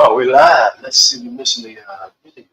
Oh, we're live. Let's see. We're missing the video.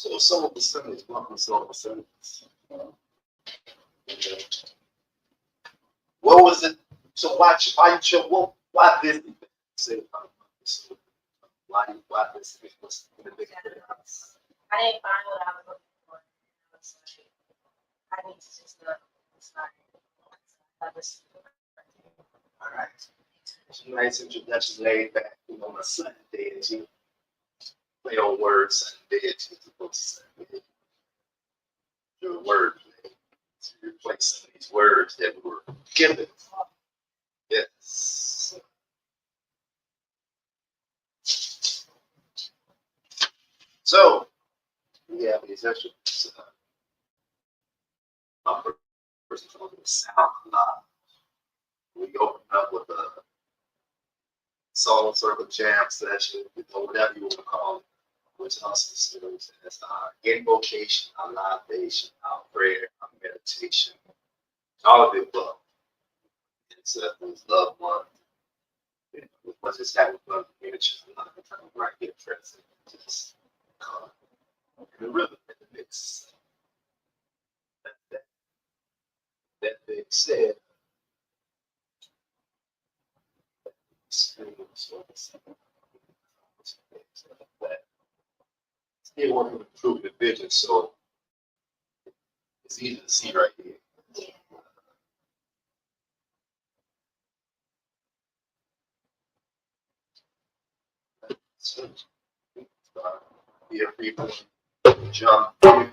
So some of the sentence, some of the sentence. What was it? So why you chose? Why this event? Say why this event was the big event? I didn't find what I was looking for. I was like, I need to just start. All right. So nice introduction, laid back, on a Sunday as you play on words Sunday as you're supposed to say. Your word play. To replace some of these words that we were given. Yes. So we have these extra person calling the sound lot. We open up with a song circle jam session, whatever you want to call it, which also serves as our invocation, our libation, our prayer, our meditation, all of the above. It's whose loved one. What's just having fun miniature, I'm not trying to right here present. Just in the rhythm in the mix. That being said, still working to improve the vision, so it's easy to see right here. Yeah. So, here people jump in.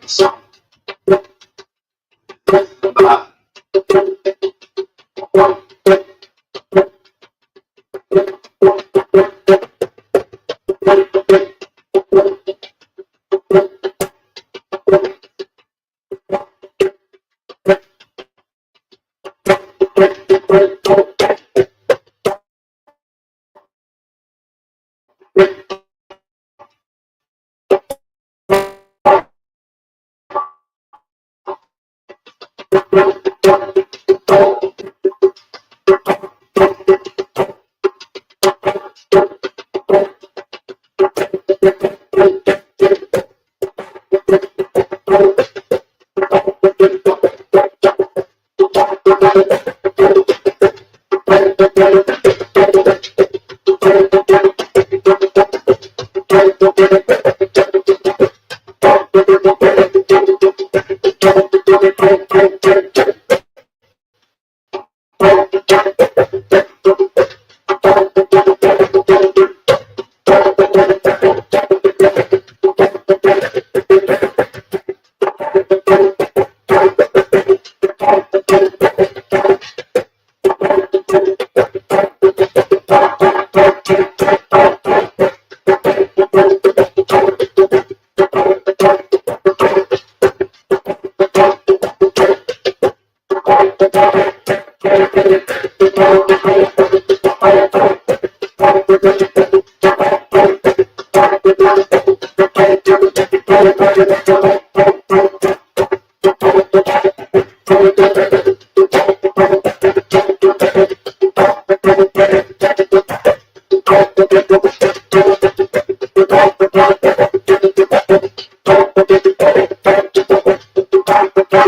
All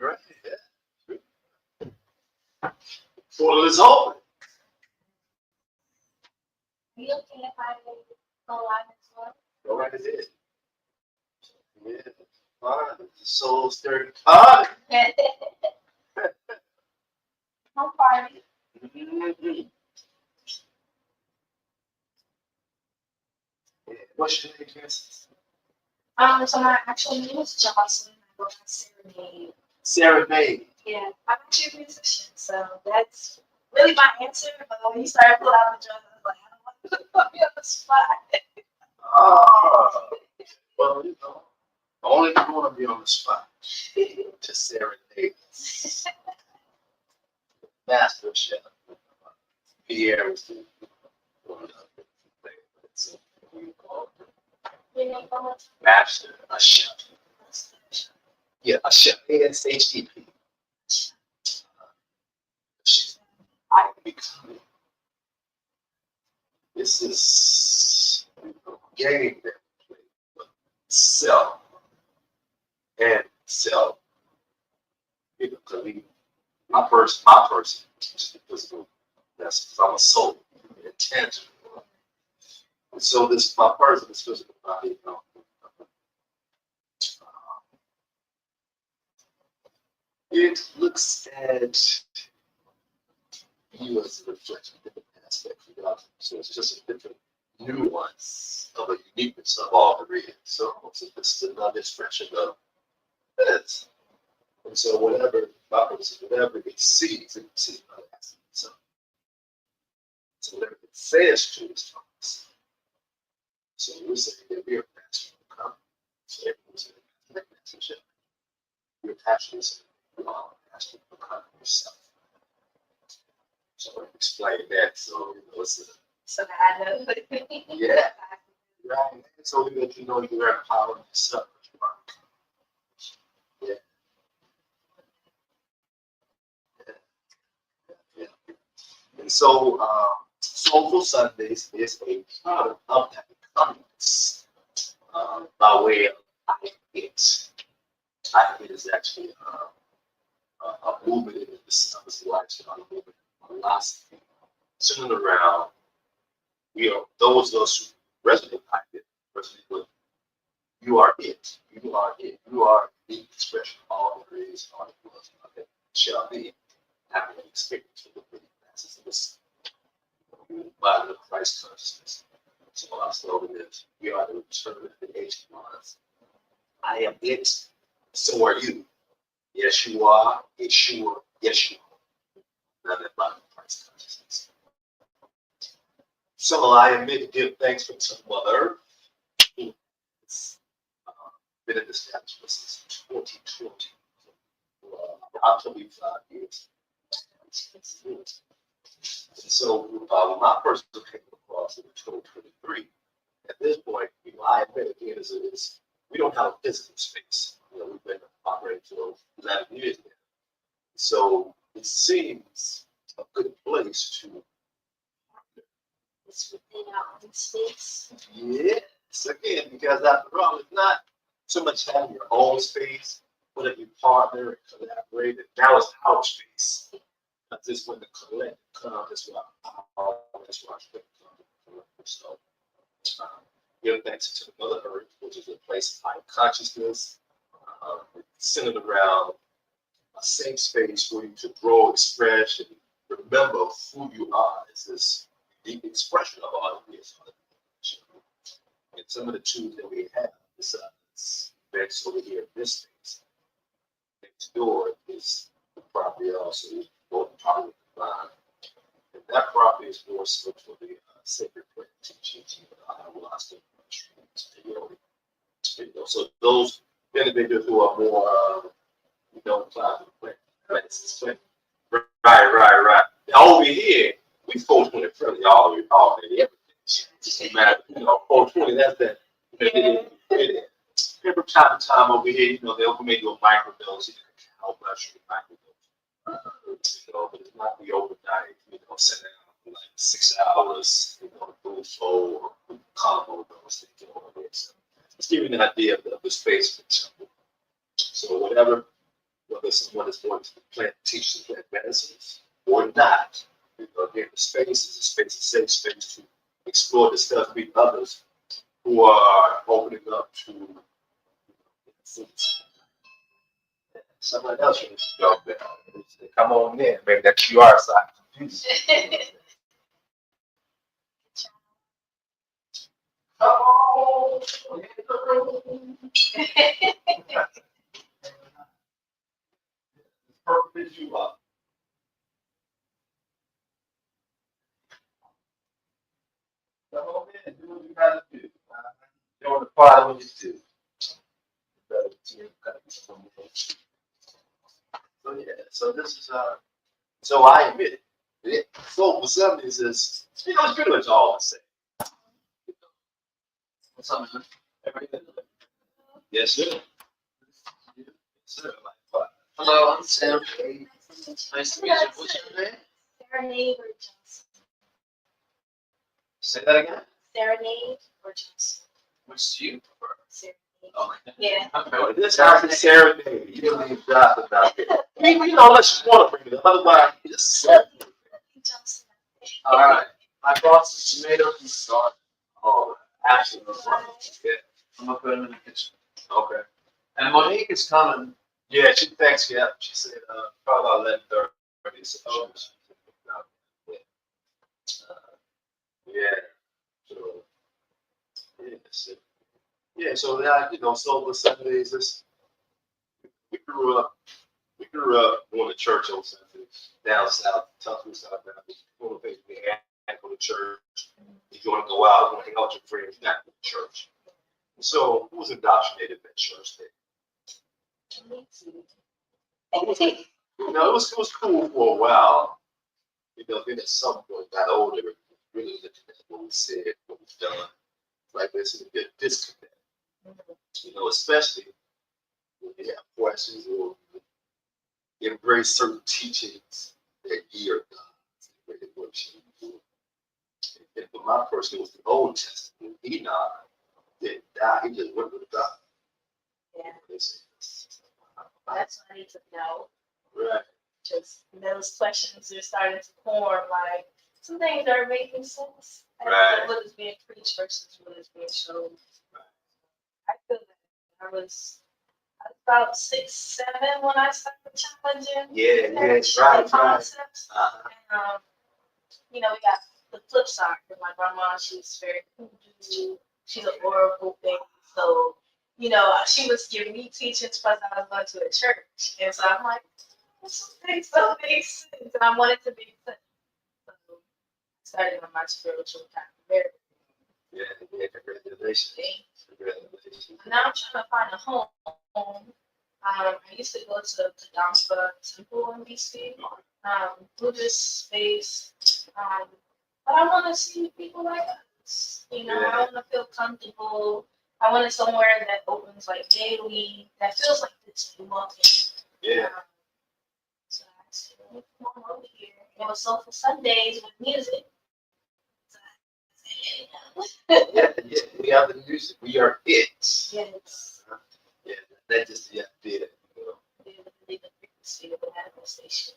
right. Yeah. Portal is open. You okay if I go live as well? Go right ahead. Yeah. Fine. The soul stirring pot. I'm party. Mhm. Yeah. What's your name, Kansas? So my actual name is Jocelyn. I go by Serenade. Sarah May. Yeah, I'm actually a musician, so that's really my answer. But when you started pulling out the drums, I was like, I don't want to put me on the spot. Oh. Well, you know, only if you want to be on the spot. To serenade. Master chef. Pierre was the one of the things. You know, how much Master, a chef. Yeah, a chef. ASHEP. I am becoming. This is a game that we play with self and self. You know, 'cause my person is the physical. That's I'm a soul, intangible. And so this my person is physical body. You know, it looks at you as a reflection, a different aspect of God. So it's just a different nuance of a uniqueness of all there is. So it's another expression of this. And so whatever whatever it sees another aspect. So whatever it says to is from us. So we're saying that we're master of God. So everyone's in a mastership. You're actually saying you are a master of God yourself. So I explain that. So it's a so that I know. yeah. Right. So we let you know you are empowering yourself. Yeah. Yeah. And so Soulful Sundays is a product of that comments by way of I It. I It is actually a movement in this lifestyle movement, philosophy, centered around, those of us who resonate with it, resonate with you are it. You are it. You are the expression of all there is, all there was, all that shall be. Having an experience with the masses of this body of Christ consciousness. So our slogan is, we are the return of the ancient ones. I am it, so are you. Yes, you are. Yeshua, yes, you are. None So I admit to give thanks for some mother. It's been in this establishment since 2020. About 25 years. So when my first came across in 2023, at this point, I admit again, we don't have a physical space. We've been operating for 11 years now. So it seems a good place to. It's within our own space. Yes, again, because after all, it's not so much having your own space, but if you partner and collaborate, and now it's our space. That's just when the collective comes, that's why I think so. Give thanks to the Mother Earth, which is a place of high consciousness, centered around a safe space for you to grow, express, and remember who you are. It's this deep expression of all of this. And some of the tools that we have, besides events over here in this space, next door is the property also, both property combined. And that property is more so for the sacred plant teaching, so those individuals who are more, inclined to plant medicine. Right. Over here, we 420 friendly already everything. Just a matter, 420, that's that. Every time over here, they'll make you a microdose, cacao mushroom microdose. But it's not the overnight, sit down for like 6 hours, food flow or combo those things over here. So just give you an idea of the space for the temple. So whether someone is going to plant, teach the plant medicines or not, again, the space is a space, a safe space to explore, discuss, meet others who are opening up to someone else from this job there. Come on in, maybe that QR sign. Come on. Perfect as you are. Come on in, do what you gotta do. You're the part of what you do. So yeah, so this is so I admit it. So for some is it's pretty much all the same. What's up, man? Everything. Yes, sir. Yes, sir. Hello, I'm Sam. Nice to meet you. What's your name? Serenade or Johnson? Say that again. Serenade or Johnson? Which do you prefer? Serenade. Okay. Yeah. Okay. This house is Serenade. You don't need Johnson out there. Unless you want to bring it up. Otherwise, just Johnson. All right. I brought some tomatoes and garlic. oh, absolutely. Yeah. I'm gonna put them in the kitchen. Okay. And Monique is coming. Yeah, she thanks. Yeah, she said probably about 11:30. So yeah. So yeah, so yeah, so with Sundays, we grew up going to church on Sundays down south, South down. One of the things we had to go to church. If you want to go out, you want to hang out with your friends, you got to go to church. So who was indoctrinated in that church thing? It was cool for a while. Then at some point got older, really looking at what we said, what we've done. Like this is a bit disconnect. Especially when you have questions or embrace certain teachings that ye are God. And for my person, it was the Old Testament. Enoch didn't die; he just went with God. Yeah. That's That's what I need to know. right. Just those questions are starting to form, like some things are making sense. And Right. what is being preached versus what is being shown. I feel that I was about 6, 7 when I started challenging. Right. Concepts. Uh-huh. And we got the flip side. Because my grandma, she's very voodoo. She's an oracle thing. So, she was giving me teachings because I was going to a church. And so I'm like, some things don't make sense. And I wanted to make sense. So started on my spiritual path. Very Yeah, congratulations. thing. Congratulations. Now I'm trying to find a home. I used to go to the Kadampa Temple in DC, Buddhist space. But I want to see people like us. You know, I want to feel comfortable. I want it somewhere that opens like daily, that feels like this walking. Yeah. So I said, come on over here. It was Soulful Sundays with music. So I said, Yeah, we have the music. We are it. yes. Yeah, that just did. You know. The frequency of the manifestation.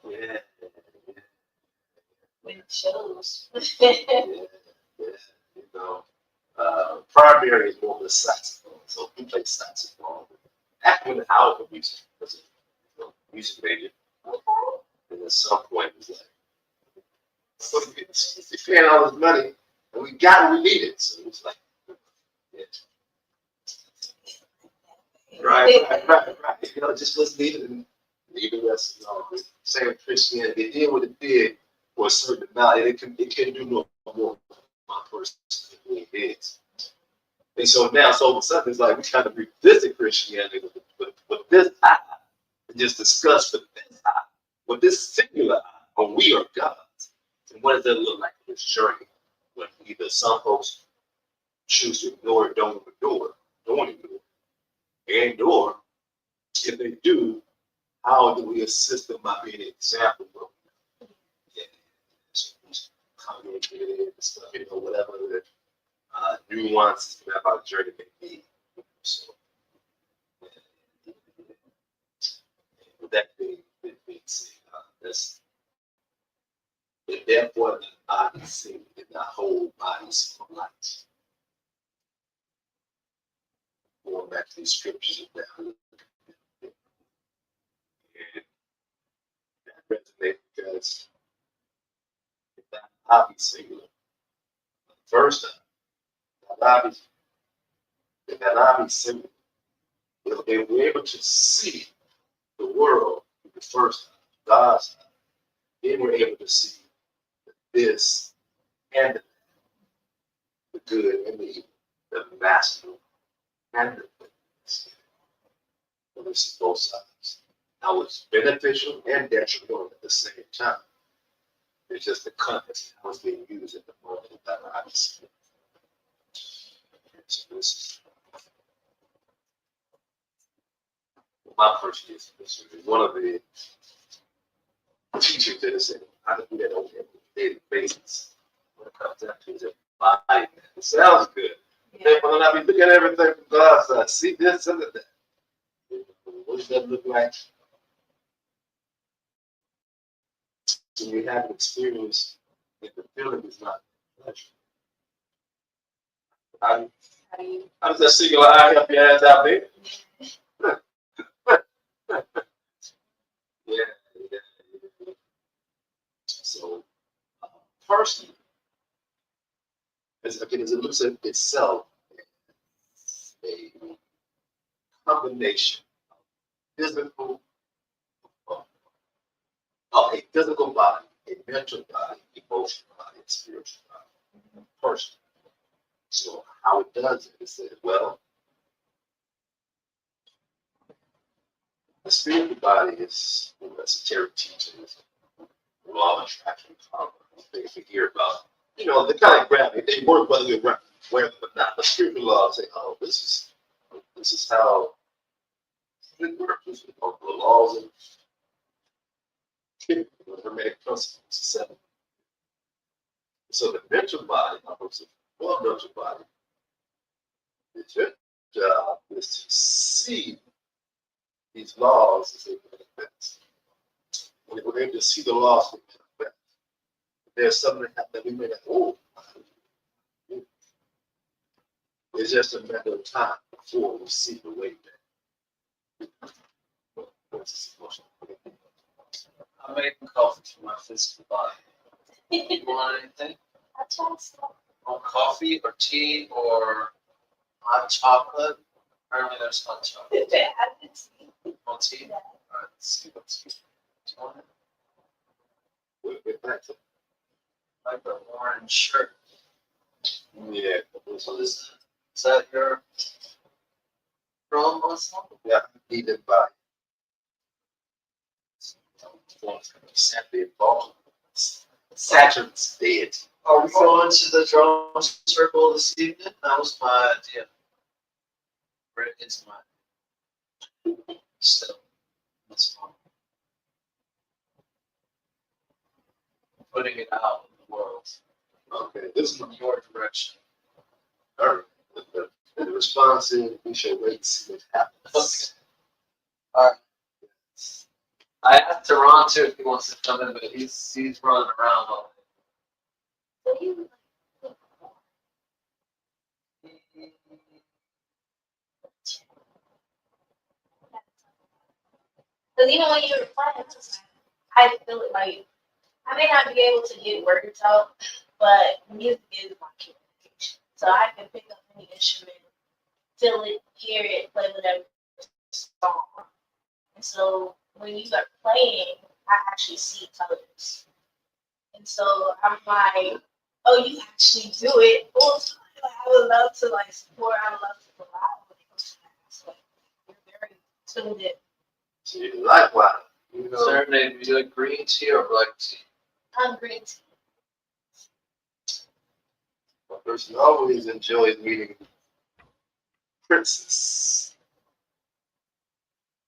Yeah. When it shows. Yeah. You know, primary is more of the saxophone, so we play saxophone. After when the house of music was a music major, and at some point it was like, we're paying all this money, and we got what we needed, so it was like, yeah. Right. You know, just what's needed and leave the rest. You know, the same Christianity, it did what it did for a certain amount, and it can do no more for my person than it is. And so now, so all of a sudden, it's like we kind of revisit Christianity with this eye, and just discuss with this eye, with this singular eye, or we are gods. And what does that look like in this journey? When either some folks choose to ignore it, don't ignore it, and/or if they do, how do we assist them by being an example of communicated stuff, you know, whatever the nuances about the journey may be. So, with that being said, that's therefore the body sing in the whole body's of light. Going back to these scriptures of that. And that resonates because if that body singular, first time, that body, if that body singular, if we're able to see the world for the first time, God's time, then we're able to see this and the good and the evil, the masculine and the feminine. We see both sides. Now it's beneficial and detrimental at the same time. It's just the context how it's being used at the moment that I see. So this is my first use of this is one of the teachers that is how to do that on a daily basis. When it comes down to the body, it sounds good. Then when I be looking at everything from God's side, see this and that. What does that look like? When you have an experience and the feeling is not pleasure. How does that singular eye help your ass out there? Yeah. So, personally, as it looks at itself as a combination of physical, a physical body, a mental body, emotional body, and spiritual body. Personally. So how it does it is that, well, the spiritual body is esoteric teachings, law of attraction, karma, things we hear about. You know, they kind of grab it. They work whether you're aware of them or not. The spiritual law say, oh, this is how it works. This is the laws of hermetic principles. Seven. So the mental body, well, mental body, your job is to see these laws as they manifest. When we're able to see the laws as they manifest, there's something that we may not, oh, it's just a matter of time before we see the way back. I'm making coffee for my physical body. You want anything? Want coffee or tea or hot chocolate? Apparently there's hot chocolate. Want tea? Alright, let's see what's here. Do you want it? Thanks. Like the orange shirt. Yeah. What is that? Is that your promo song? Yeah, needed by simply involved. Saturn's dead. Are we going to the drum circle this evening? That was my idea. Right into my still. That's fun. Putting it out in the world. Okay, this is From your direction. all right. The response is we should wait and see what happens. Alright. I asked Tehran too if he wants to come in, but he's running around all day. Because even when you were playing, I feel it like I may not be able to get words out, but music is my communication. So I can pick up any instrument, feel it, hear it, play whatever song. And so when you are playing, I actually see colors. And so I'm like, oh, you actually do it full time. Like, I would love to like support. I would love to provide when it comes to that aspect. You're very tuned in. See, likewise, you know, Serenade, do you like green tea or black tea? I'm green tea. a person always enjoys meeting princess.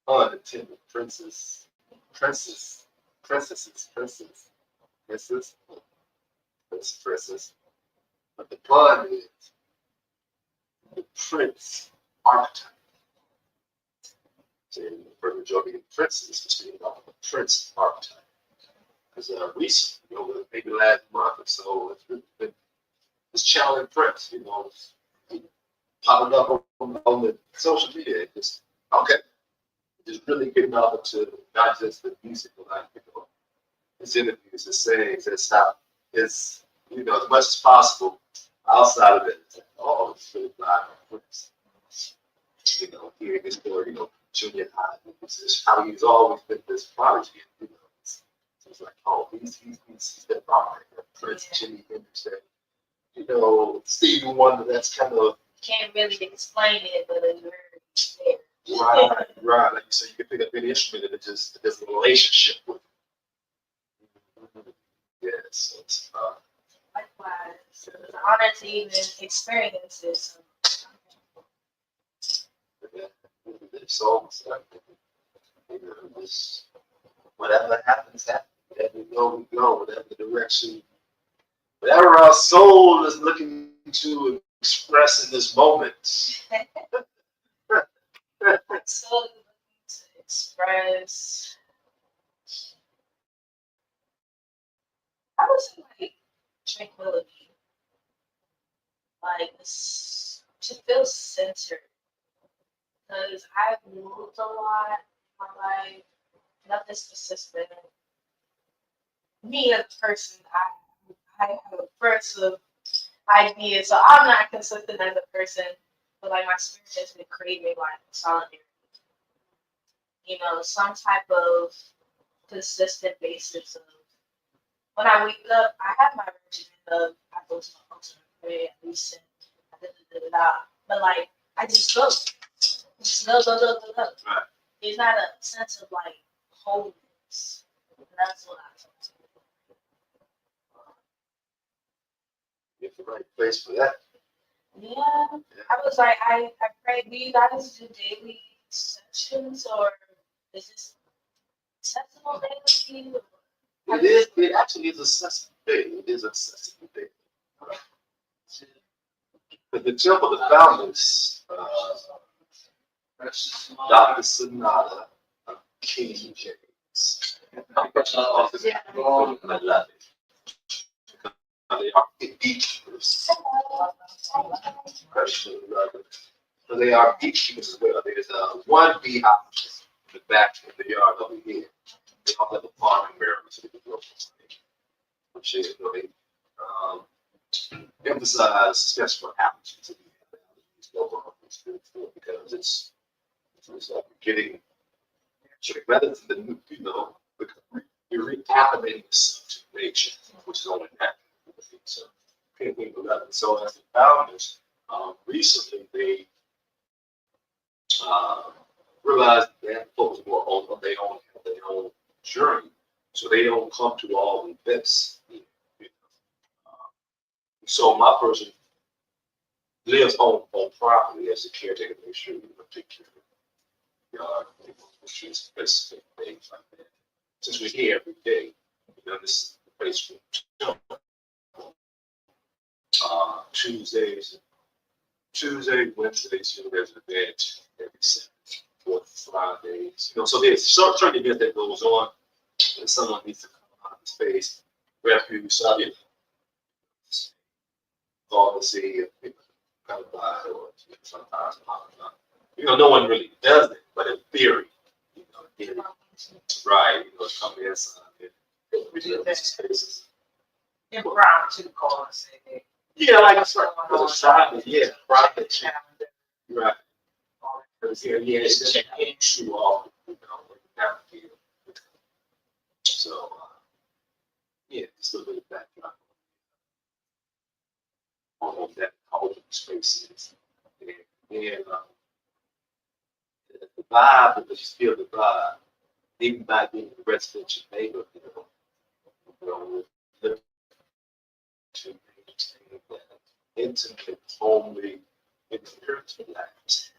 Unintended princess. Princess. Princesses. Princess. Princess. Princess. But the pun is the prince archetype. So for the majority of princes, just being about the prince archetype. Because recently, you know, maybe last month or so, it's been this challenging prince, you know, popping up on the social media. Just okay, just really getting out into not just the music, but like, you know, his interviews, his sayings, his stuff. It's, you know, as much as possible outside of it. It's like, oh, it's really black prince. You know, hearing his story, you know, junior high, it's just how he's always been this prodigy. You know, it's like, oh, he's the prodigy. Prince Jimmy Hendrix. You know, Stevie Wonder, that's kind of Can't really explain it, but it's very there. right. Like you said, you can pick up any instrument and there's a relationship with it. Yeah, so it's Likewise, it's an honor to even experience this. so you know, just whatever happens, happens. Whatever we go, whatever direction, whatever our soul is looking to express in this moment. So looking to express, I would say like tranquility, like this, to feel centered. Because I've moved a lot in my life, nothing's consistent. Me as a person, I have a burst of ideas, so I'm not consistent as a person, but like my spirit has been craving like solidarity. You know, some type of consistent basis of when I wake up, I have my regimen of I go to my altar, pray, I listen, but like I just go. Just go. Right. There's not a sense of like wholeness. That's what I feel. You're the right place for that. Yeah. I was like, I pray. Do you guys do daily sessions or is this accessible daily? It actually is accessible daily. It is accessible daily. But the Temple of the Founders, Dr. Sonata of King James. I love it. They are beekeepers. Especially love it. So they are beekeepers as well. There's one beehive in the back of the yard over here. They all have a farming barrel so they can grow something. Which is really emphasize, especially for allergies, to these local because it's like getting rather than you know you're reacclimating yourself to nature, which is only natural. So, pinpoint the level. So, as the founders, recently they realized they have to focus more on their own journey, so they don't come to all events. So, my person lives on property as a caretaker, make sure you take care of the yard, which is specific things like that. Since we're here every day, this is the place we chill. Tuesday, Wednesdays, there's an event every Saturday, fourth Fridays. So there's certain events that goes on, and someone needs to come out of the space, refuge, so call to see if people come by or sometimes no one really does it, but in theory, in, right, come inside We do that spaces. impromptu call and say, Yeah, like that's right. There's a side, yeah, private chat. calendar, Right. all Because yeah, it's just check in. too often, when you have to feel. So, yeah, just a little backdrop on that cultural spaces. And the vibe, because you feel the vibe, even by being in the residential neighborhood, look to maintain that intimate, homely, spiritual life.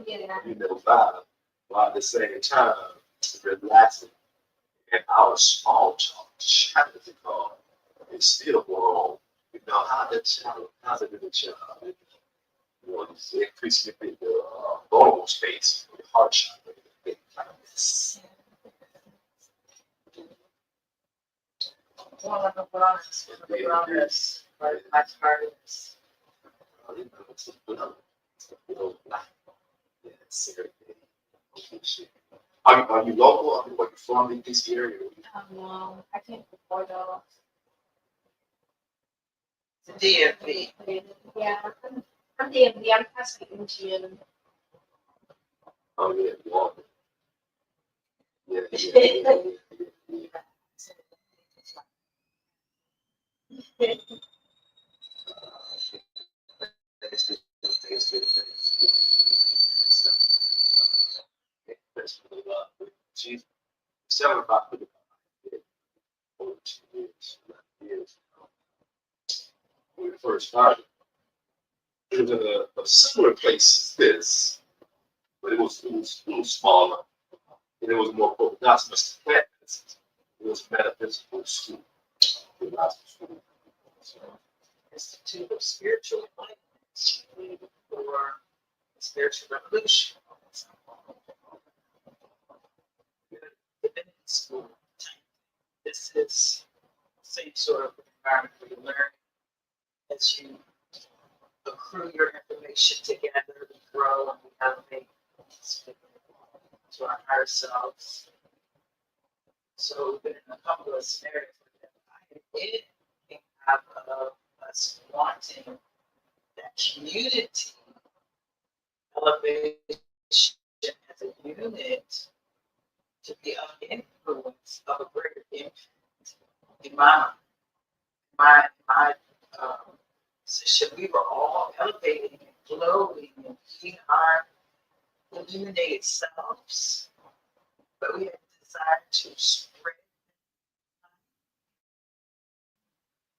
Yeah. Vibe, while at the same time relaxing. And our small talk, chat as it called, is still going on. How the child, how's it with the child? It's increasing the vulnerable space, the heart chakra, things like this. One of the brothers, right, my targets. It's a little black. Yeah, serious. Are you local? Are you from this area? No, I can't afford those. DFB. Yeah, I'm DMV. I'm passing in June. Oh, yeah, Walker. Yeah. She's 75 over 2 years. When we first started, it was in a similar place as this, but it was a little smaller, and it was more focused, not so much metaphysics. It was metaphysical school, philosophy school. So, Institute of Spiritual Enlightenment for Spiritual Revolution. Divinity School. This is the same sort of environment where you learn as you accrue your information together, we grow and we elevate to our higher selves. So we've been in a couple of scenarios where I did have us wanting that community elevation as a unit to be of influence of a greater impact in my position. We were all elevating and glowing and being our illuminated selves, but we had decided to spread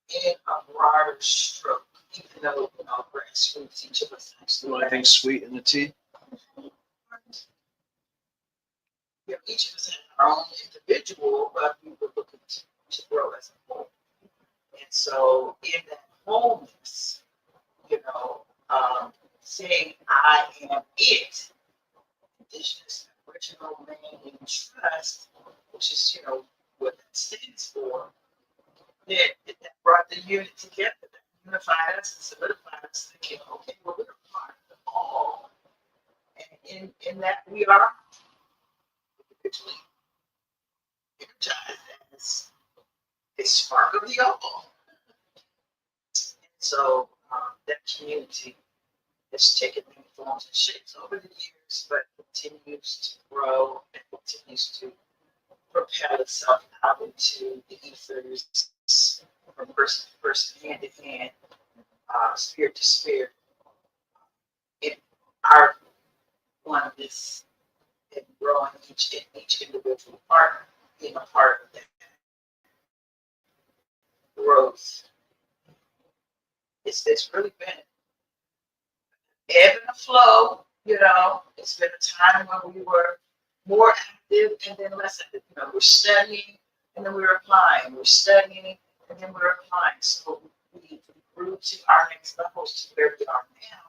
in a broader stroke, even though grassroots, each of us actually. Anything sweet in the tea? Each of us had our own individual, but we were looking to grow as a whole. And so, in that wholeness, saying I am it, indigenous, original name and trust, which is, what that stands for, that brought the unit together, that unified us and solidified us, thinking, okay, well, we're a part of it all. And in that we are individually energized as a spark of the all. And so that community has taken many forms and shapes over the years, but continues to grow and continues to propel itself out into the ethers from person to person, hand to hand, spirit to spirit. In our oneness and growing each individual part, being a part of that growth. It's really been ebb and flow, It's been a time when we were more active and then less active. We're studying and then we're applying. We're studying and then we're applying. So we grew to our next levels to where we are now,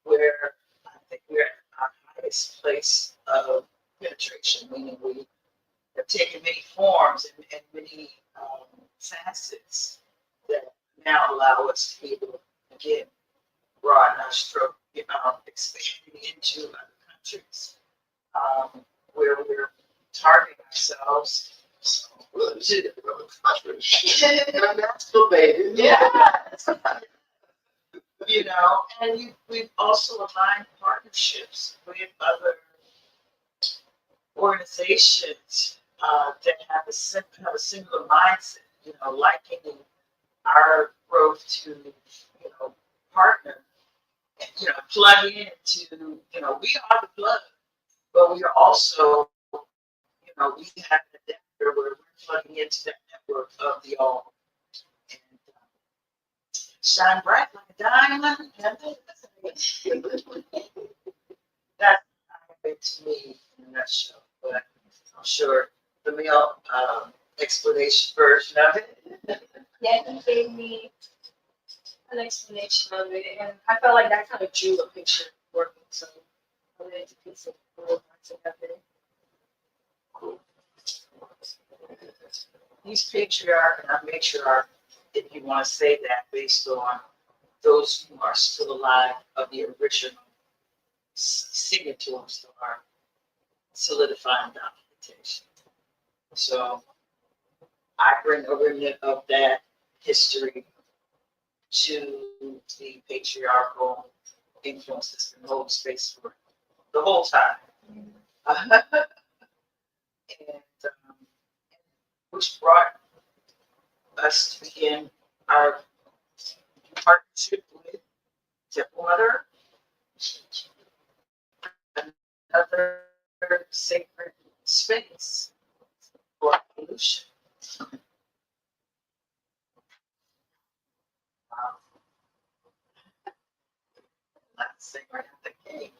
where I think we're at our highest place of penetration, meaning we have taken many forms and many facets that now allow us to be able to, again, broaden our stroke, expanding into other countries, where we're targeting ourselves to baby. yeah, and we've also aligned partnerships with other organizations that have a similar mindset, likening our growth to, partner and, plug into, we are the plug, but we are also, we have an adapter where we're plugging into that network of the all. And shine bright like a diamond. That's it to me in a nutshell, but I'm sure the male explanation version of it. Yeah, he gave me an explanation of it, and I felt like that kind of drew a picture working, so I wanted to piece it together. Cool. These patriarch and our matriarch, if you want to say that, based on those who are still alive of the original signatories to our solidifying documentation. So I bring a remnant of that history to the patriarchal influence that's been holding space for the whole time. And which brought us to begin our partnership with Temple Mother, another sacred space for evolution. Let's sing right at the gate.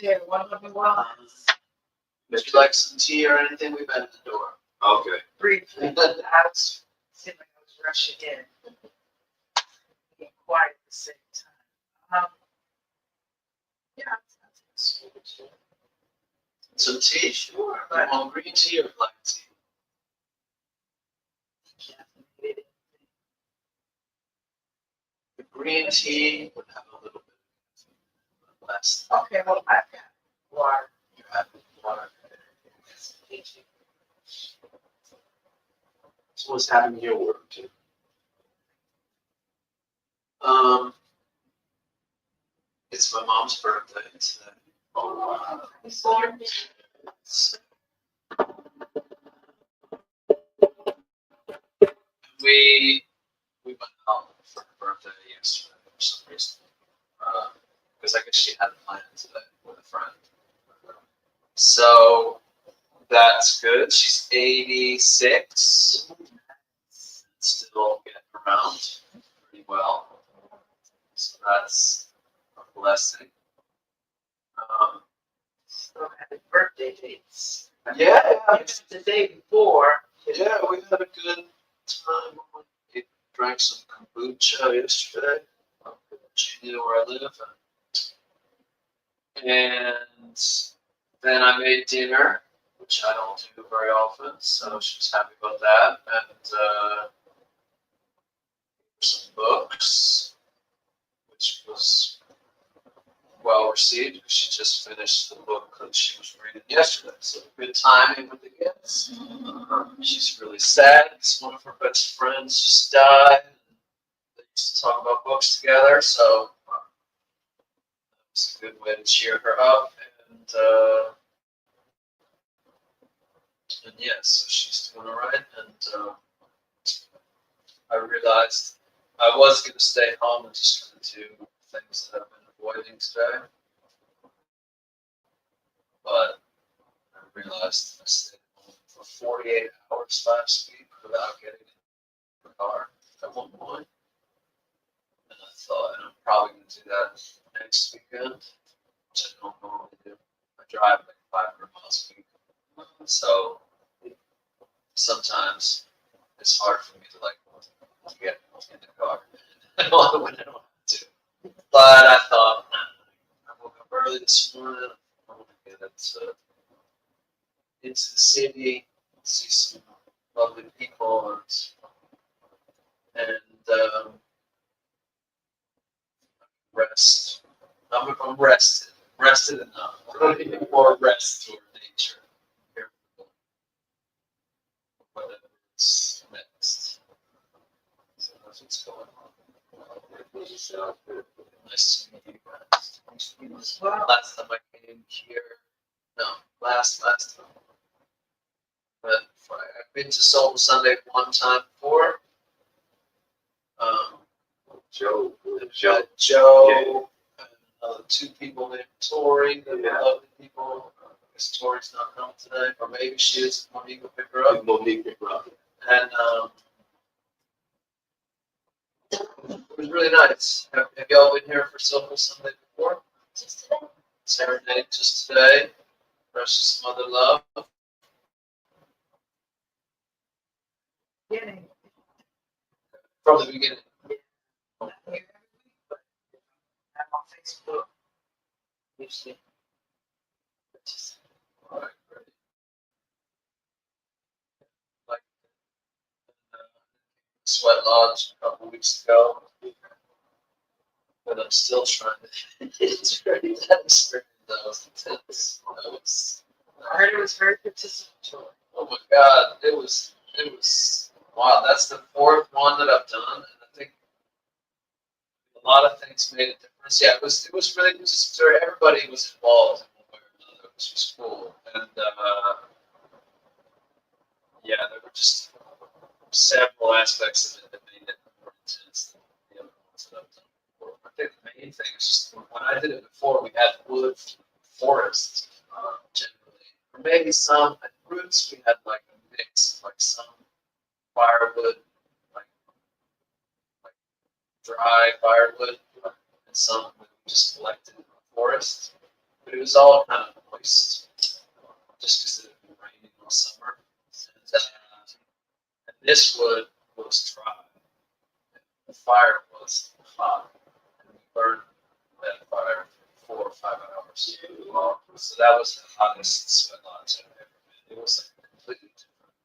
There, one of the ones. Would you like some tea or anything? We've been at the door. Okay. Briefly, I was seemed like I was rushing in, being quiet at the same time. Yeah, Some tea? sure, You but want green tea or black tea? caffeinated. The green tea would have a little bit less. Okay, well, I've got water. You have water. So what's happening in your work too? It's my mom's birthday today. Oh wow. Born We went out for her birthday yesterday for some reason. Because I guess she had a plan today with a friend. So that's good. She's 86. Still getting around pretty well. So that's a blessing. so happy birthday dates. Yeah. It's the day before. Yeah, we had a good time. We drank some kombucha yesterday. She knew where I live. And then I made dinner, which I don't do very often, so she was happy about that. And some books, which was well received because she just finished the book that she was reading yesterday. So good timing with the gifts. She's really sad because one of her best friends just died. They used to talk about books together, so it's a good way to cheer her up. And yeah, so she's doing all right. And I realized I was going to stay home and just kind of do things that I've been avoiding today. But I realized I stayed home for 48 hours last week without getting in the car at one point. And I thought, and I'm probably going to do that next weekend, which I don't normally do. I drive like 500 miles a week. So sometimes it's hard for me to like to get in the car when I don't have to. But I thought, nah, I woke up early this morning. I want to get into the city, see some lovely people, and rest. I'm rested enough. I don't need more rest toward nature. Here for whatever's next. So that's what's going on. Nice to meet you guys. Well, Last time I came here, no, last time. But I've been to Soulful Sunday one time before. Joe, Joe, and another two people named Tori, the lovely people. I guess Tori's not home today, or maybe she is. Monique will pick her up. Monique picked her up. And it was really nice. Have y'all been here for Soulful Sunday before? Just today. Serenade just today. Precious Mother Love. getting From the beginning. here every week, but I'm on Facebook usually. All right, great. Like Sweat Lodge a couple weeks ago. But I'm still trying to it's ready that experience. That was intense. That was I heard it was very participatory. oh my god, it was wow, that's the fourth one that I've done, and I think a lot of things made a difference. Yeah, it was really participatory. Everybody was involved in one way or another, which was cool. And yeah, there were just several aspects of it that made it more intense than the other ones that I've done before. I think the main thing is just when I did it before, we had wood forests generally, or maybe some at roots. We had like a mix, like some firewood, like dry firewood, and some we just collected in the forest. But it was all kind of moist, just because it had been raining all summer. And this wood was dry. The fire was hot, and we burned that fire for 4 or 5 hours. So that was the hottest sweat lodge I've ever been. It was like a completely different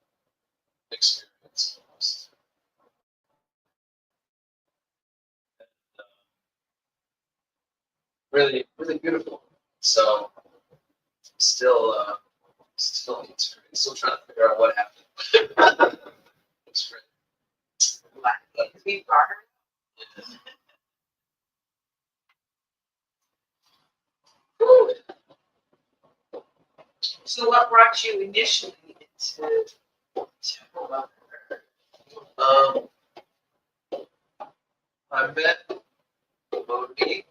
experience almost. And, really, really beautiful. So still integrating. Still trying to figure out what happened. It's great. Like to be partner. So what brought you initially into Temple of the Earth? I met Monique,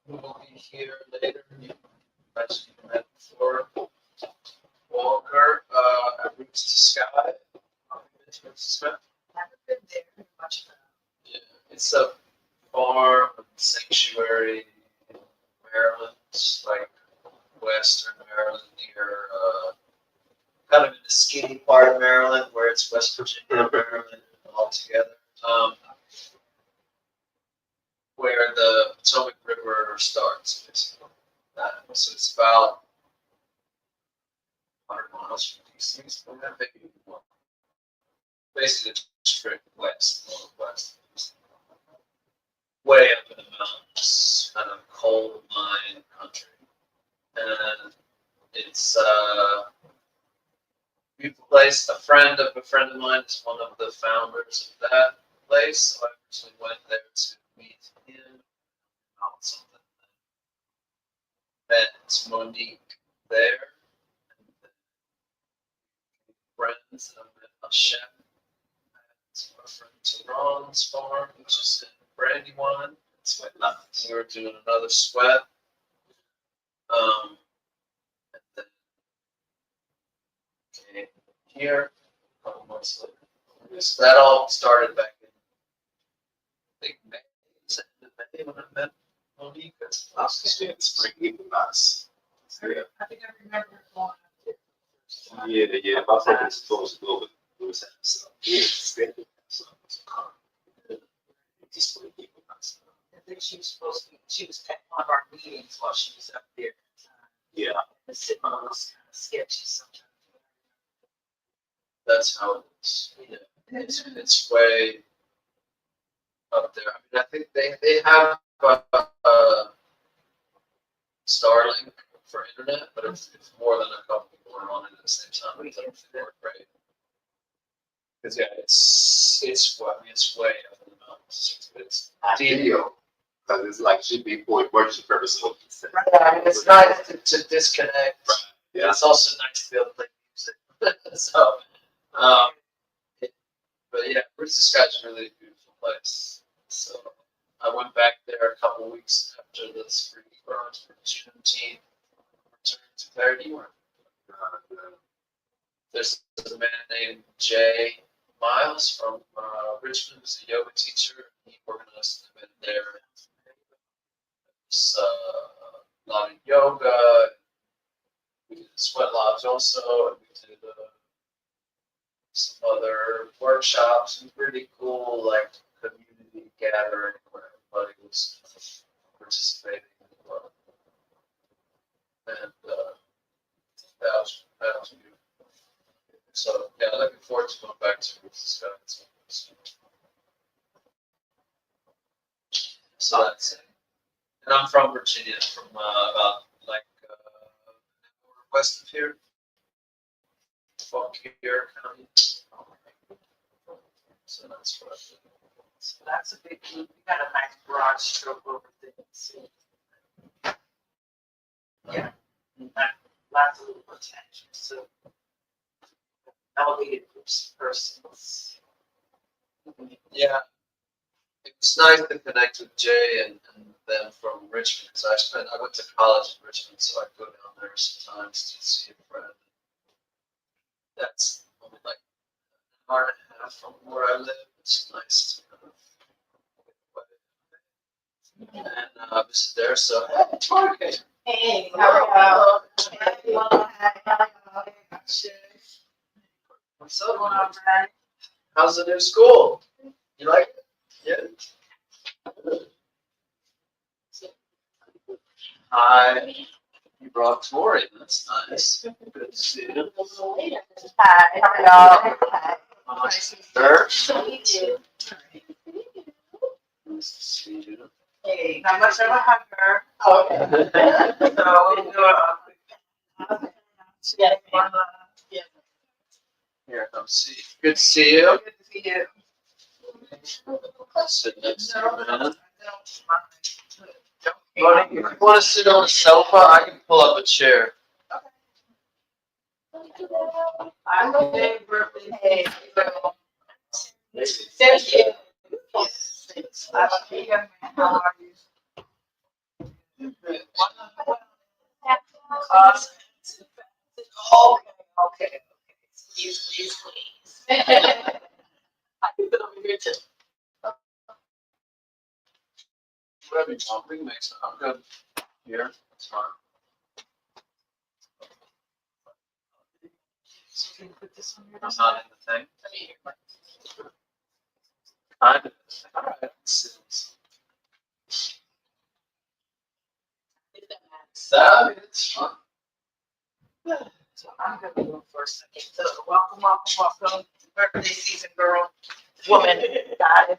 who will be here later. You actually met before. Walker at Roots to Sky. Roots to Sky. Never been there much of Yeah, it's a farm sanctuary in Maryland, like western Maryland, near kind of in the skinny part of Maryland, where it's West Virginia, Maryland, all together. Where the Potomac River starts, basically. So it's about 100 miles from DC, so maybe more. Basically, straight west, northwest. Way up in the mountains, kind of coal mine country. And it's a beautiful place. A friend of mine is one of the founders of that place, so I actually went there to meet him about something. Met Monique there. And friends, and I met a chef. I had a friend to Ron's farm, which is in Brandywine. Sweat lines. We were doing another sweat. And then came here a couple months later. So that all started back in, I think, May. Was it in May when I met Monique? I was just in the spring equinox. Yeah. I think I remember going up there. Yeah. My brother was supposed to go, but it was so yeah, scheduled. So it's just spring equinox. I think she was supposed to be, she was at one of our meetings while she was up there. Yeah. The signal was kind of sketchy sometimes. That's how it is. Yeah. It's way up there. I mean, I think they have Starlink for internet, but if more than a couple people are on it at the same time, it doesn't work right. Because yeah, it's way up in the mountains. It's Ideal. Because it's like should be for emergency purposes. yeah, I mean, it's nice to disconnect. Yeah. It's also nice to be able to play music. So, but yeah, Soulful Discussion is really a beautiful place. So I went back there a couple weeks after the spring burns for Juneteenth. Returned to Clarity. There's a man named Jay Miles from Richmond, who's a yoga teacher. He organized an event there. It's a lot of yoga. We did sweat lodge also, and we did some other workshops. It was really cool, like community gathering where everybody was participating in the club. And that was beautiful. So yeah, looking forward to going back to Wisconsin. So that's it. And I'm from Virginia, from about like west of here, Fauquier County. So that's what I do. So that's a big, you got a nice broad stroke over things. Yeah. Lots of little attention. So elevated groups of persons. Yeah, it was nice to connect with Jay and them from Richmond because I went to college in Richmond, so I go down there sometimes to see a friend. That's only like an hour and a half from where I live. It's nice to kind of and visit there. So hey, Target. Hey, how are you? What's up, man? How's the new school? You like it? Yeah. Hi. You brought Tori. That's nice. Good to see you. Hi, how are y'all? Hi. Sir. So we do. Nice to see you. Hey, not much of a hugger. Okay. So we'll do Yeah. one, Here, come see. Good to see you. good to see you. Sit next to No, you, I man. don't mind. You want to sit on the sofa? I can pull up a chair. I'm a big birthday. Hey, so. Thank you. I'm a big young man. How are you? Okay. Please. I can fit over here too. Whatever you want. We can make some. I'm good. Here. It's fine. So can you put this on your I'm not in the thing. Kind of. All right. It's fun. So I'm gonna go for a second. So welcome. Birthday season, girl, woman, guys.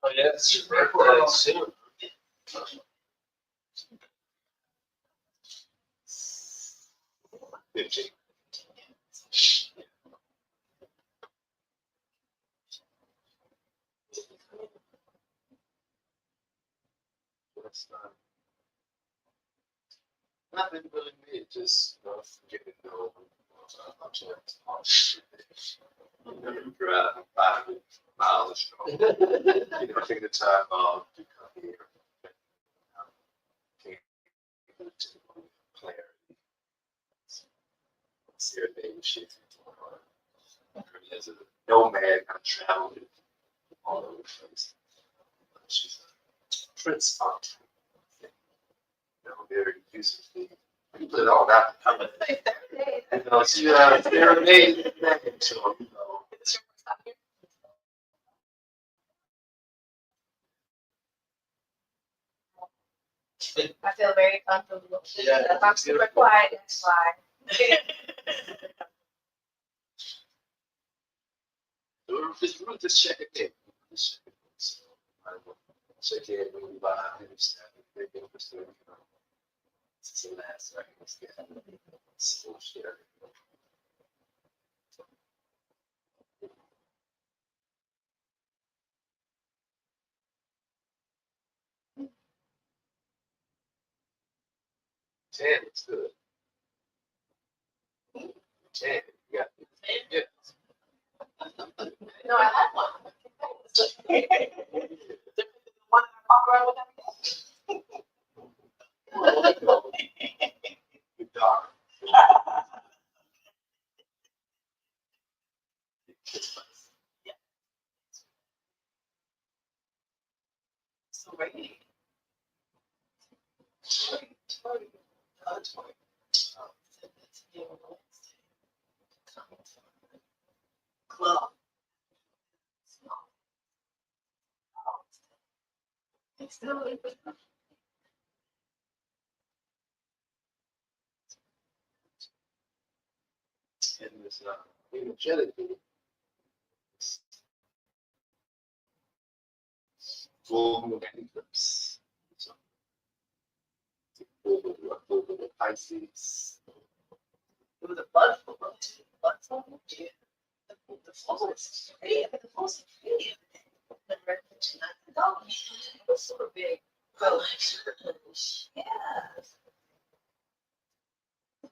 Oh yeah, it's your birthday soon. 15. Nothing really me, just getting to know I'm driving 5 miles strong. You know, take the time to come here. Came to clarity. Serenade as a nomad, kind of traveling all over the place. She's a prince aunt. You know, very useful. You put it all out. You know, she serenade name, so you know. I feel very comfortable. Yeah, If I'm super quiet, that's why. Just check it in. Just check it in. So, I will check in when we buy and stuff. If they're interested, you know. This is the last right. Let's get so share. Ten, it's good. 10, you got yeah. No, I had one. Good dog. So ready. 20. Club. It's still And this energetically, it's full moon eclipse. So, full moon Pisces. It was a buzz for us. Buzz on the chair. The floor is free. I think the floor is free. The red tonight. Oh, it was sort of big. Well, yes.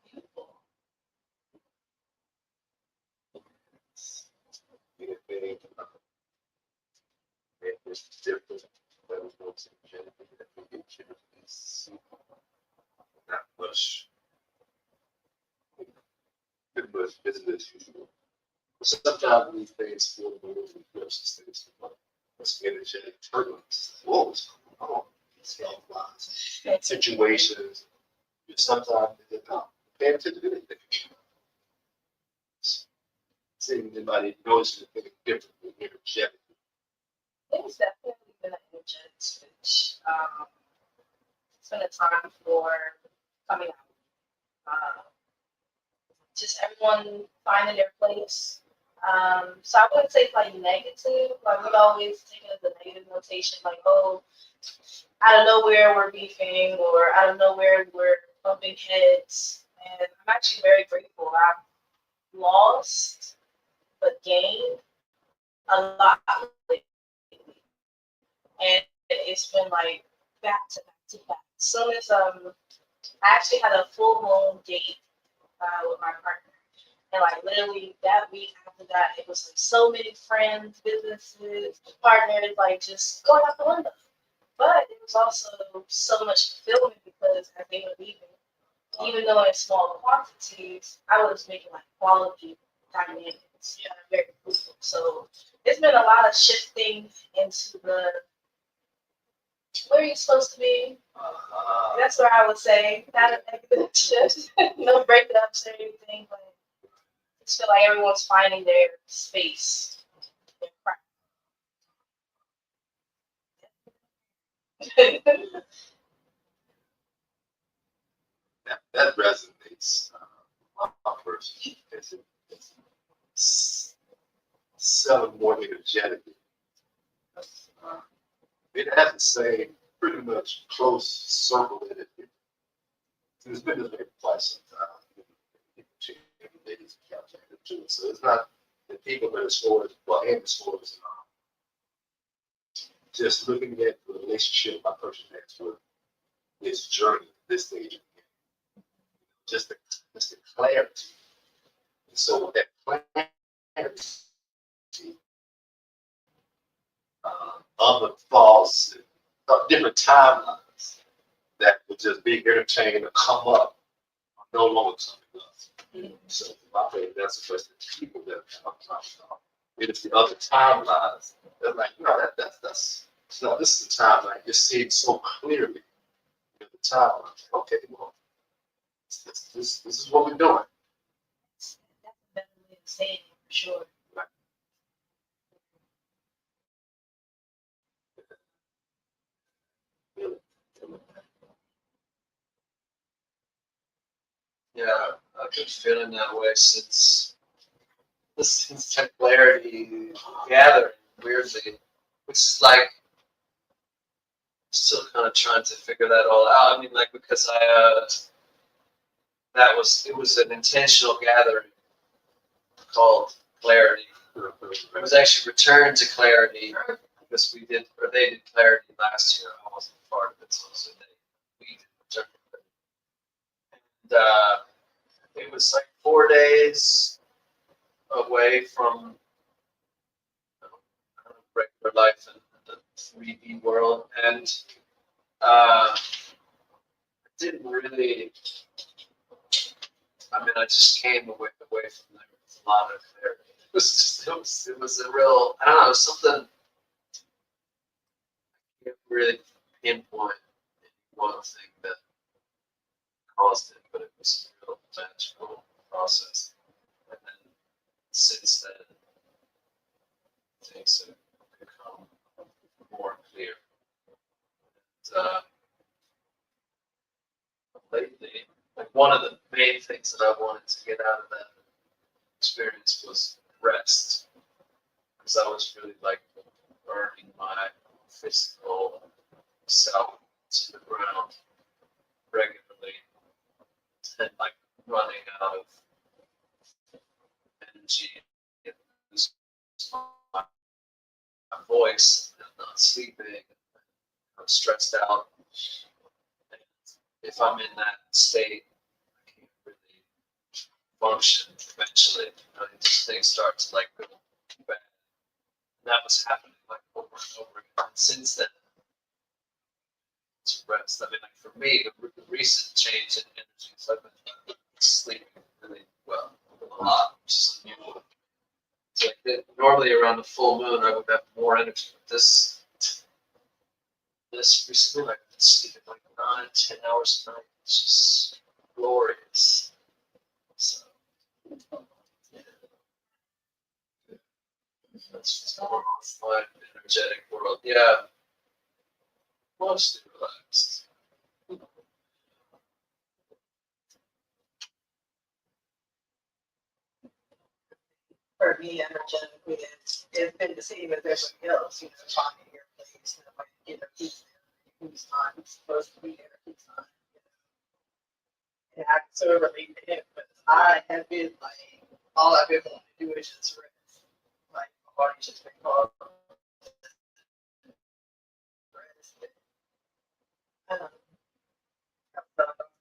Beautiful. There's different levels of energetically that we get is not much. Pretty much business as usual. Sometimes these things feel the moon eclipses things what's energetic turbulence. Whoa, what's going on? These health situations. Sometimes they're not paying attention to anything. Seeing anybody notice anything differently energetically. It's definitely been an energetic switch. It's been a time for coming out. Just everyone finding their place. So I wouldn't say it's like negative. Like we always take it as a negative notation, like, oh, out of nowhere we're beefing, or out of nowhere we're bumping heads. And I'm actually very grateful. I've lost but gained a lot lately. And it's been like back to back to back. So as I actually had a full blown date with my partner. And like literally that week after that, it was like so many friends, businesses, partners, like just going out the window. But it was also so much fulfillment because as they were leaving, even though in small quantities, I was making like quality dynamics. And I'm very fruitful. So it's been a lot of shifting into the where are you supposed to be? That's where I would say not a negative shift. No breakups or anything, but I just feel like everyone's finding their space. Their craft. That resonates. My person it's selling more energetically. It has the same pretty much close circle in it. It's been this way for quite some time. People change ladies too. So it's not the people that are scores, well, and the scores. Just looking at the relationship my person has with this journey, this stage, just the clarity. And so with that clarity, thoughts, different timelines that would just be entertained to come up are no longer coming up. So I think that's the first people that I'm talking about. It is the other timelines. They're like, that's no, this is the timeline. You see it so clearly in the timeline. Okay, well, this is what we're doing. That's a better way of saying it for sure. Yeah, I've been feeling that way since the clarity gathering, weirdly, which is like still kind of trying to figure that all out. I mean, like because it was an intentional gathering called clarity. It was actually returned to clarity because they did clarity last year. I wasn't part of it, so we did return to clarity. And it was like 4 days away from regular life in the 3D world, and I didn't really. I mean, I just came away from there with a lot of clarity. It was a real. I don't know, it was something. I can't really pinpoint one thing that caused it, but it was a real magical process. And then since then, things have become more clear. And, lately, like one of the main things that I wanted to get out of that experience was rest, because I was really like burning my physical self to the ground regularly and like running out of energy and losing my voice and not sleeping. I'm stressed out. And if I'm in that state, I can't really function eventually. Just things start to like go bad. And that was happening like over and over again. And since then, to rest. I mean, like for me, the recent change in energy is I've been sleeping really well, a lot, which is unusual. It's like normally around the full moon, I would have more energy. But this recently, like I've been sleeping like 9, 10 hours a night. It's just glorious. So, yeah. That's just more my energetic world. Yeah, mostly relaxed. For me, energetically, it's been the same as everybody else, finding your place, who's there, who's not, who's supposed to be there, who's not, And I can sort of relate to him, but I have been like, all I've been wanting to do is just rest. Like, my body's just been called rest. Um,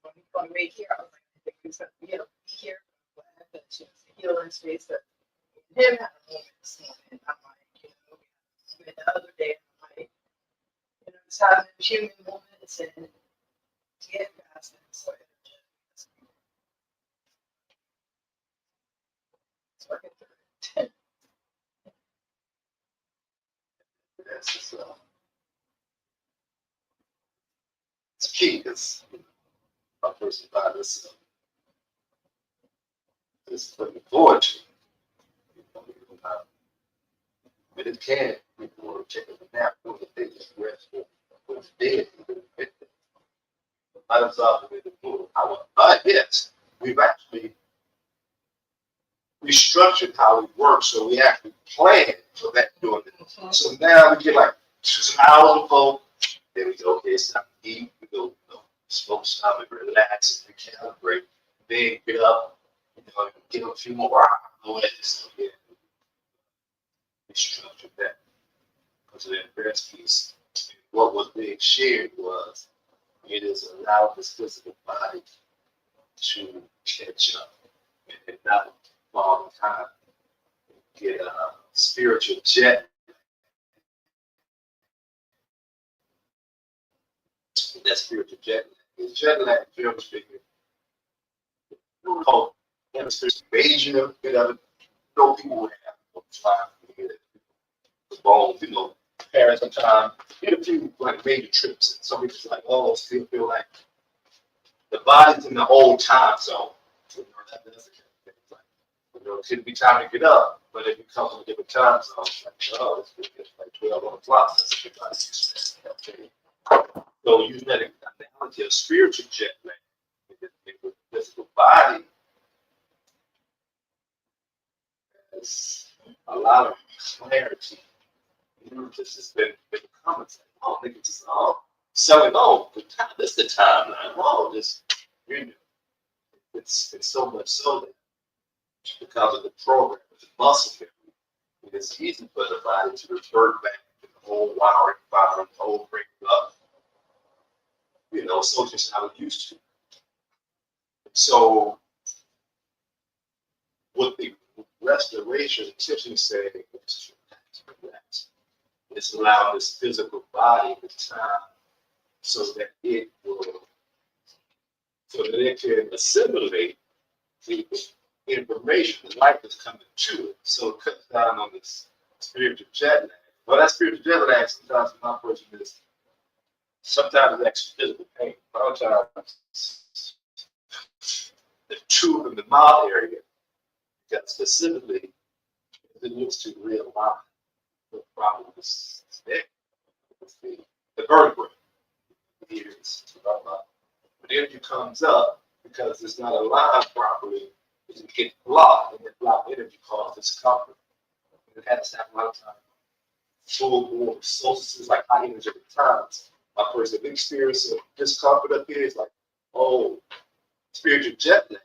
when he called me here, I was like, I think he's going to be able to be here. I'm glad that she was a healing space, but him had a moment this morning. I'm like, and the other day, I'm like, just having human moments and get past it. So it's working through it. That's just, it's key because my person by this looking forward to. But it can before taking a nap, go to bed, rest, go to bed. I was off in the pool. But yes, we've actually restructured how we work, so we actually plan for that doing it. So now we get like 2 hours before, then we go, okay, it's time to eat, we go, smoke some and relax and recalibrate. Then get up, get a few more hours. So yeah, we structured that. Because of that rest piece, what was being shared was it is allowed this physical body to catch up and not fall behind, get a spiritual jet that spiritual jet lag. It's jet lag, generally speaking, called major, people would have flying the bones, parents sometimes get a few like major trips. And some people like, oh, still feel like the body's in the old time zone. That does it. It could be time to get up, but if you come from a different time zone, it's like, oh, it's like 12 on the clock. That's a good time. So using that analogy of spiritual jet lag, the physical body has a lot of clarity. This has been common. Oh, nigga, just selling. Oh, this is the timeline. Oh, it's so much so that because of the program, the muscle memory, it's easy for the body to revert back to the whole wiring, firing, the whole break up. So just how it used to. So what the restoration essentially saying is it's allowing this physical body the time so that it can assimilate the information, the light that's coming to it. So it cuts down on this spiritual jet lag. Well, that spiritual jet lag sometimes in my person is sometimes it's actually physical pain. A lot of times the tube in the mouth area got specifically it looks to realign the problem is there. The vertebrae here is but the energy comes up because it's not aligned properly, it gets blocked, and that blocked energy causes discomfort. And it has to happen a lot of times. Full blown solstices, like high energy at times. My person experience of discomfort up here is like, oh, spiritual jet lag.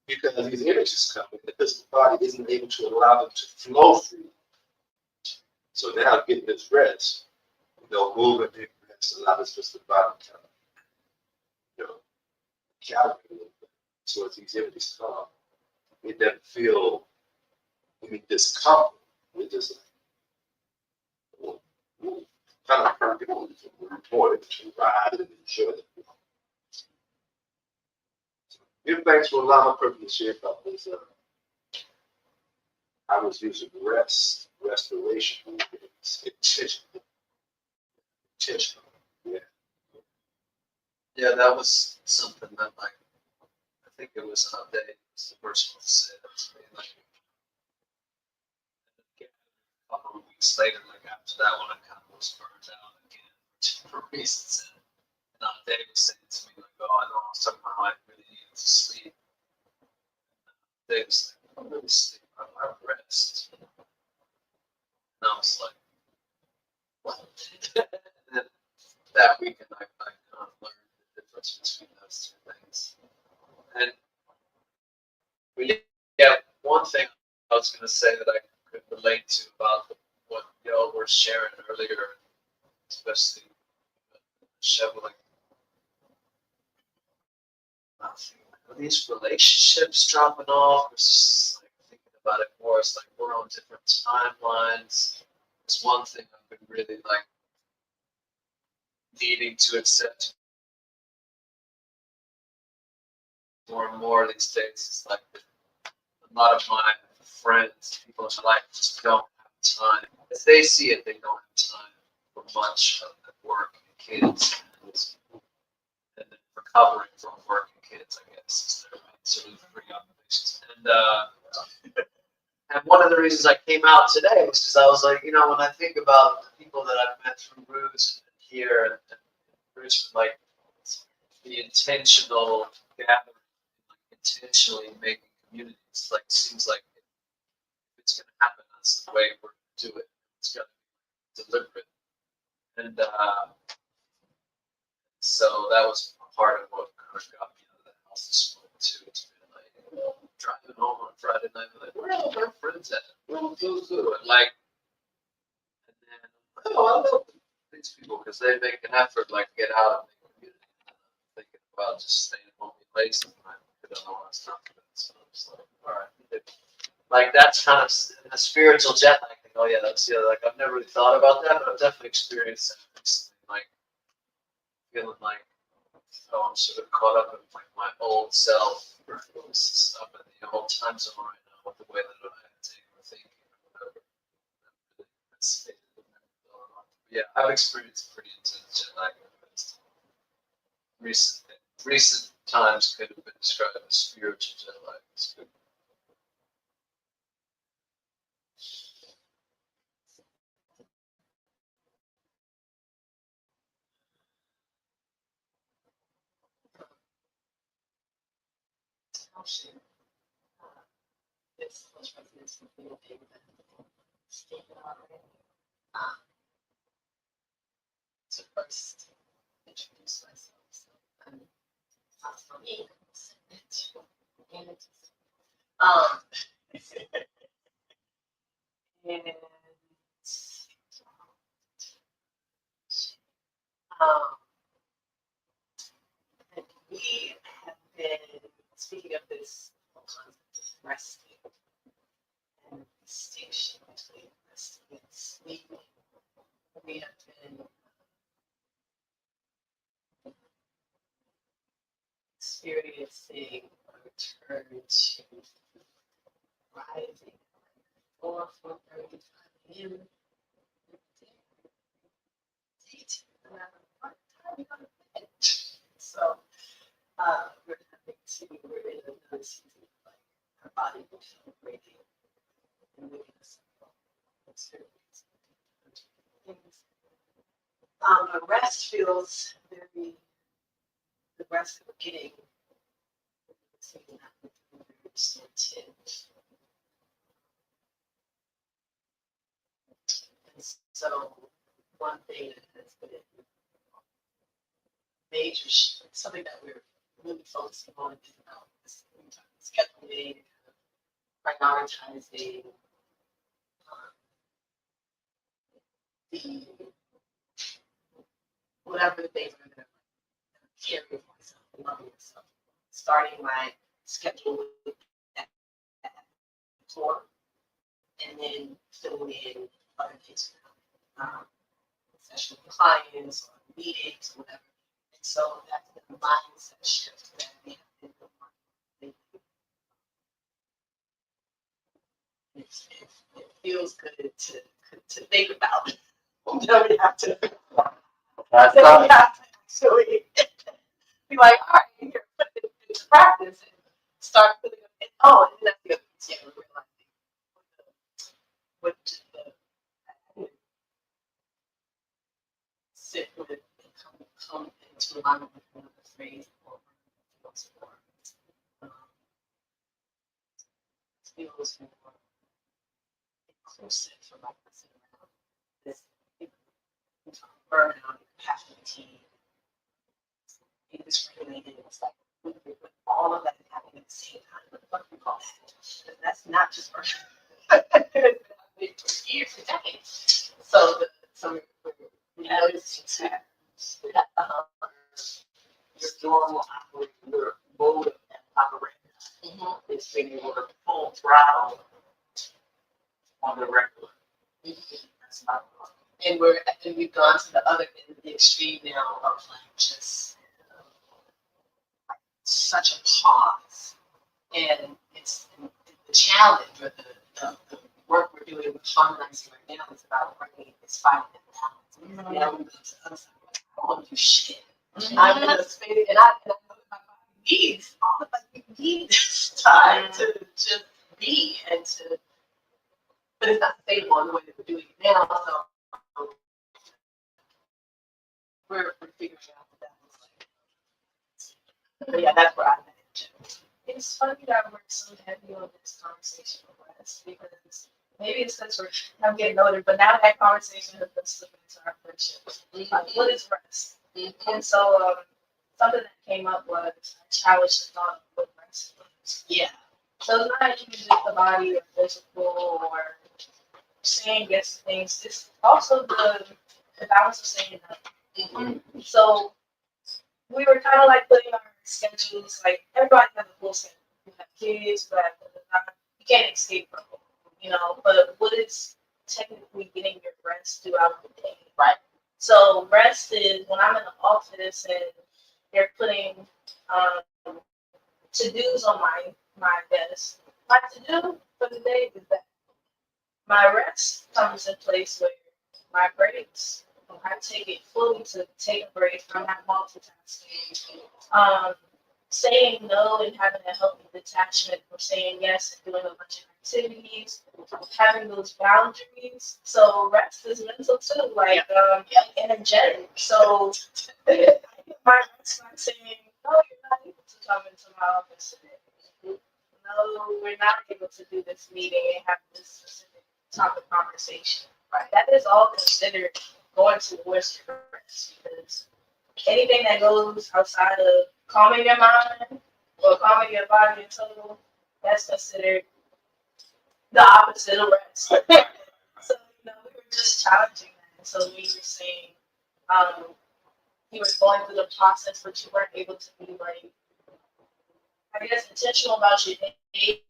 Because these energies coming, the physical body isn't able to allow them to flow through. So now getting this rest, moving and rest allow this physical body to calibrate a little bit. So as these energies come, it doesn't feel any discomfort. It just kind of more to ride and enjoy it. Give thanks for allowing my purpose to share about this. I was using restoration, intentional. Yeah. Yeah, that was something that I think it was Dave, the person who said to me, a couple of weeks later, after that one, I kind of was burned out again for reasons. And Dave was saying to me, oh, I know I was talking about how I really needed to sleep. Dave was like, I don't really sleep, I rest. And I was like, what? And then that weekend, I kind of learned the difference between those two things. And yeah, one thing I was going to say that I could relate to about what y'all were sharing earlier, especially Chevrolet. Are these relationships dropping off? Or just thinking about it more, it's we're on different timelines. It's one thing I've been really needing to accept more and more these days. It's a lot of my friends, people in my life, just don't have time. If they see it, they don't have time for much of the work and kids and recovering from work and kids, I guess, is their main sort of preoccupations. And one of the reasons I came out today was because I was like, when I think about the people that I've met through Roots and here and Richmond, the intentional gathering, intentionally making communities, seems like if it's going to happen, that's the way we're going to do it. It's got to be deliberate. And so that was part of what kind of got me out of the house this morning, too. It's been driving home on Friday night, where are all my friends at? And then, I love these people because they make an effort, get out and make community. And I'm thinking about just staying home and lazy. I don't know what I was talking about. So I'm just all right. That's kind of a spiritual jet lag thing. Oh, yeah, I've never really thought about that, but I've definitely experienced that recently. Feeling I'm sort of caught up in like my old self, up in the old time zone right now with the way that I'm acting or thinking or whatever. That's yeah, I've experienced pretty intense jet lag in the past. Recent times could have been described as spiritual jet lag. It's good. I'll share. This was residents from the thing that stated already. To first introduce myself. So I'm from Eagles. And and we have been speaking of this whole concept of resting and distinction between resting and sleeping. We have been experiencing a return to rising 4:35 a.m. So we're in another season of like our body will feel breaking and waking us up. The rest feels very, the rest that we're getting seems very restorative. And so one thing that has been major shift, something that we're really focusing on is about this scheduling, prioritizing the whatever the things are that I'm caring for myself, loving myself, starting my schedule with that core, and then filling in other things, session with clients or meetings or whatever. And so that's the mindset shift that we have been doing. It feels good to think about. We don't have to. That's We don't have to actually be like, all right, here, put it into practice and start putting it. Oh, and that's the other piece. Yeah, we're realizing with the sit with and come into alignment with another phrase or feels more inclusive for like this around this burnout, passionate, indiscriminated. It's like with all of that happening at the same time. What the fuck do you call that? That's not just burnout. It's been happening for years and decades. So we noticed that your normal operating, your mode of operating is when you were full throttle on the regular. That's not wrong. And we've gone to the other end of the extreme now of like just like such a pause. And it's the challenge or the work we're doing with harmonizing right now is about bringing this finding that balance. Now we go to the other side. I don't want to do shit. I'm in a space and I know that my body needs all of like we need this time to just be and to, but it's not sustainable in the way that we're doing it now. So we're figuring out what that looks like. But yeah, that's where I'm at. It's funny that we're so heavy on this conversation with us because maybe it's because I'm getting older, but now that conversation has been slipping into our friendship. Like, what is rest? And so something that came up was I challenged the thought of what rest was. Yeah. So it's not even just the body or physical or saying yes to things. It's also the balance of saying no. So we were kind of like putting our schedules, like everybody has a full schedule. You have kids, but you can't escape from it, you know. But what is technically getting your rest throughout the day? Right. So rest is when I'm in the office and they're putting to-dos on my desk. My to-do for the day is that my rest comes in place where my breaks, I take it fully to take a break. I'm not multitasking. Saying no and having a healthy detachment from saying yes and doing a bunch of activities, having those boundaries. So rest is mental too, like energetic. So my rest not saying, no, you're not able to come into my office today. No, we're not able to do this meeting and have this specific topic conversation. Right. That is all considered going towards your rest, because anything that goes outside of calming your mind or calming your body in total, that's considered the opposite of rest. So, we were just challenging that. So we were saying, you were going through the process, but you weren't able to be like, I guess, intentional about your day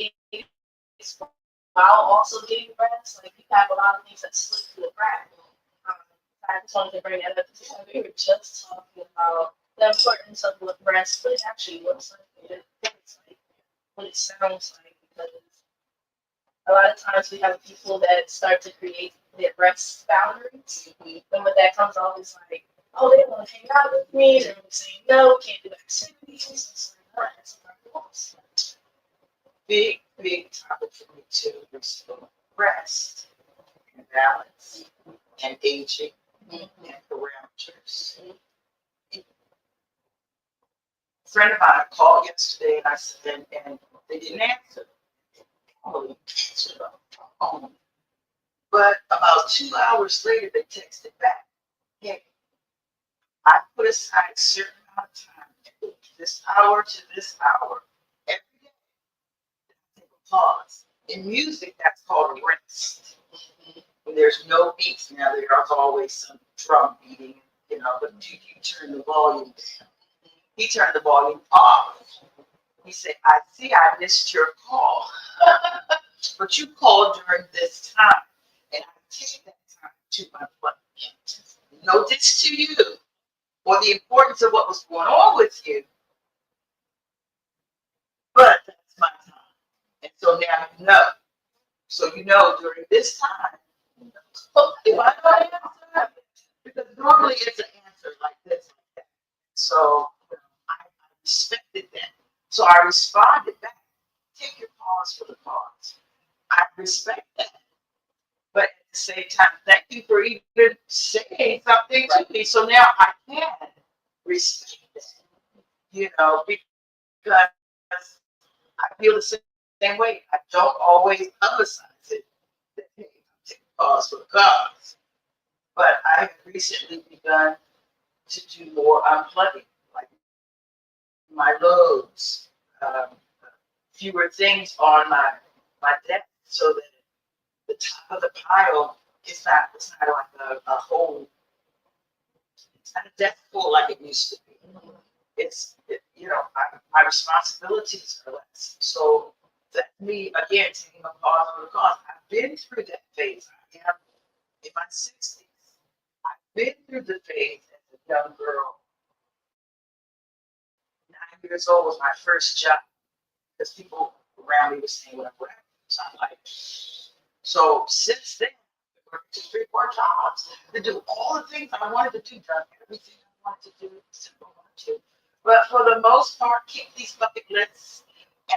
while also getting rest. Like, you have a lot of things that slip through the crack. I just wanted to bring that up because we were just talking about the importance of what rest, what it actually looks like, what it feels like, what it sounds like, because a lot of times we have people that start to create their rest boundaries, and what that comes off is like, oh, they want to hang out with me, they're saying no, can't do activities. It's like, all right, that's what I want. Big topic for me too is rest and balance and aging and parameters. A friend of mine called yesterday and I said, and they didn't answer. Probably answered on the phone. But about 2 hours later, they texted back, hey, I put aside a certain amount of time, this hour to this hour, every day. Take a pause. In music, that's called a rest. When there's no beats, now there's always some drum beating, but you turn the volume down. He turned the volume off. He said, I see I missed your call. But you called during this time. And I take that time to unplug. No diss to you or the importance of what was going on with you. But that's my time. And so now you know. So during this time, if I don't answer, because normally it's an answer like this, like that. So I respected that. So I responded back. Take your pause for the pause. I respect that. But at the same time, thank you for even saying something to me. So now I can respect that, because I feel the same way. I don't always publicize it. That, hey, I'm taking pause for the cause. But I have recently begun to do more unplugging, like my loads, fewer things on my desk, so that the top of the pile is not. It's not like a whole. It's not a desk full like it used to be. My responsibilities are less. So that me again taking a pause for the cause. I've been through that phase. I am in my 60s. I've been through the phase as a young girl. 9 years old was my first job because people around me were saying what I'm rapping. So I'm like, so since then, I worked 2, 3, 4 jobs to do all the things I wanted to do, done everything I wanted to do, except I wanted to. But for the most part, keep these bucket lists and I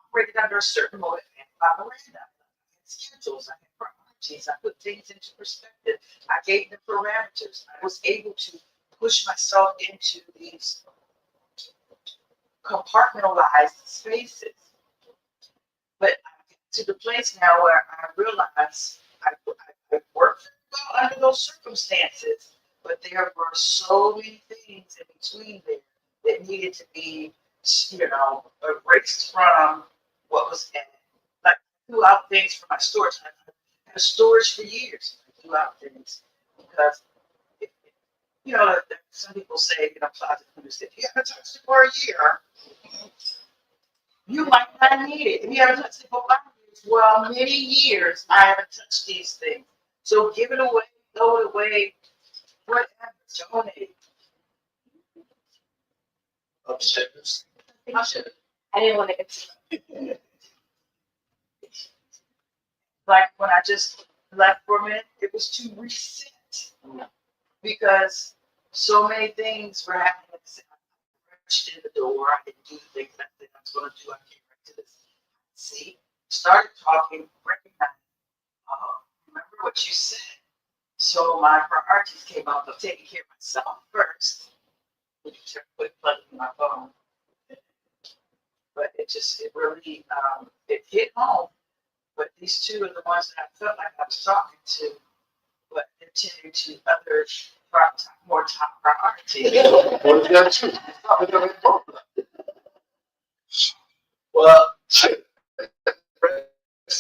operated under a certain motive and memoranda. I had schedules, I had priorities, I put things into perspective. I gave them parameters. I was able to push myself into these compartmentalized spaces. But I get to the place now where I realize I worked well under those circumstances, but there were so many things in between there that needed to be, erased from what was in it. Like, I threw out things from my storage. I had a storage for years. I threw out things because, some people say, closet cleaners, if you haven't touched it for a year, you might not need it. If you haven't touched it for 5 years, well, many years, I haven't touched these things. So give it away, throw it away, whatever, donate. upstairs. I didn't want to get Like when I just left for a minute, it was to reset. Because so many things were happening. I rushed in the door. I didn't do the things that I was going to do. I came right to this. See, started talking, recognized, remember what you said. So my priorities came up of taking care of myself first. Quit plugging my phone. But it really, it hit home. But these two are the ones that I felt like I was talking to, but they're tending to other more top priorities. What is that too? Probably never thought of that. Well,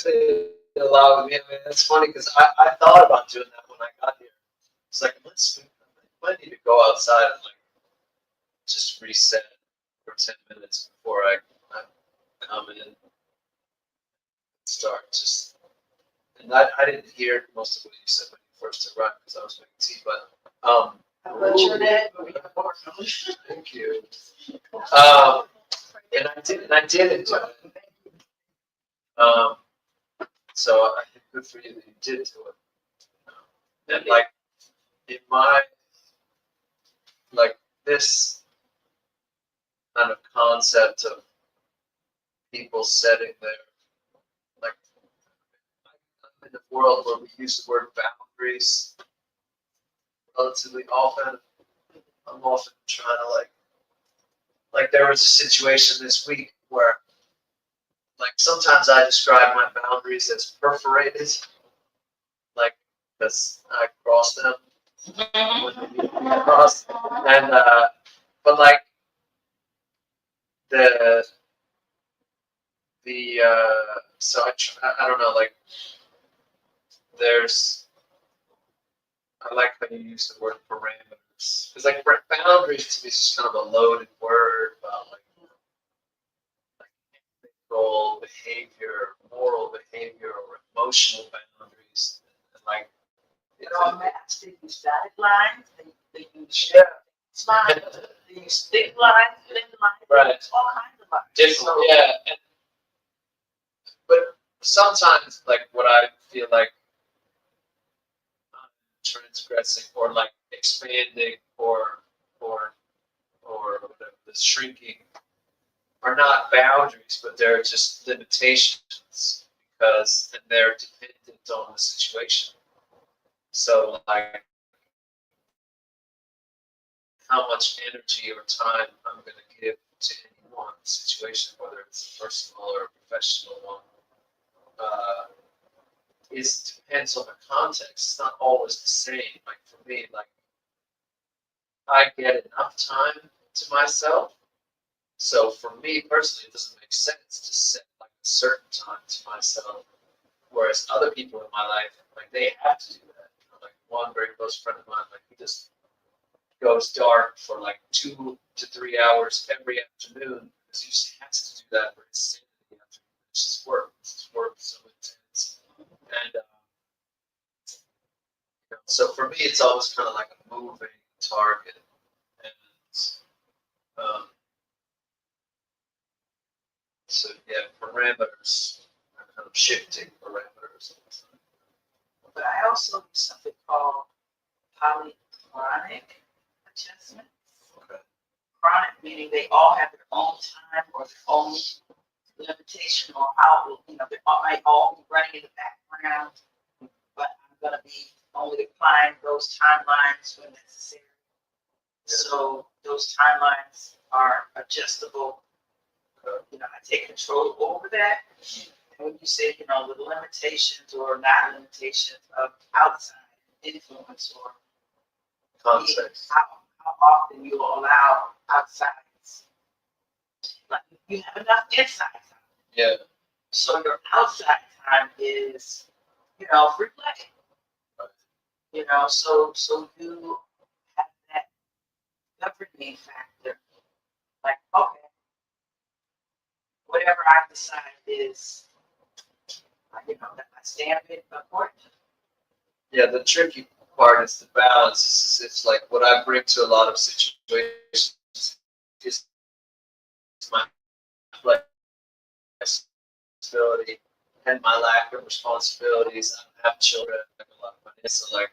it allowed me. I mean, it's funny because I thought about doing that when I got here. It's like I might need to go outside and like just reset for 10 minutes before I come in and start. Just and I didn't hear most of what you said when you first arrived because I was making tea, but I butchered it, but we have more. thank you. And I did do it. So I think good for you that you did do it. And like in my like this kind of concept of people setting their like I'm in a world where we use the word boundaries relatively often. I'm often trying to like there was a situation this week where like sometimes I describe my boundaries as perforated, like because I cross them when they need to be crossed, and but like the so I don't know, like there's I like how you use the word parameters because like boundaries to me is just kind of a loaded word about like ethical behavior, moral behavior, or emotional boundaries, and like They're all maps. They use dotted lines. They use yeah, lines. They use thick lines, thin lines. Right. They use all kinds of lines. different, So, yeah. But sometimes, like what I feel like I'm transgressing, or like expanding, or whatever, the shrinking, are not boundaries, but they're just limitations because and they're dependent on the situation. So like how much energy or time I'm going to give to any one situation, whether it's a personal or a professional one, is depends on the context. It's not always the same. Like for me, like I get enough time to myself. So for me personally, it doesn't make sense to set like a certain time to myself. Whereas other people in my life, like they have to do that. You know, like one very close friend of mine, like he just goes dark for like 2 to 3 hours every afternoon because he just has to do that for his sanity after he finishes work. His work is so intense. And you know, so for me, it's always kind of like a moving target. And um, so yeah, parameters are kind of shifting parameters. but I also do something called polychronic adjustments. Okay. Chronic meaning they all have their own time or their own limitation or how, they might all be running in the background, but I'm going to be only applying those timelines when necessary. So those timelines are adjustable. I take control over that. And when you say, the limitations or not limitations of outside influence or Context. how often you will allow outside. Like you have enough inside time. Yeah. So your outside time is, free play. So you have that governing factor. Like, okay, whatever I decide is, that my standard according to. Yeah, the tricky part is the balance. It's like what I bring to a lot of situations is responsibility and my lack of responsibilities. I have children, I have a lot of money, so like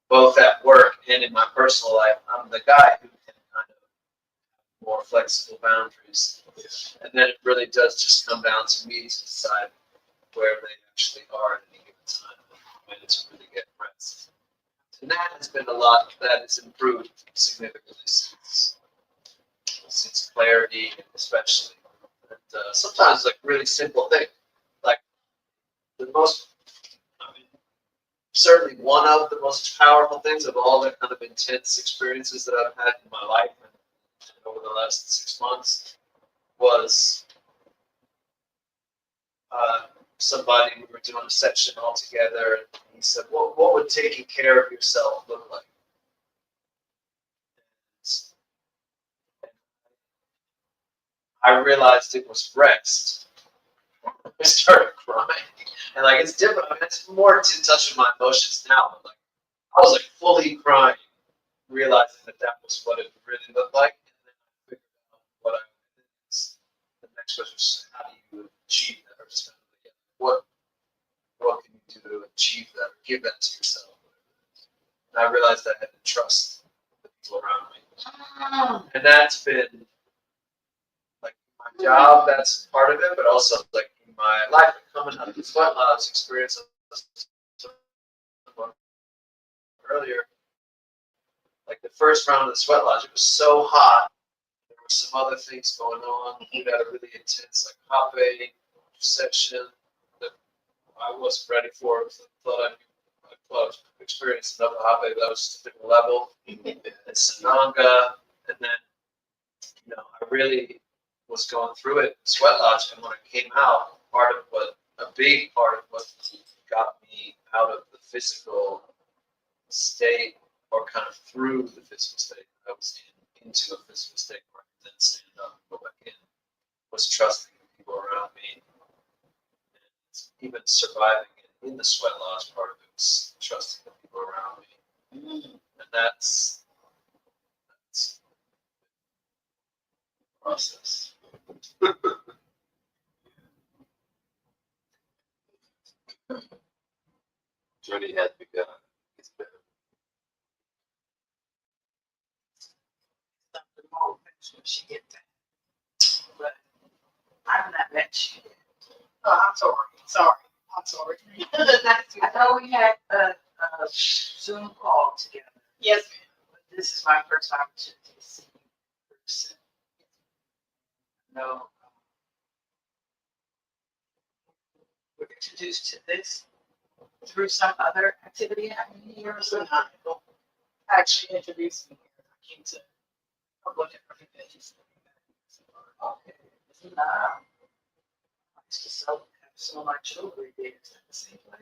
both at work and in my personal life, I'm the guy who can kind of more flexible boundaries. And then it really does just come down to me to decide where they actually are at any given time and when to really get rest. And that has been a lot, that has improved significantly since clarity, especially. And sometimes like really simple thing, like the most, I mean, certainly one of the most powerful things of all the kind of intense experiences that I've had in my life and over the last 6 months was somebody, we were doing a section all together, and he said, what would taking care of yourself look like? And I realized it was rest. I started crying. And like, it's different. I mean, it's more to touch on my emotions now. But like, I was like fully crying, realizing that that was what it really looked like. And then I figured out what I was. The next question was, how do you achieve that? Or just kind of like, what can you do to achieve that or give that to yourself? And I realized I had to trust the people around me. And that's been like my job, that's part of it, but also like in my life, coming out of the sweat lodge experience earlier, like the first round of the sweat lodge, it was so hot. There were some other things going on. We had a really intense like hot bay session that I wasn't ready for. I thought I was experiencing another hot bay, but that was just a different level. And Sananga, and then I really was going through it, sweat lodge, and when I came out, a big part of what got me out of the physical state, or kind of through the physical state that I was into a physical state where I could then stand up and go back in, was trusting the people around me. And even surviving in the sweat lodge part of it was trusting the people around me. And that's process. Journey has begun. It's better. Something more when she get that. But I'm not met you. Oh, I'm sorry. I know we had a Zoom call together. Yes, But this is my first opportunity to see you in person. No, we're introduced to this through some other activity happening here or something. actually introduced me here. I came to a couple of different events. Okay. I used to sell some of my jewelry there at the same place.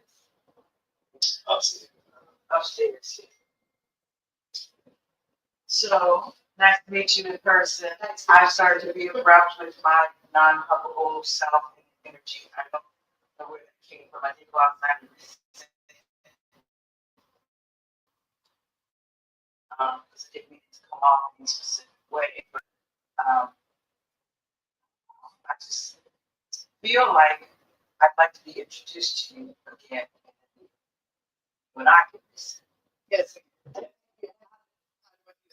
Upstairs. So nice to meet you in person. I started to be abrupt with my non-huggable self energy. I don't know where that came from. I think last night because it didn't mean to come off in a specific way, but I just feel like I'd like to be introduced to you again when I can listen. Yes.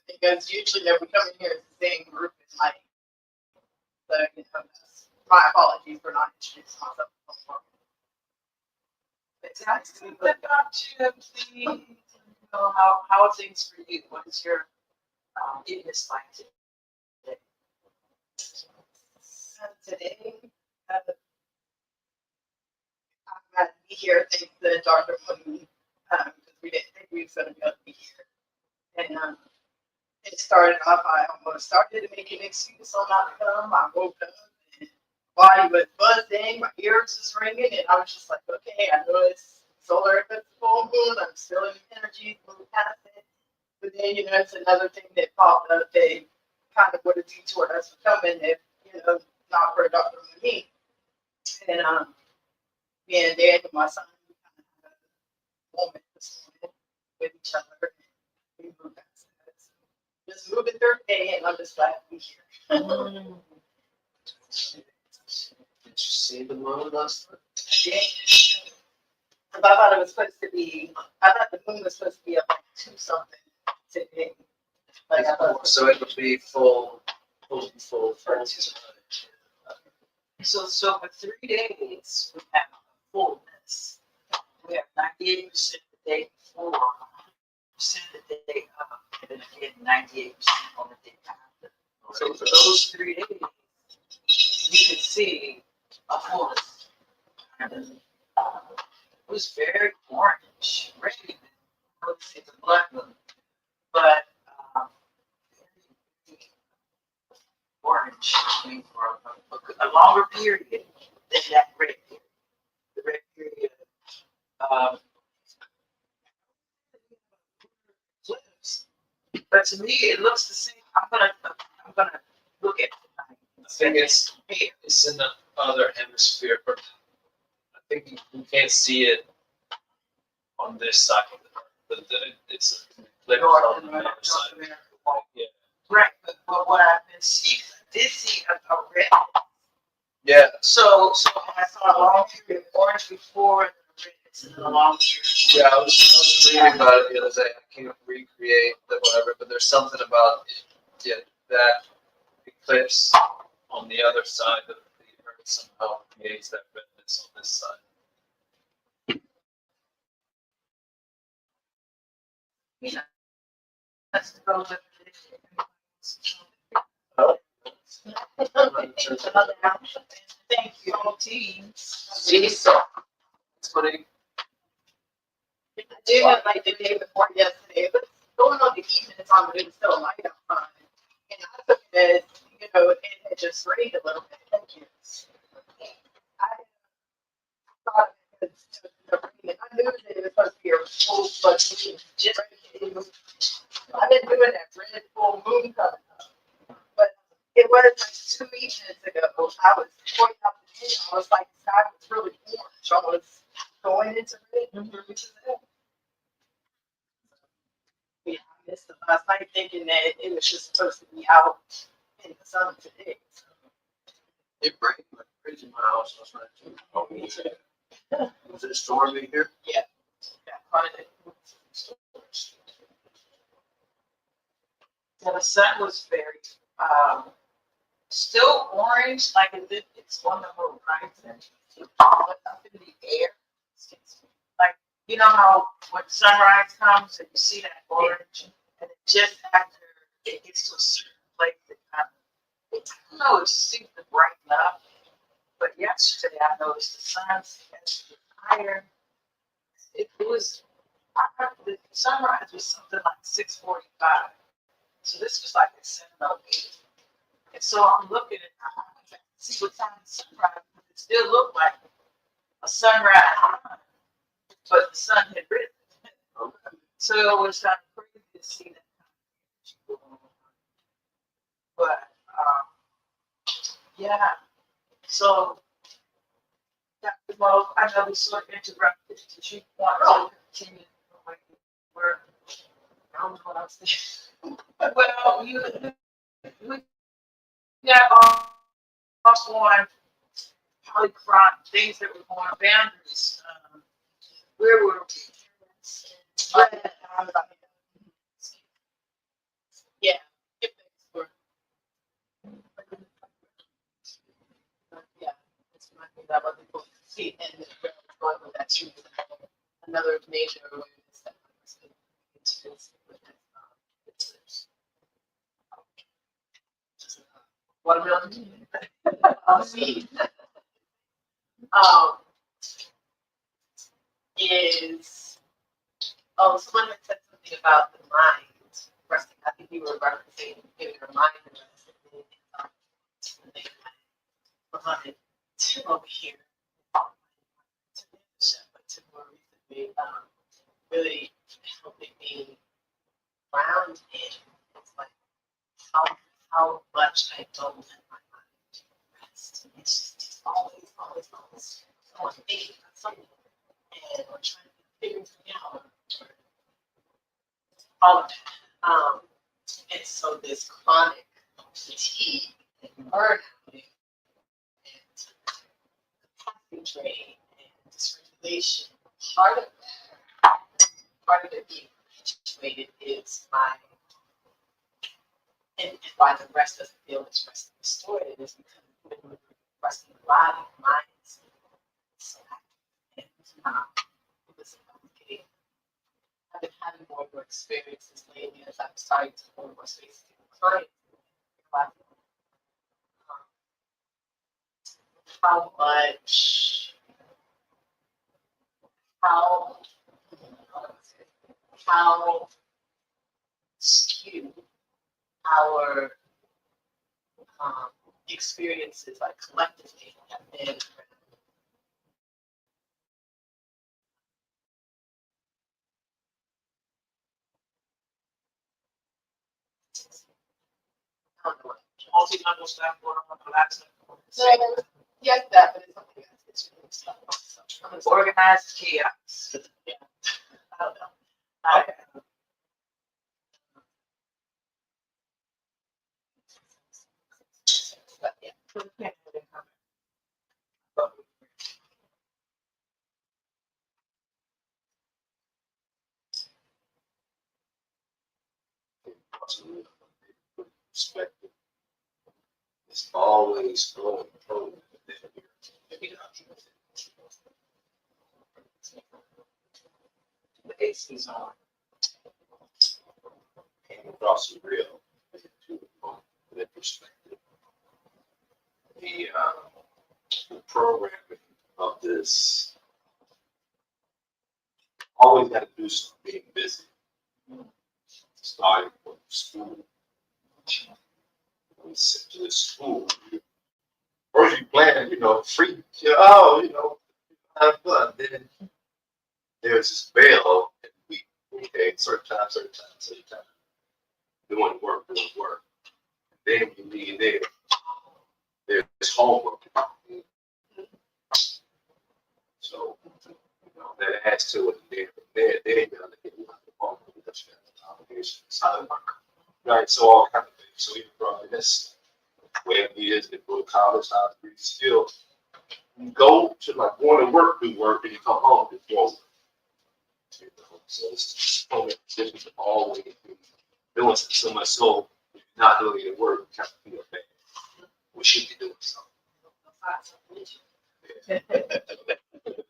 Because usually that we come in here as the same group as like, so my apologies for not introducing myself before. It's nice to look up to see, how are things for you? What is your fitness like today? Today, I'm glad to be here. Thanks to Dr. Mooney, because we didn't think we was going to be able to be here. And it started off, I almost started to make an excuse on not to come. I woke up and body was buzzing, my ears was ringing, and I was just like, okay, I know it's solar eclipse full moon, I'm still in energy, moving past it. But then, it's another thing that popped up that kind of would have detoured us from coming if, not for Dr. Mooney. And me and Dad and my son kind of had a moment this morning with each other, and we moved past that. So just moving through the day, and I'm just glad to be here. Did you see see the moon last night? I thought it was supposed to be, I thought the moon was supposed to be up like 2 something today. Like I thought. So it would be full. So for 3 days, we have fullness. We have 98% the day before, 100% the day up, and then again 98% on the day after. So for those 3 days, you can see a fullness. It was very orange, red. I would say the blood moon, but orange, I mean, for a longer period than that red period. The red period flips. But to me, it looks the same. I'm gonna look at it tonight. I think it's in the other hemisphere, but I think you can't see it on this side of the earth. It's a flip on the other side. Yeah. Right, but what I've been seeing, I did see a red. Yeah. So I saw a long period of orange before and the reds, and then a long period. Yeah, I was reading about it the other day. I can't recreate the whatever, but there's something about that eclipse on the other side of the earth somehow creates that redness on this side. Yeah. That's the goal of it. Thank you, all teams. It's funny. I did have like the day before yesterday, but going on the evening time, but it was still light outside. And I took it as, it had just rained a little bit. Thank you. I thought it was the rain. I knew that it was supposed to be a full blood moon. I've been doing that red full moon coming up. But it was like 2 evenings ago. I was going out the day. I was like, the sky was really orange. I was going into red. Yeah, I missed it last night thinking that it was just supposed to be out in the sun today. So. It rained like crazy in my house last night. Oh, me too. Was it stormy here? Yeah, quite a bit. Yeah, the sun was very, still orange, like as if it's on the horizon, but up in the air. Like, you know how when sunrise comes and you see that orange, and then just after it gets to a certain place, I don't know, it seems to brighten up. But yesterday I noticed the sun's higher. It was, the sunrise was something like 6:45. So this was like at 7:08. And so I'm looking at, see what time the sunrise, it still looked like a sunrise, but the sun had risen. So it was kind of crazy to see that. But, yeah. So, Dr. Mo, I know we sort of interrupted. Did you want to continue the way you were? I don't know what I was saying. Well, we got off on polychronic things that were going on boundaries. Where were we? Yeah. Yeah, it's my thing that other people see, and going with that too. Another major awareness that is watermelon. Seed. Is someone had said something about the mind resting. I think you were referencing giving your mind a rest. Behind over here, to more recently, really helping me ground in. It's like how much I don't let my mind rest. It's just always someone thinking about something, and we're trying to figure something out. All of that. And so this chronic fatigue and burnout. betrayed and dysregulation. Part of it being perpetuated is and why the rest doesn't feel expressed and distorted is because when we're expressing the body, the mind is so active. And it was complicated. I've been having more and more experiences lately as I'm starting to more and more spaces with clients. How much, how skewed our experiences, like collectively, have been. I don't know what. Multi-level stuff going on the last one. So, yes, that, but it's something else. It's really stuff. So, Organized chaos. yeah. I don't know. Okay. But yeah. So we can't really comment. Perspective. It's always going forward. The AC's on. Came across the real that perspective. The programming of this always got to do something being busy. Starting from school. We sent to the school. First you plan, free. Have fun. Then there's this bell, and we certain time, doing work. Then you leave there. There's homework. So that adds to it. Then you gotta get the homework because you have obligations. Right. So all kind of things. So even from this, wherever it is, they go to college, how to read still. You go to going to work, do work, and you come home, do work. So it's so many decisions of always doing so much. So if you're not doing your work, you kind of feel bad. We should be doing something.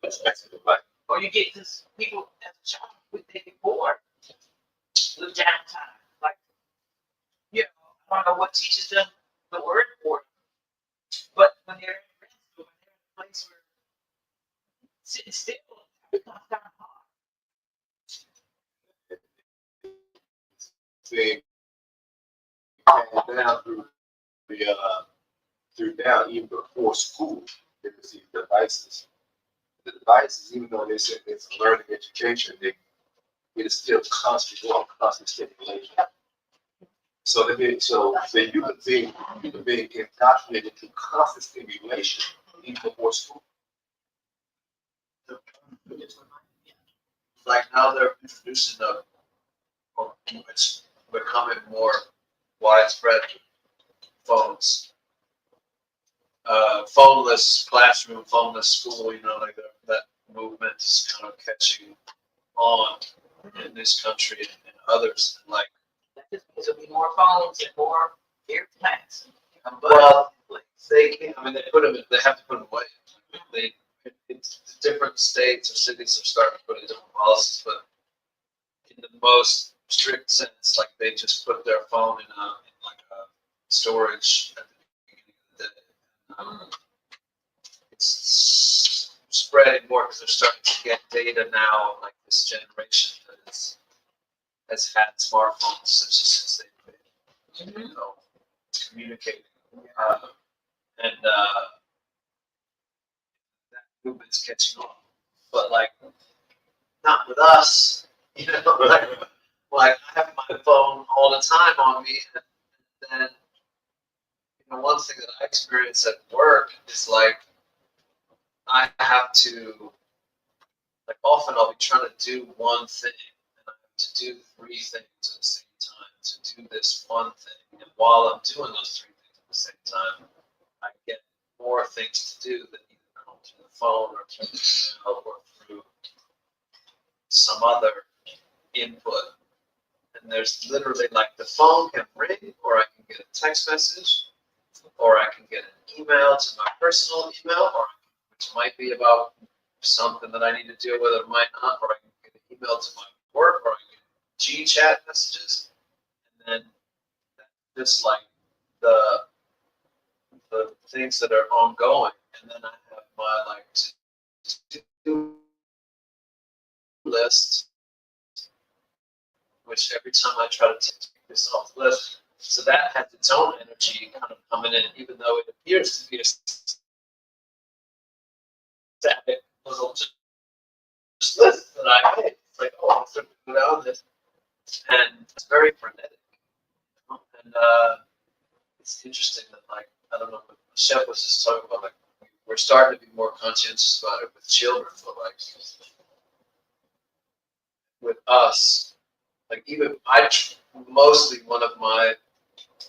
That's basically right. Or you get this people as a child with they get bored. The downtime. Like, I don't know what teaches them the word bored. But when they're in grade school, when they're in a place where sitting still becomes kind of hard. Thing down through down even before school, there was these devices. The devices, even though they said it's a learning education, it is still constant stimulation. So the human being indoctrinated to constant stimulation even before school. Like now they're introducing it's becoming more widespread phones. Phoneless classroom, phoneless school, like that movement is kind of catching on in this country and others. And like, That just means there'll be more phones and more airplanes. well, they have to put them away. It's different states or cities are starting to put in different policies, but in the most strict sense, like they just put their phone in a storage at the beginning of the day. It's spreading more because they're starting to get data now, like this generation that has had smartphones since they've been, communicating. And that movement's catching on. But like, not with us, like I have my phone all the time on me, and then one thing that I experience at work is like I have to, like often I'll be trying to do one thing and I have to do three things at the same time to do this one thing. And while I'm doing those three things at the same time, I get more things to do that either come through the phone or through email or through some other input. And there's literally like the phone can ring, or I can get a text message, or I can get an email to my personal email, or which might be about something that I need to deal with, or might not, or I can get an email to my work, or I can get G-chat messages, and then just like the things that are ongoing, and then I have my like to-do list, which every time I try to take this off the list, so that has its own energy kind of coming in, even though it appears to be a static little just list that I made. It's like, oh, I'm starting to go down this, and it's very frenetic. And it's interesting that, like, I don't know, what Chef was just talking about, like, we're starting to be more conscientious about it with children, but like with us, like even mostly one of my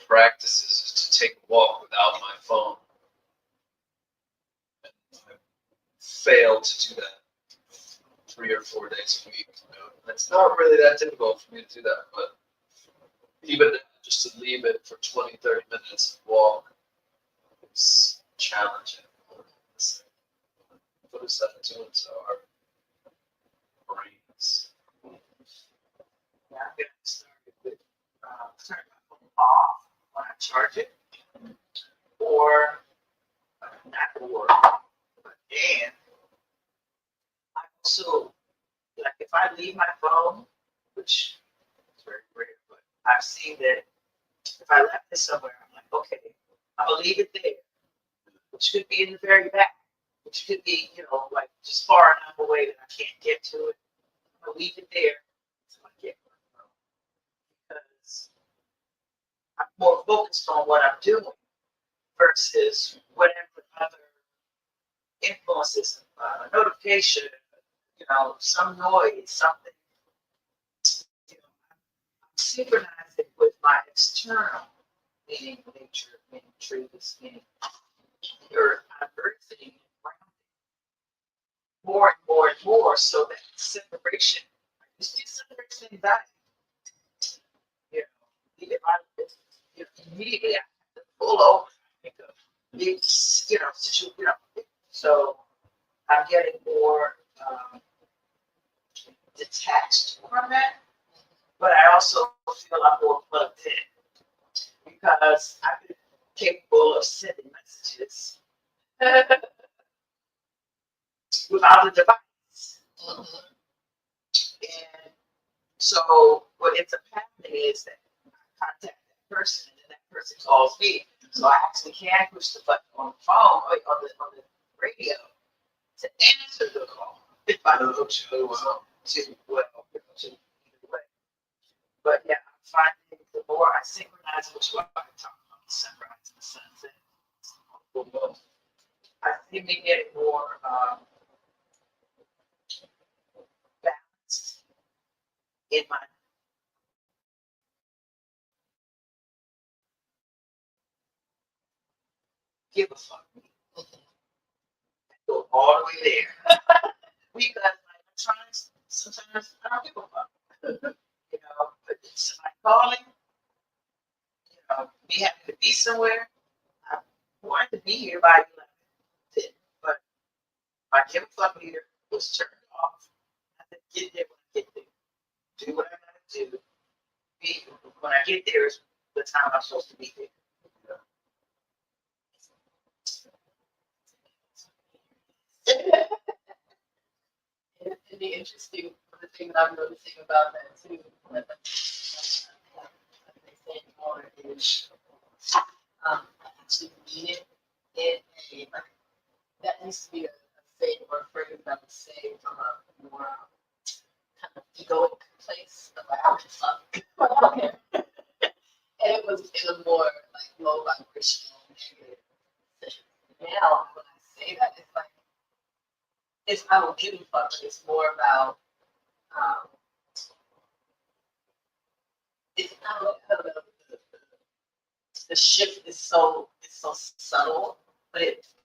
practices is to take a walk without my phone. And I fail to do that 3 or 4 days a week. You know? It's not really that difficult for me to do that, but even just to leave it for 20, 30 minutes and walk is challenging. What is that doing to our brains? Yeah, I'm getting started with turning my phone off when I charge it, or not work. But then I also, like, if I leave my phone, which is very rare, but I've seen that if I left it somewhere, I'm like, okay, I'm gonna leave it there, which could be in the very back, which could be, like just far enough away that I can't get to it. I'm gonna leave it there so I get my phone, because I'm more focused on what I'm doing versus whatever other influences, notification, some noise, something. I'm synchronizing with my external, meaning nature, meaning trees, meaning earth, earthing, more and more and more, so that separation, it's just separation anxiety. If I, immediately I have to pull over, think of big, situation, so I'm getting more detached from that, but I also feel I'm more plugged in because I've been capable of sending messages without the device. And so what ends up happening is that I contact that person, and then that person calls me. So I actually can push the button on the phone or on the radio to answer the call if I know to either way. But yeah, I'm finding the more I synchronize, which what I talk about, the sunrise and the sunset, I think we get more balanced in my give a fuck. Go all the way there. Because like, I'm trying, sometimes I don't give a fuck. But somebody calling, me having to be somewhere, I wanted to be here by 11. But my give a fuck meter was turned off. I had to get there when I get there. Do what I gotta do. Be when I get there is the time I'm supposed to be there. It'd be interesting. The thing that I'm noticing about that too, like they say more is actually mean it in a like that used to be a saying or a phrase that I would say from a more kind of egoic place. Like I would just fuck. And it was more like low vibrational negative. Now when I say that, it's like I don't give a fuck, but it's more about it's I don't know, the shift is so subtle, but it's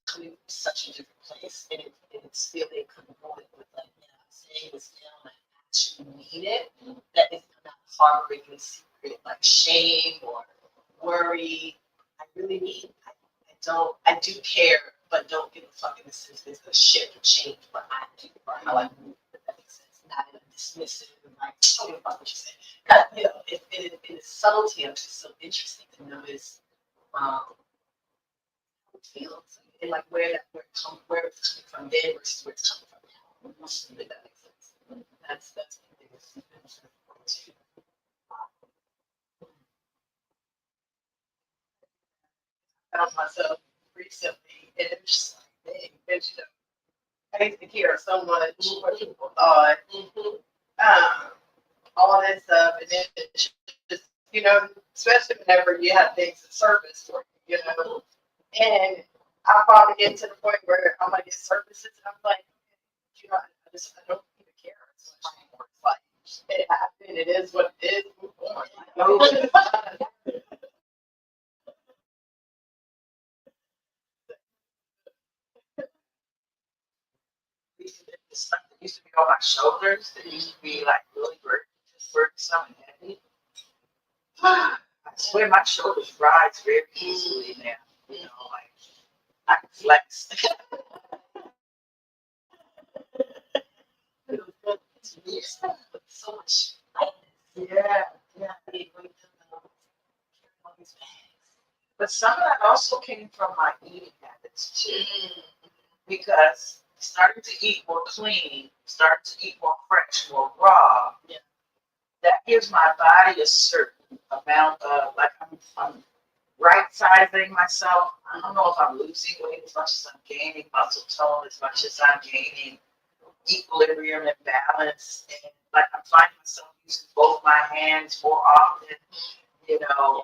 coming such a different place, and it's still incongruent with like, I'm saying this now, and I actually need it. That it's not harboring any secret like shame or worry. I really need. I do care, but don't give a fuck in the sense that it's gonna shift or change what I do or how I move. If that makes sense. Not in a dismissive, like, oh, fuck what you said. You know, in its subtlety, it's just so interesting to notice how it feels and like where it's coming from then versus where it's coming from now. If that makes sense. That's the biggest difference. Found myself recently, and it's just like, dang, bitch, you know, I used to care so much what people thought, all that stuff, and then it's just, you know, especially whenever you have things that surface for you, you know, and I probably get to the point where I'm gonna get surfaces, and I'm like, you know, I don't even care as much anymore. It's like, it happened, it is what it is, move on. The stuff that used to be on my shoulders, that used to be like really burdensome and heavy. I swear my shoulders rise very easily now. You know, like I can flex. So much lightness. Yeah. But some of that also came from my eating habits too. Because starting to eat more clean, starting to eat more fresh, more raw, that gives my body a certain amount of, like, I'm right sizing myself. I don't know if I'm losing weight as much as I'm gaining muscle tone, as much as I'm gaining equilibrium and balance. And like I'm finding myself using both my hands more often, you know,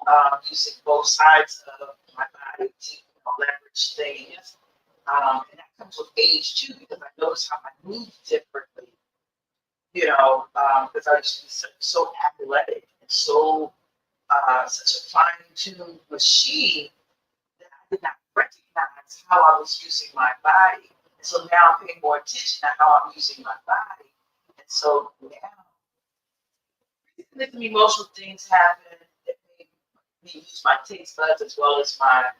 using both sides of my body to leverage things. And that comes with age too, because I notice how I move differently, you know, because I used to be so athletic and so such a fine-tuned machine that I did not recognize how I was using my body. And so now I'm paying more attention to how I'm using my body. And so now, some emotional things happen that make me use my taste buds as well as my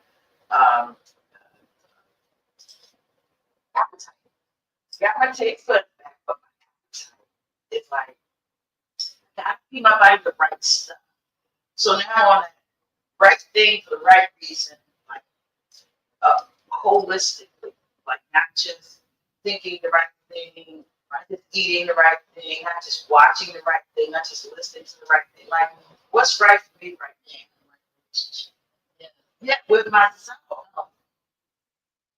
appetite. Got my taste buds back, but my appetite is like, I have to feed my body the right stuff. So now I'm on that right thing for the right reason, like holistically, like not just thinking the right thing, not just eating the right thing, not just watching the right thing, not just listening to the right thing. Like, what's right for me right now? Yeah, with myself.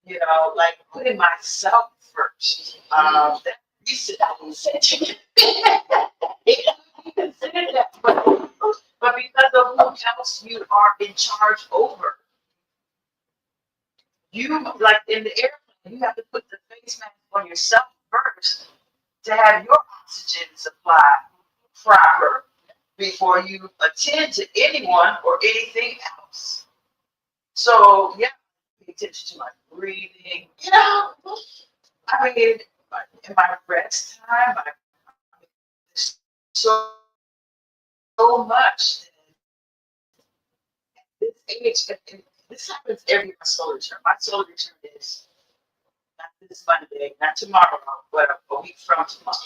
You know, like putting myself first. That recently said you consider that, but because of who else you are in charge over. You, like in the airplane, you have to put the face mask on yourself first to have your oxygen supply proper before you attend to anyone or anything else. So yeah, pay attention to my breathing. You know, I mean, in my rest time, so much. At this age, and this happens every my solar return. My solar return is not this Monday, not tomorrow, but a week from tomorrow.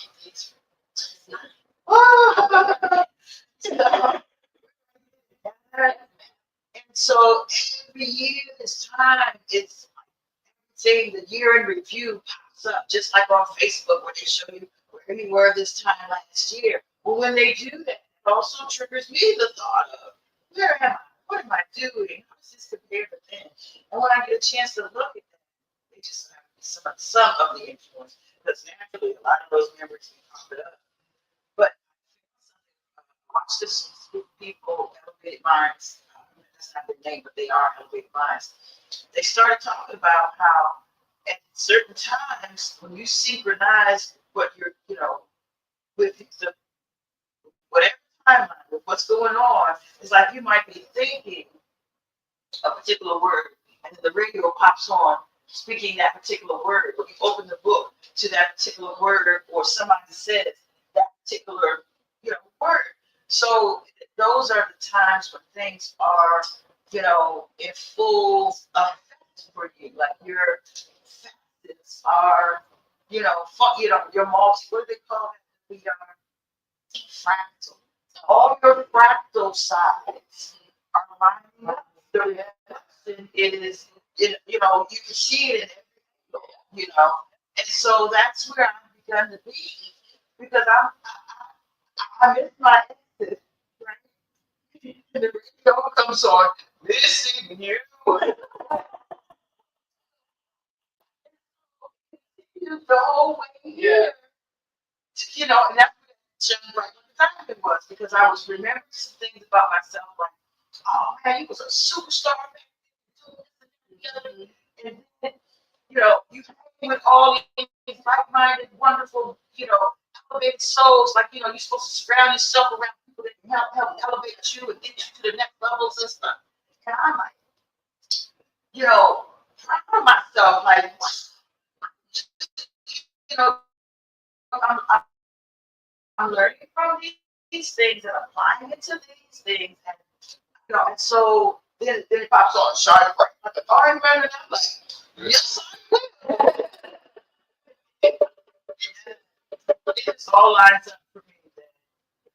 And so every year this time, it's saying the year in review pops up, just like on Facebook where they show you where you were this time last year. Well, when they do that, it also triggers me the thought of, where am I? What am I doing? How does this compare to then? And when I get a chance to look at that, they just have some of the influence, because naturally a lot of those memories pop it up. But watch this group of people, Elevated Minds, that's not their name, but they are Elevated Minds. They started talking about how at certain times when you synchronize what you're, you know, with the whatever timeline, with what's going on, it's like you might be thinking a particular word, and then the radio pops on speaking that particular word, or you open the book to that particular word, or somebody says that particular, word. So those are the times when things are, in full effect for you. Like your facets are, your multi, what do they call it? We are fractal. All your fractal sides are lining up. The lesson is, you can see it in every, and so that's where I've begun to be, because I miss my exit, right? And the radio comes on, missing you. You the whole way here. And that's what showed right what the timing was, because I was remembering some things about myself, like, oh man, you was a superstar back then. And then, you hang with all these like-minded, wonderful, elevated souls, like, you're supposed to surround yourself around people that can help elevate you and get you to the next levels and stuff. And I'm like, proud of myself, like, I'm, I'm learning from these things and applying it to these things, and and so then it pops on, Shine Bright. I'm like, oh, I remember that. Like, yes, I will. It all lines up for me that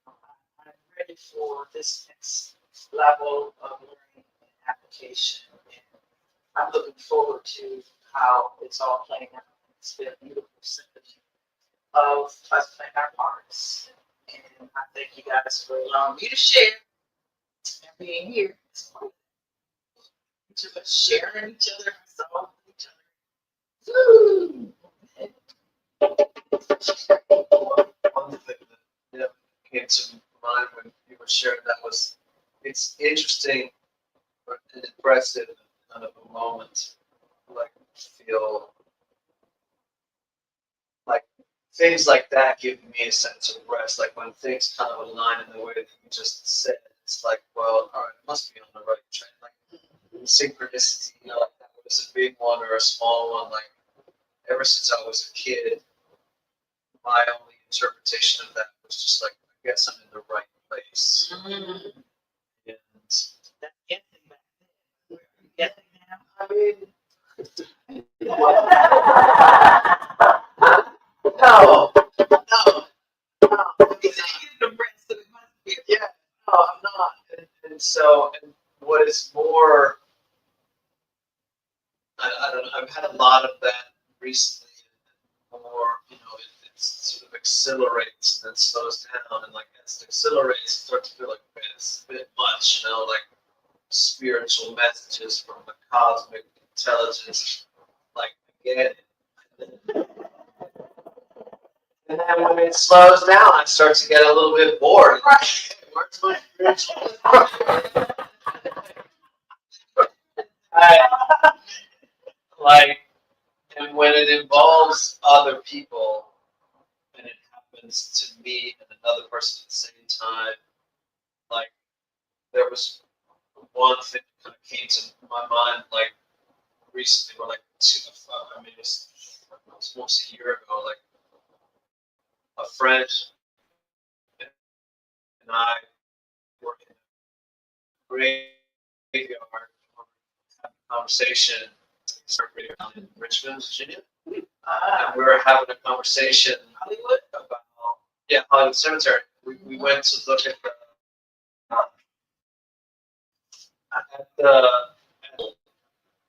I'm ready for this next level of learning and application. And I'm looking forward to how it's all playing out. It's been a beautiful symphony of us playing our parts. And I thank you guys for allowing me to share and being here. Each of us sharing each other, so each other. Woo! One thing that came to mind when you were sharing that was, it's interesting and impressive kind of a moment, like feel like things like that give me a sense of rest. Like when things kind of align in the way that you just said, it's like, well, all right, it must be on the right track. Like synchronicity, like that was a big one or a small one. Like ever since I was a kid, my only interpretation of that was just like, I guess I'm in the right place. Mm-hmm. And That's guessing back then. Where are you guessing now? I mean, no. He's saying the rest, so it must be. yeah, no, I'm not. And so, and what is more, I don't know, I've had a lot of that recently, more, it sort of accelerates and then slows down, and like as it accelerates, it starts to feel like it's a bit much, like spiritual messages from the cosmic intelligence, like again. And then when it slows down, I start to get a little bit bored. Right. Where's my spiritual? Like, and when it involves other people, and it happens to me and another person at the same time, like, there was one thing that kind of came to my mind, like, recently, or like, it was almost a year ago, like, a friend and I were in a graveyard having a conversation in Richmond, Virginia. And we were having a conversation about, Hollywood Cemetery. We went to look at the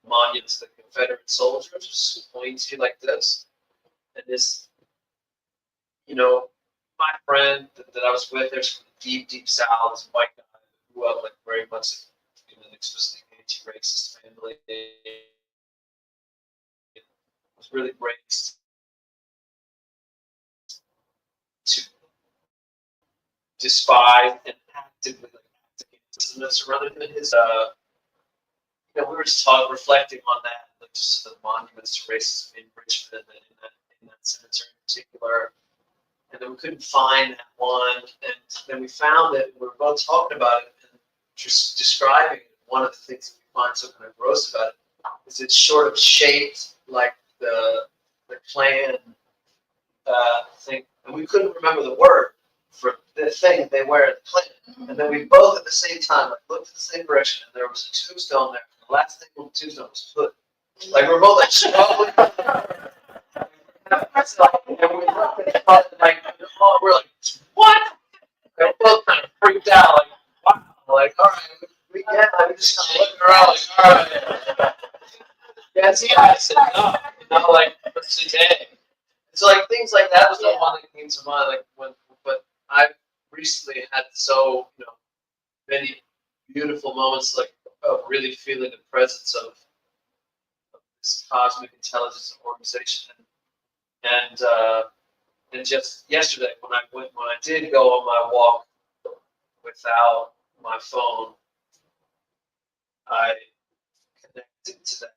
monuments, the Confederate soldiers, just pointy like this. And this, my friend that I was with, there's from the deep, deep South, this white guy who grew up like very much in an explicitly anti-racist family. Was really raised to despise and actively act against this, rather than his we were just reflecting on that, like just the monuments to racism in Richmond and in that cemetery in particular. And then we couldn't find that one, and then we found it. We were both talking about it and just describing it. One of the things that we find so kind of gross about it is it's sort of shaped like the clan thing, and we couldn't remember the word for the thing they wear at the clan. And then we both at the same time like looked in the same direction, and there was a tombstone there. And the last thing on the tombstone was hood. Like we're both like struggling. And we looked at each other like, oh, we're like, what? And we're both kind of freaked out, like, wow. Like, all right, we get it. We just kind of looking around, like, all right. Yes, I said no. You know, like, today. So like things like that was the one that came to mind. Like but I recently had so many beautiful moments like of really feeling the presence of this cosmic intelligence and organization, and just yesterday when I did go on my walk without my phone, I connected to that.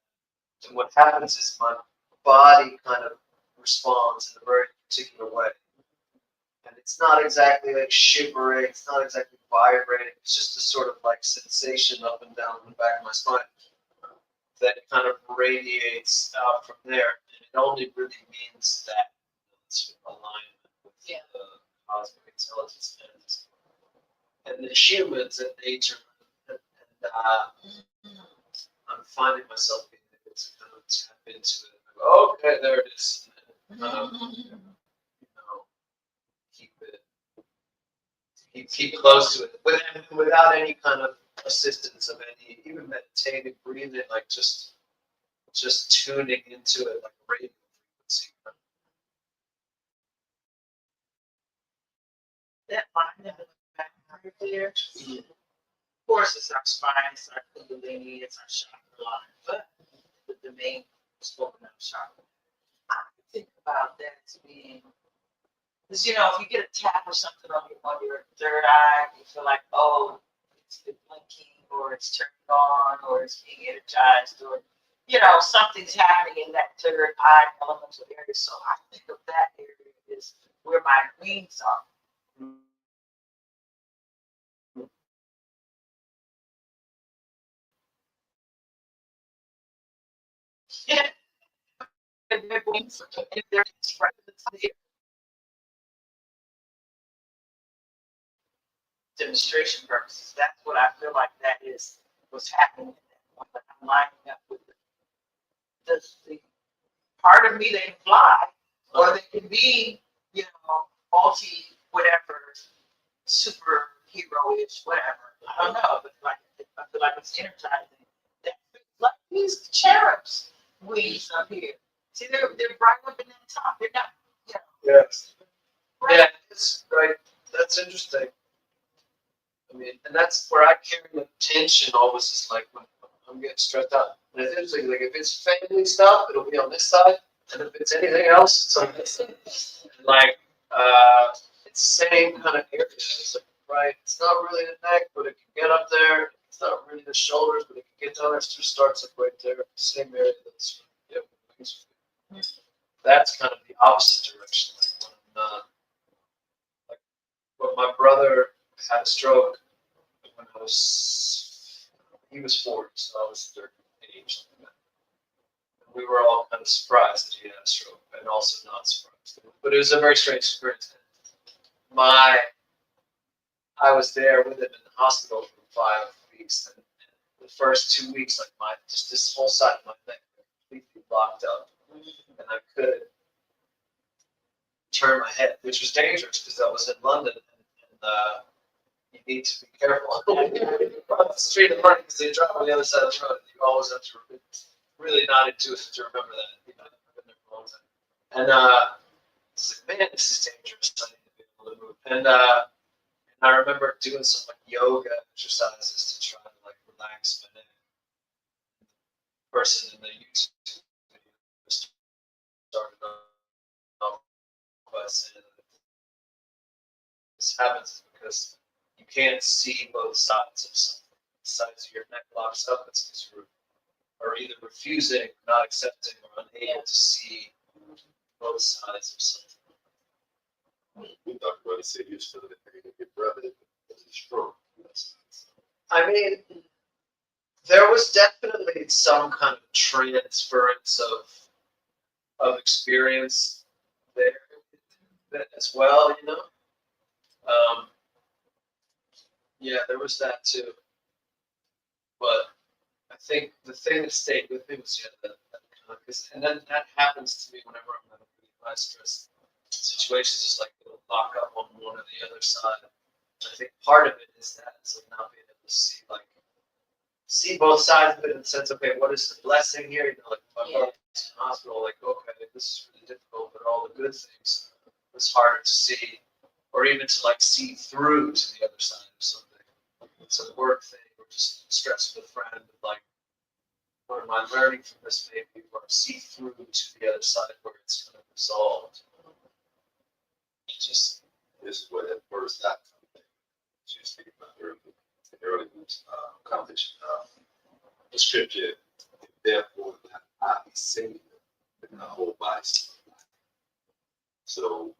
And what happens is my body kind of responds in a very particular way. And it's not exactly like shivering, it's not exactly vibrating, it's just a sort of like sensation up and down the back of my spine that kind of radiates out from there. And it only really means that it's alignment with the cosmic intelligence and the humans and nature. And I'm finding myself being able to kind of tap into it. Okay, there it is. Keep close to it without any kind of assistance of any, even meditative breathing, like just tuning into it like a radio frequency. That line in the back right there. Of course, it's our spine, it's our kundalini, it's our chakra line, but the main spoken of chakra. I think about that as being, because if you get a tap or something on your third eye, you feel like, oh, it's blinking, or it's turning on, or it's being energized, or something's happening in that third eye elemental area. So I think of that area is where my wings are. Yeah. And their wings are demonstration purposes. That's what I feel like that is what's happening at that point. Like I'm lining up with the part of me that can fly, or that can be, multi whatever, superhero-ish, whatever. I don't know, but like I feel like it's energizing. That like these cherubs wings up here. See, they're right up in the top. They're not, Yes. right. Yeah, it's right. That's interesting. I mean, and that's where I carry the tension always is like when I'm getting stressed out. And it's interesting, like if it's family stuff, it'll be on this side, and if it's anything else, it's on this side. And like, it's the same kind of area. It's like, right, it's not really the neck, but it can get up there. It's not really the shoulders, but it can get down there. It just starts like right there, same area that's that's kind of the opposite direction. Like when like when my brother had a stroke when he was 40, so I was 30 age. We were all kind of surprised that he had a stroke, and also not surprised. But it was a very strange experience. I was there with him in the hospital for 5 weeks, and the first 2 weeks, like just this whole side of my neck completely blocked up, and I couldn't turn my head, which was dangerous because I was in London, and you need to be careful. Across the street in London, because they drive on the other side of the road, you always have to really not intuitive to remember that. I've been there for a long time. And it's like, man, this is dangerous. I need to be able to move. And I remember doing some like yoga exercises to try to like relax my neck. The person in the YouTube video started off by saying that this happens because you can't see both sides of something. The sides of your neck locks up, it's because you are either refusing, not accepting, or unable to see both sides of something. We talked about it, say you still the pain of your brother as a stroke. I mean, there was definitely some kind of transference of of experience there as well, you know. Yeah, there was that too. But I think the thing that stayed with me was and then that happens to me whenever I'm in a really high stress situations, just like it'll lock up on one or the other side. I think part of it is that it's like not being able to see both sides of it in the sense, okay, what is the blessing here? You know, like if I go to the hospital, like, okay, this is really difficult, but all the good things it's harder to see, or even to like see through to the other side of something. It's a work thing, or just stress with a friend, like, what am I learning from this maybe, or see through to the other side where it's kind of resolved. Just This is where that first act comes in. You speak about early conversation. The scripture, therefore, I be saved in the whole body. So,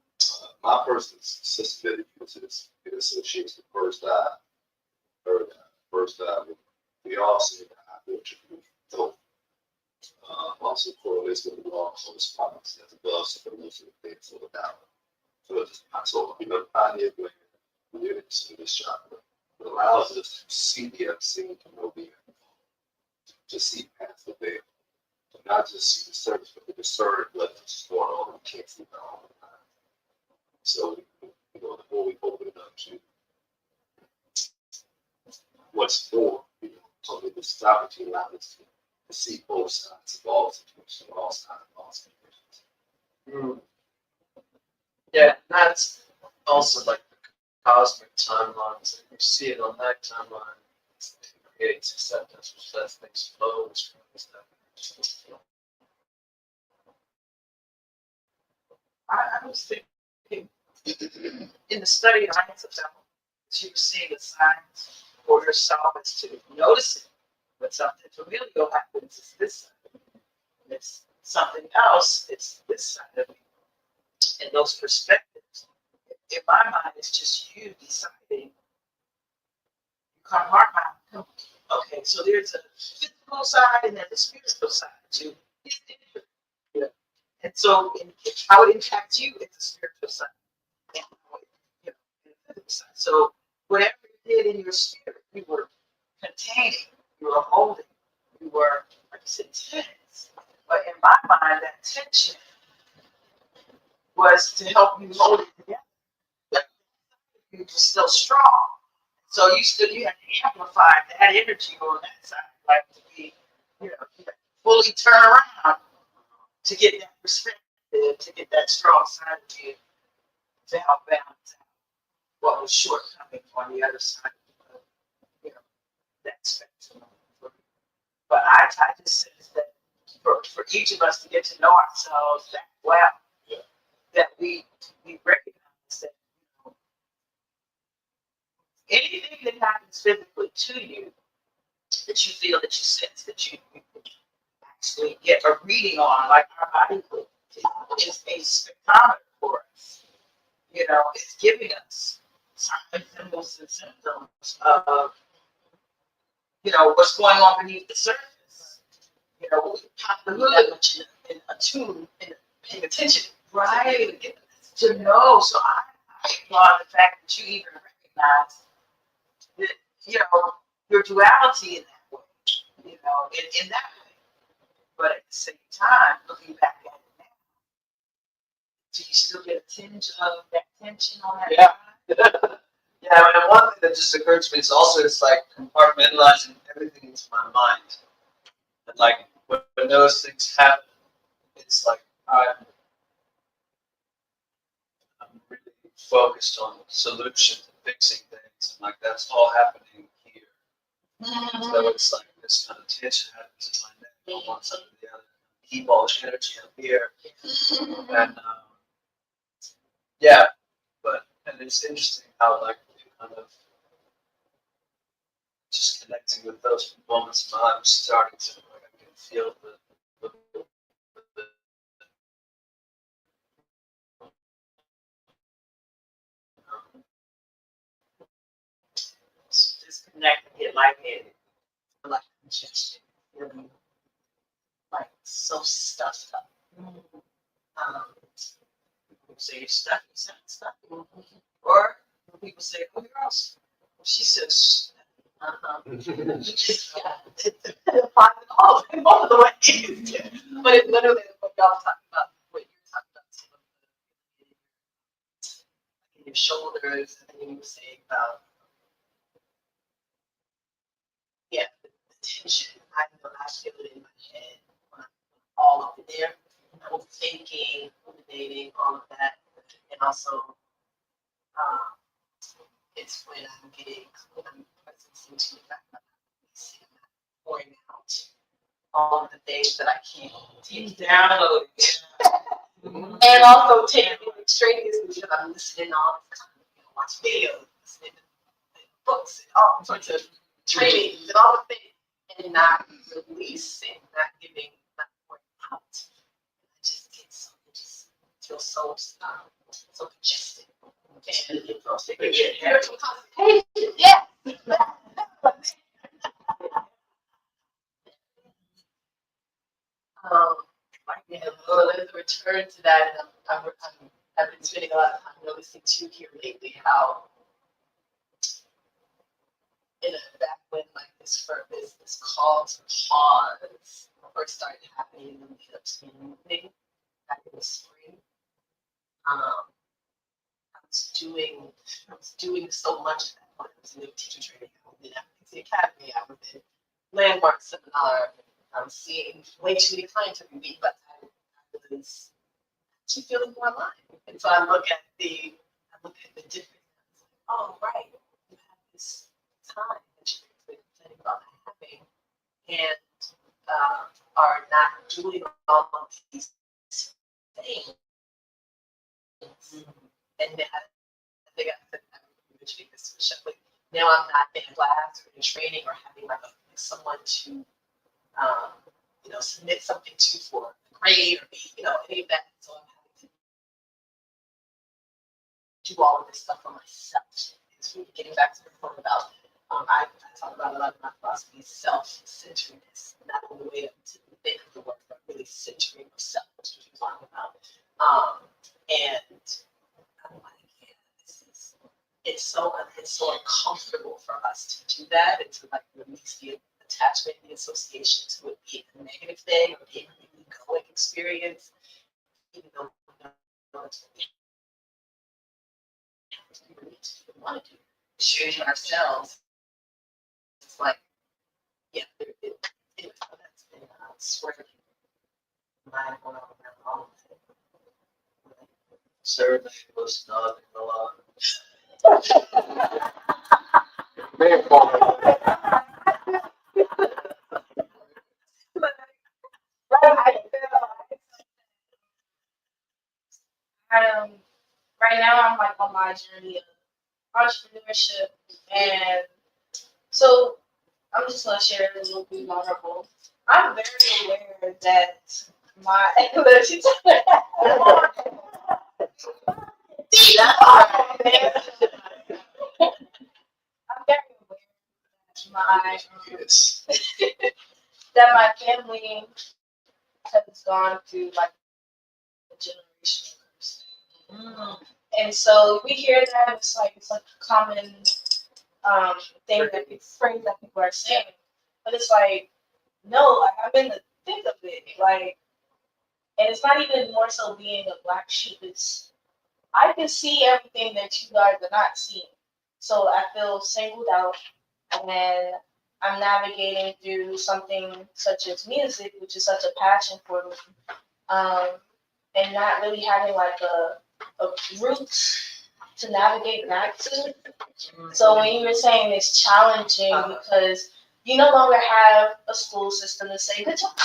my personal sensibility to this, it associates the first eye, third eye. First eye, we all see the eye, which so, also correlates with the law of correspondence as above, so for most of the things over down. So, you know, pioneer going units in this chapter. It allows us to see the unseen, to know the unknown, to see past the veil, to not just see the surface, but to discern what's going on. We can't see that all the time. So, you know, the more we open it up to what's more, you know, totally this opportunity allows us to see both sides of all situations, all sides of all situations. yeah, that's also like the cosmic timelines. You see it on that timeline. It creates acceptance, which lets things flow, which creates that. I was thinking, in the study of science of self, she was seeing the signs for herself as to noticing when something familiar happens, it's this side. And it's something else, it's this side of me. And those perspectives, in my mind, it's just you deciding, you come heart mind. Okay, so there's a physical side and then the spiritual side too. Yeah. And so how it impacts you is the spiritual side. And how it, you know, the physical side. So whatever you did in your spirit, you were containing, you were holding, you were, like I said, tense. But in my mind, that tension was to help you hold it together. You were still strong. So you had to amplify that energy on that side, like to be, you know, fully turn around to get that perspective, to get that strong side of you to help balance out what was shortcoming on the other side of, you know, that spectrum. But I just sense that for each of us to get to know ourselves that well, that we recognize that, you know, anything that happens physically to you, that you feel, that you sense, that you actually get a reading on, like our body is a spectrometer for us. You know, it's giving us signs, symbols, and symptoms of, you know, what's going on beneath the surface. You know, we pop the hood and attune and paying attention. Right. To know. So I applaud the fact that you even recognize that, you know, your duality in that way, you know, in that way. But at the same time, looking back at it now, do you still get a tinge of that tension on that? Yeah. Yeah, and one thing that just occurred to me is also it's like compartmentalizing everything into my mind. And like when those things happen, it's like I'm really focused on solutions and fixing things, and like that's all happening here. So it's like this kind of tension happens in my neck on one side or the other. Keep all this energy up here, and yeah, and it's interesting how like you kind of just connecting with those moments in my life, starting to like I can feel the Disconnect and get lightheaded. Like congestion. Like so stuffed up. People say you're stuck, you sound stuck. Or when people say, oh, you're awesome. She says, just, yeah, it's fine all in both of the ways. Yeah. But it literally, what y'all talking about, what you're talking about, some of the, your shoulders, and then you were saying about, yeah, the tension. I know I feel it in my head when I'm all up in there. I'm thinking, ruminating, all of that. And also, it's when I'm getting, when I'm present into the fact that I'm pouring out all of the things that I can't take download. And also taking it straight because I'm listening all the time, watch videos, listening to books and all sorts of trainings and all the things, and not releasing, not giving, not pouring out. I just get so, it just feels so congested. And constipation, yeah. Yeah, well, there's a return to that, and I've been spending a lot of time noticing too here lately how, back when like this call to pause first started happening in the lead up to the moving back in the spring, I was doing so much of that when I was in the teacher training. I was in Advocacy Academy, I was in Landmark Seminar. I was seeing way too many clients every week, but I was actually feeling more alive. And so I look at the difference. Oh, right, you have this time that you've been planning about having, and are not doing all of these things. And then I think I mentioning this to Michelle. Like, now I'm not in class or in training or having like someone to submit something to for a grade or be, any of that. So I'm having to do all of this stuff for myself. It's really getting back to the point about I talk about a lot of my philosophy, self-centeredness, not only the way to think of the work, but really centering yourself, which we're talking about. And I'm like, yeah, it's so uncomfortable for us to do that and to like release the attachment, the association to it being a negative thing or being an egoic experience, even though we know it's what we want to do. Sharing ourselves, it's like, yeah, that's been swirling mind going on around all of it. Serenade was nodding a lot. Right now I'm like on my journey of entrepreneurship, and so I'm just gonna share a little bit vulnerable. I'm very aware that my I'm very aware that my Yes. that my family has gone through like a generational curse. And so we hear that it's like a common thing that phrase that people are saying, but it's like no, like I'm in the thick of it, like, and it's not even more so being a black sheep. It's I can see everything that you guys are not seeing, so I feel singled out, and I'm navigating through something such as music, which is such a passion for me, and not really having like a route to navigate back to. So when you were saying it's challenging because you no longer have a school system to say good job.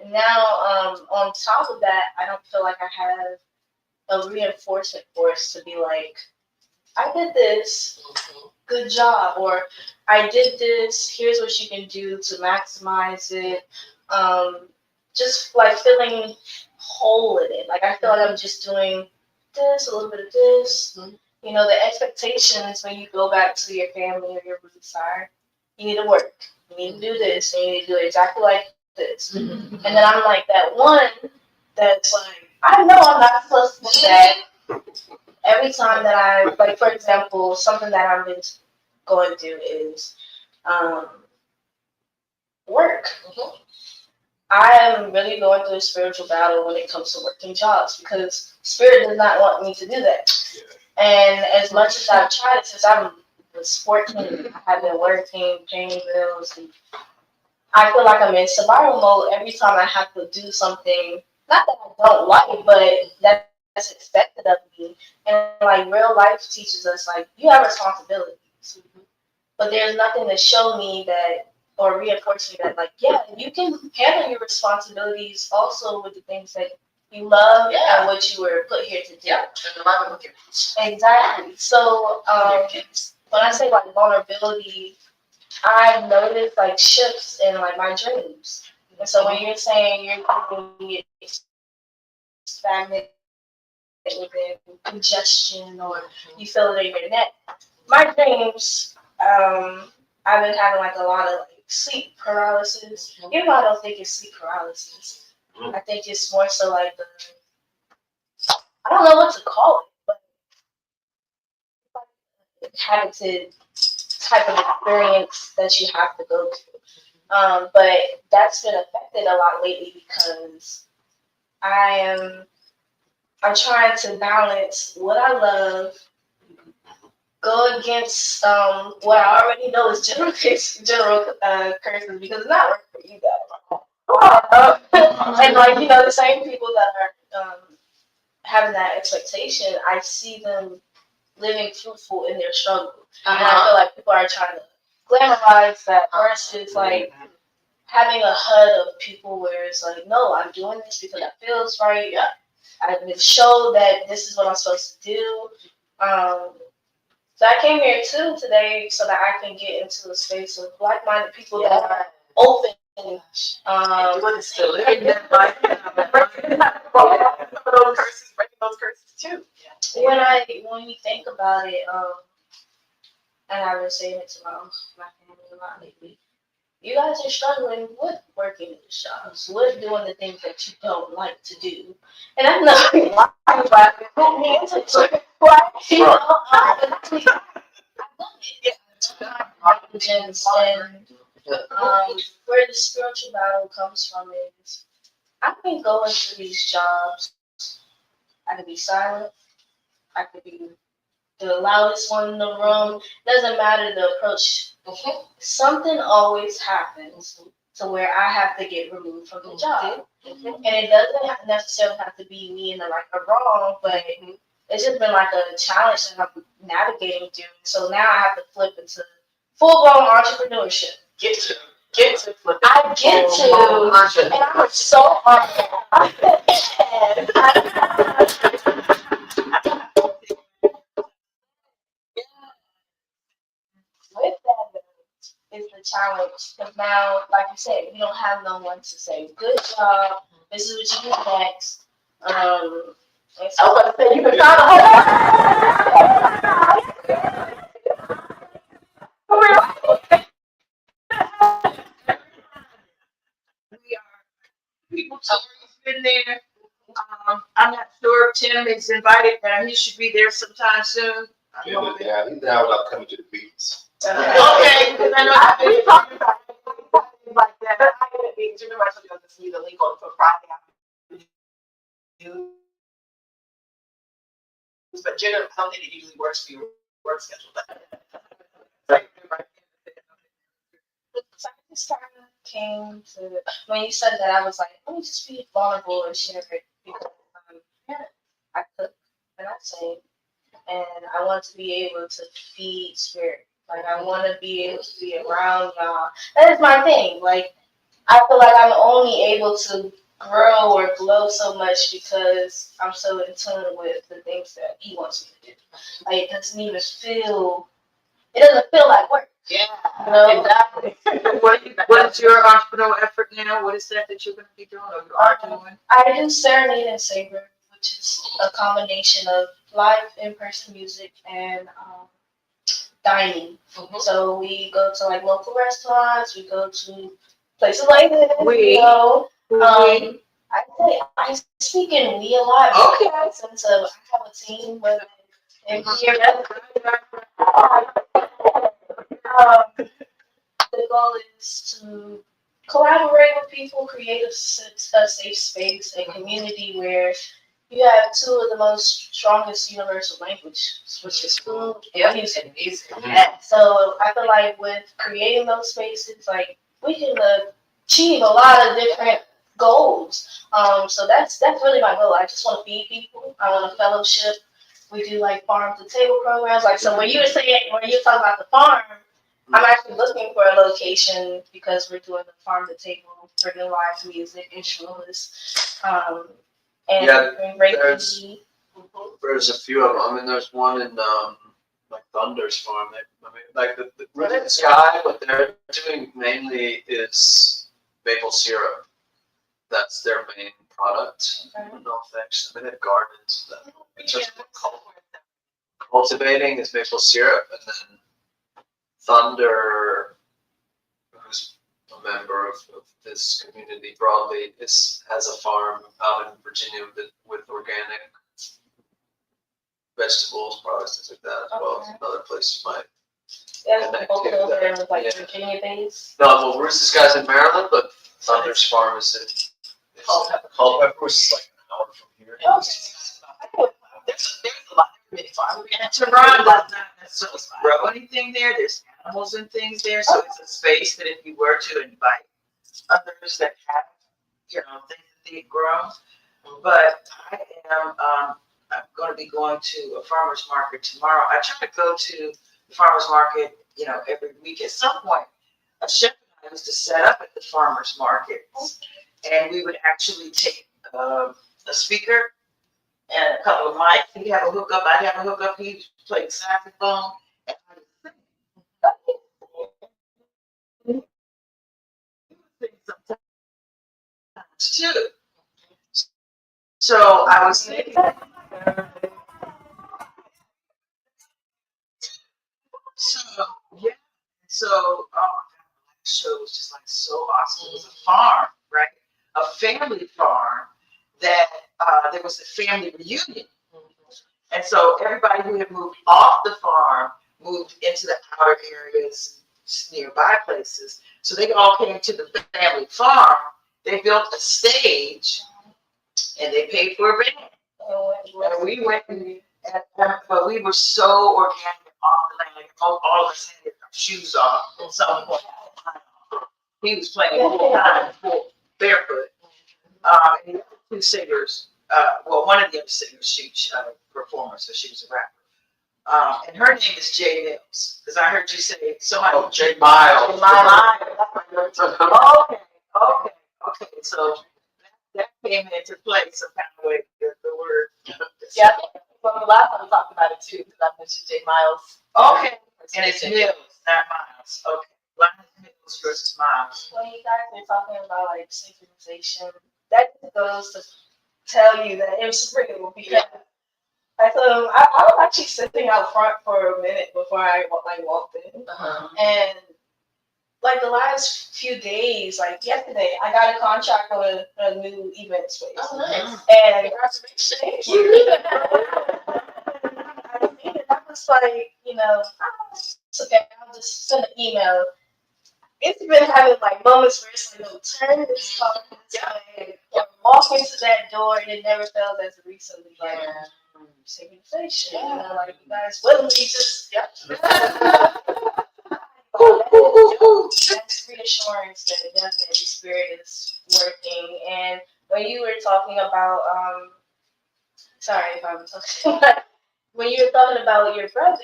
And now on top of that, I don't feel like I have a reinforcement force to be like, I did this, good job, or I did this, here's what you can do to maximize it. Just like feeling whole in it. Like I feel like I'm just doing this, a little bit of this. You know, the expectations when you go back to your family or your roots are, you need to work, you need to do this, and you need to do it exactly like this. And then I'm like that one that's like, I know I'm not supposed to do that. Every time that I, like, for example, something that I've been going through is work. I am really going through a spiritual battle when it comes to working jobs because spirit does not want me to do that. And as much as I've tried it since I was 14, I have been working, paying bills, and I feel like I'm in survival mode every time I have to do something. Not that I don't like, but that's expected of me. And like real life teaches us, like you have responsibilities, but there's nothing to show me that or reinforce me that, like, yeah, you can handle your responsibilities also with the things that you love and what you were put here to do. Exactly. So when I say like vulnerability, I've noticed like shifts in like my dreams. And so when you're saying you're getting stagnant within congestion or you feel it in your neck, my dreams, I've been having like a lot of like sleep paralysis. Even though I don't think it's sleep paralysis, I think it's more so like I don't know what to call it, but inhabited type of experience that you have to go through. But that's been affected a lot lately because I'm trying to balance what I love, go against what I already know is general curses because it's not working for you guys. And like the same people that are having that expectation, I see them living fruitful in their struggle. And I feel like people are trying to glamorize that versus like having a HUD of people where it's like, no, I'm doing this because it feels right. I've been shown that this is what I'm supposed to do. So I came here too today so that I can get into a space of like-minded people that are open. Still living that life. Breaking those curses too. When you think about it, and I've been saying it to my family a lot lately, you guys are struggling with working in the shops, with doing the things that you don't like to do. And I'm not lying about it. Put me into it. And where the spiritual battle comes from is I can go into these jobs. I can be silent. I could be the loudest one in the room. Doesn't matter the approach. Something always happens to where I have to get removed from the job. And it doesn't necessarily have to be me in a wrong, but it's just been like a challenge that I'm navigating through. So now I have to flip into full-blown entrepreneurship. Get to flip. I get to, and I work so hard. With that is the challenge. Because now, like you said, you don't have no one to say, good job, this is what you do next. I was about to say, you can find a People tell me he's been there. I'm not sure if Tim is invited, but he should be there sometime soon. He's down without coming to the beach. Okay, because I know I've been talking about it like that. I didn't mean to remember I told you the link on for Friday. But generally, I don't think it usually works for your work schedule. So I just kind of came to, when you said that, I was like, let me just be vulnerable and share it because I cook and I sing, and I want to be able to feed spirit. Like, I want to be able to be around y'all. That is my thing. Like, I feel like I'm only able to grow or glow so much because I'm so in tune with the things that he wants me to do. Like, it doesn't even feel like work. Yeah, exactly. What is your entrepreneurial effort now? What is that you're going to be doing or you are doing? I do Serenade and Savor, which is a combination of live in-person music and dining. So we go to local restaurants, we go to places like this, I say I speak in we a lot. Okay. Since I have a team, but and here, the goal is to collaborate with people, create a safe space and community where you have two of the most strongest universal languages, which is food and music. And so I feel like with creating those spaces, like we can achieve a lot of different goals. So that's really my goal. I just want to feed people. I want a fellowship. We do like farm to table programs. Like so, when you talk about the farm, I'm actually looking for a location because we're doing the farm to table for new live music and shows. And There's a few of them. I mean, there's one in like Thunder's farm. Like the Rooted Sky, what they're doing mainly is maple syrup. That's their main product. No thanks. I mean, they have gardens. In terms of cultivating is maple syrup, and then Thunder, who's a member of this community broadly, has a farm out in Virginia with organic vegetables, products, things like that as well. It's another place you might connect to. Like Virginia based. No, well, Roost's guy's in Maryland, but Thunder's farm is in Culpeper, which is like an hour from here. There's a lot of many farms. And Tehran does not necessarily grow anything there. There's animals and things there, so it's a space that if you were to invite others that have, things that they've grown. But I am I'm going to be going to a farmer's market tomorrow. I try to go to the farmer's market, every week. At some point, a chef and I used to set up at the farmer's market, and we would actually take a speaker and a couple of mics. He'd have a hookup. I'd have a hookup. He'd play saxophone, and I would sing sometimes too. So I was thinking. So yeah. So oh my God, the show was just like so awesome. It was a farm, right? A family farm that there was a family reunion. And so everybody who had moved off the farm moved into the outer areas, nearby places. So they all came to the family farm. They built a stage, and they paid for a band. And we went, but we were so organic off the land. Like all of us had our shoes off at some point. He was playing full time, barefoot. And the other two singers, one of the other singers, she's a performer, so she was a rapper. And her name is Jay Mills, because I heard you say somebody. Oh, Jay Miles. Okay. So that came into play some kind of way. The word. Yeah, I think from the last time we talked about it too, because I mentioned Jay Miles. Okay, and it's Mills, not Miles. Okay, Linus Mills versus Miles. When you guys are talking about like synchronization, that goes to tell you that it was real because I was actually sitting out front for a minute before I walked in, and like the last few days, like yesterday, I got a contract on a new event space. Oh, nice. And thank you. I was like, it's okay, I'll just send an email. It's been having like moments where it's like, no, turn this way, or walk into that door, and it never felt as recently like synchronization. Like you guys willingly just that's reassurance that definitely spirit is working. And when you were talking about, sorry if I'm talking, but when you were talking about your brother,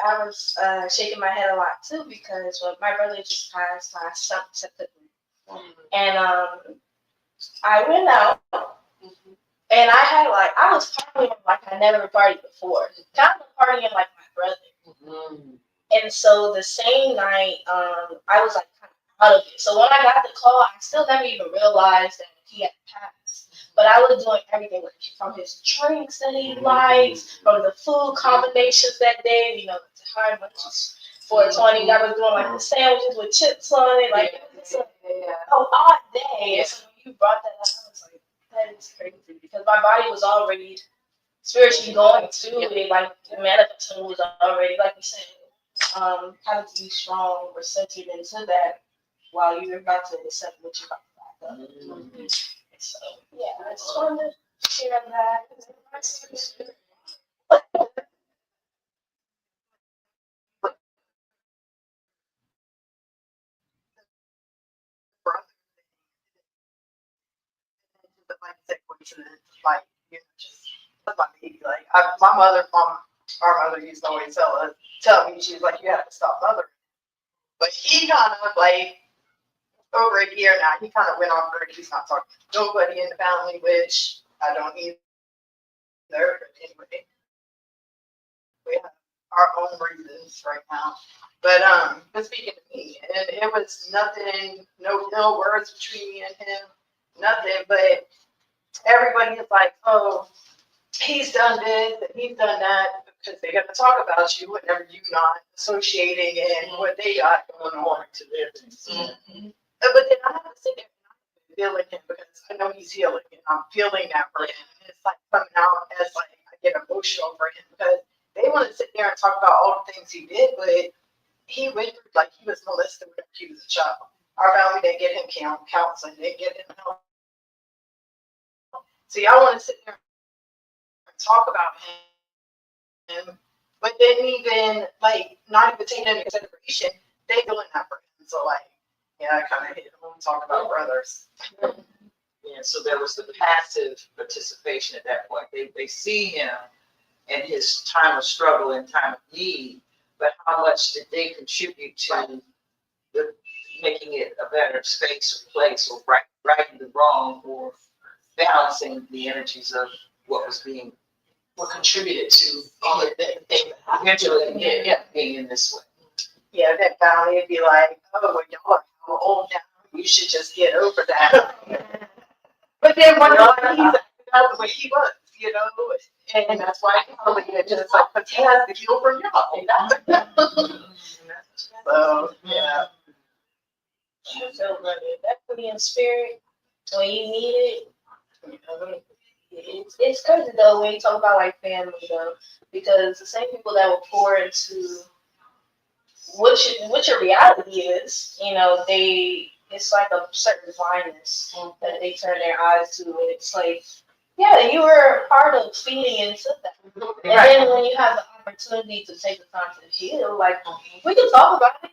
I was shaking my head a lot too because my brother just passed last September, and I went out. And I was partying like I never partied before. Kind of partying like my brother. And so the same night, I was like kind of out of it. So when I got the call, I still never even realized that he had passed. But I was doing everything like from his drinks that he likes, from the food combinations that day, the hard lunches. 420, I was doing like the sandwiches with chips on it. Like it was an odd day. And so when you brought that up, I was like, That is crazy because my body was already spiritually going to it, like the manifestation was already, like you said, kind of to be strong or centered into that while you're about to accept what you're about to back up. So yeah, I just wanted to share that. Like I said, coincidence, like, you know, just that's my baby. Like, my mother, our mother used to always tell me, she was like, you have to stop mothering. But he kind of like, over a year now, he kind of went off her. He's not talking to nobody in the family, which I don't either. But anyway, we have our own reasons right now. But speaking to me, and it was nothing, no ill words between me and him, nothing. But everybody is like, oh, he's done this and he's done that, because they're gonna talk about you whenever you're not associating in what they got going on to their things. But then I have to sit there and feeling him, because I know he's healing and I'm feeling that for him. And it's like coming out as like I get emotional for him, because they want to sit there and talk about all the things he did, but he went through, like, he was molested when he was a child. Our family didn't get him counseling, they didn't get him help. So y'all want to sit there and talk about him, but then even like not even taking into consideration, they doing that for him. So like, yeah, I kind of hit him when we talk about brothers. Yeah, so there was the passive participation at that point. They see him and his time of struggle and time of need, but how much did they contribute to the, making it a better space or place, or righting the wrong, or balancing the energies of what was being, What contributed to all the things that happened. eventually being in this way. Yeah, then finally it'd be like, oh, well, y'all are so old now, you should just get over that. But then one day he's the way he was, you know, and that's why it's just like, but he has to heal from y'all. So yeah. I feel brother. Definitely in spirit when you need it. It's crazy though when you talk about like family though, because the same people that will pour into what your reality is, you know, it's like a certain blindness that they turn their eyes to, and it's like, yeah, you were a part of feeding into that. And then when you have the opportunity to take the time to heal, like we can talk about it.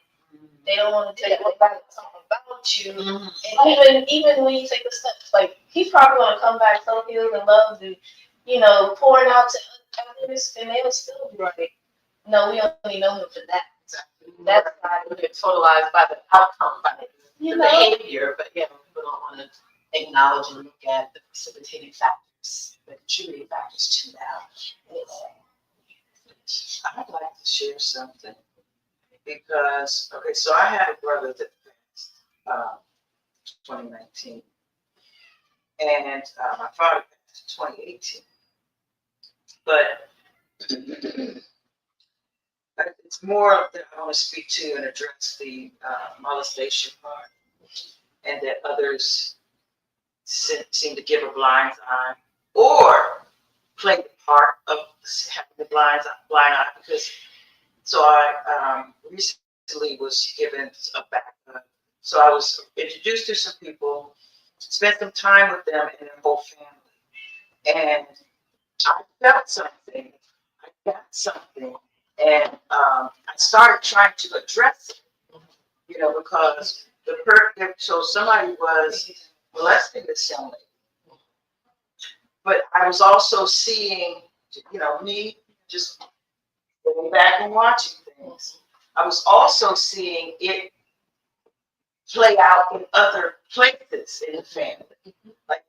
They don't want to take it back and talk about you. And even when you take the steps, like he's probably gonna come back so healed and loved and, you know, pouring out to others, and they'll still be like, no, we only know him for that. That's not We get totalized by the outcome, by you the know. behavior, but yeah, people don't want to acknowledge and look at the precipitating factors, the contributing factors to that. I'd like to share something because, okay, so I had a brother that passed 2019, and my father passed 2018. But it's more that I want to speak to and address the molestation part, and that others seem to give a blind eye or play the part of having the blind eye, because so I recently was given a backup. So I was introduced to some people, spent some time with them and their whole family, and I felt something. I got something, and I started trying to address it, you know, because so somebody was molesting this young lady, but I was also seeing, you know, me just going back and watching things. I was also seeing it play out in other places in the family, like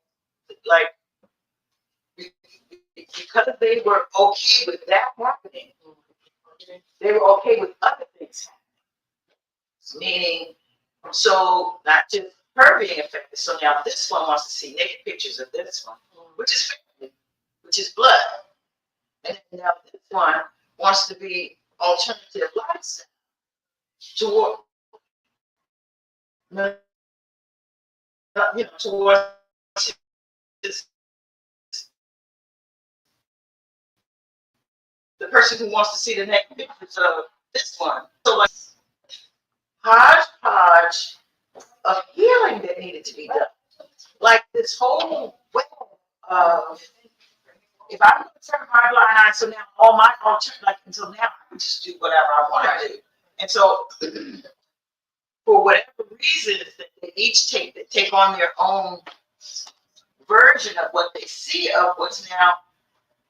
because they were okay with that happening, they were okay with other things happening. Meaning, so not just her being affected. So now this one wants to see naked pictures of this one, which is family, which is blood. And now this one wants to be alternative lifestyle toward, you know, towards is the person who wants to see the next pictures of this one. So like hodgepodge of healing that needed to be done. Like this whole web of, if I'm going to turn my blind eye, so now all my culture, like until now, I can just do whatever I want to do. And so, for whatever reasons that they each take on their own version of what they see of what's now,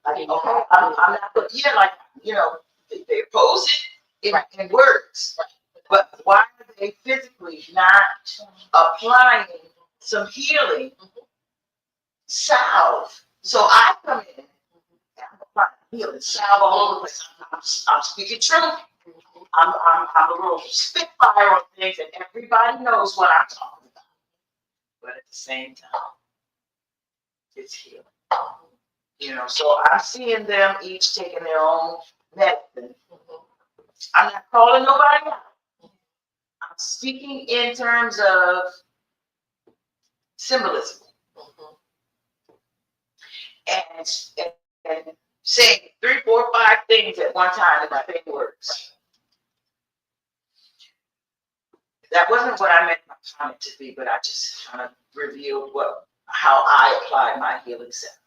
like, okay, I'm not going to, yeah, like, you know, they oppose it in words. But why are they physically not applying some healing salve? So I come in and I'm applying healing salve all over the place. I'm speaking truth. I'm a little spitfire on things, and everybody knows what I'm talking about. But at the same time, it's healing. You know, so I'm seeing them each taking their own medicine. I'm not calling nobody out. I'm speaking in terms of symbolism and saying 3, 4, 5 things at one time in my same words. That wasn't what I meant my comment to be, but I just kind of revealed how I apply my healing self.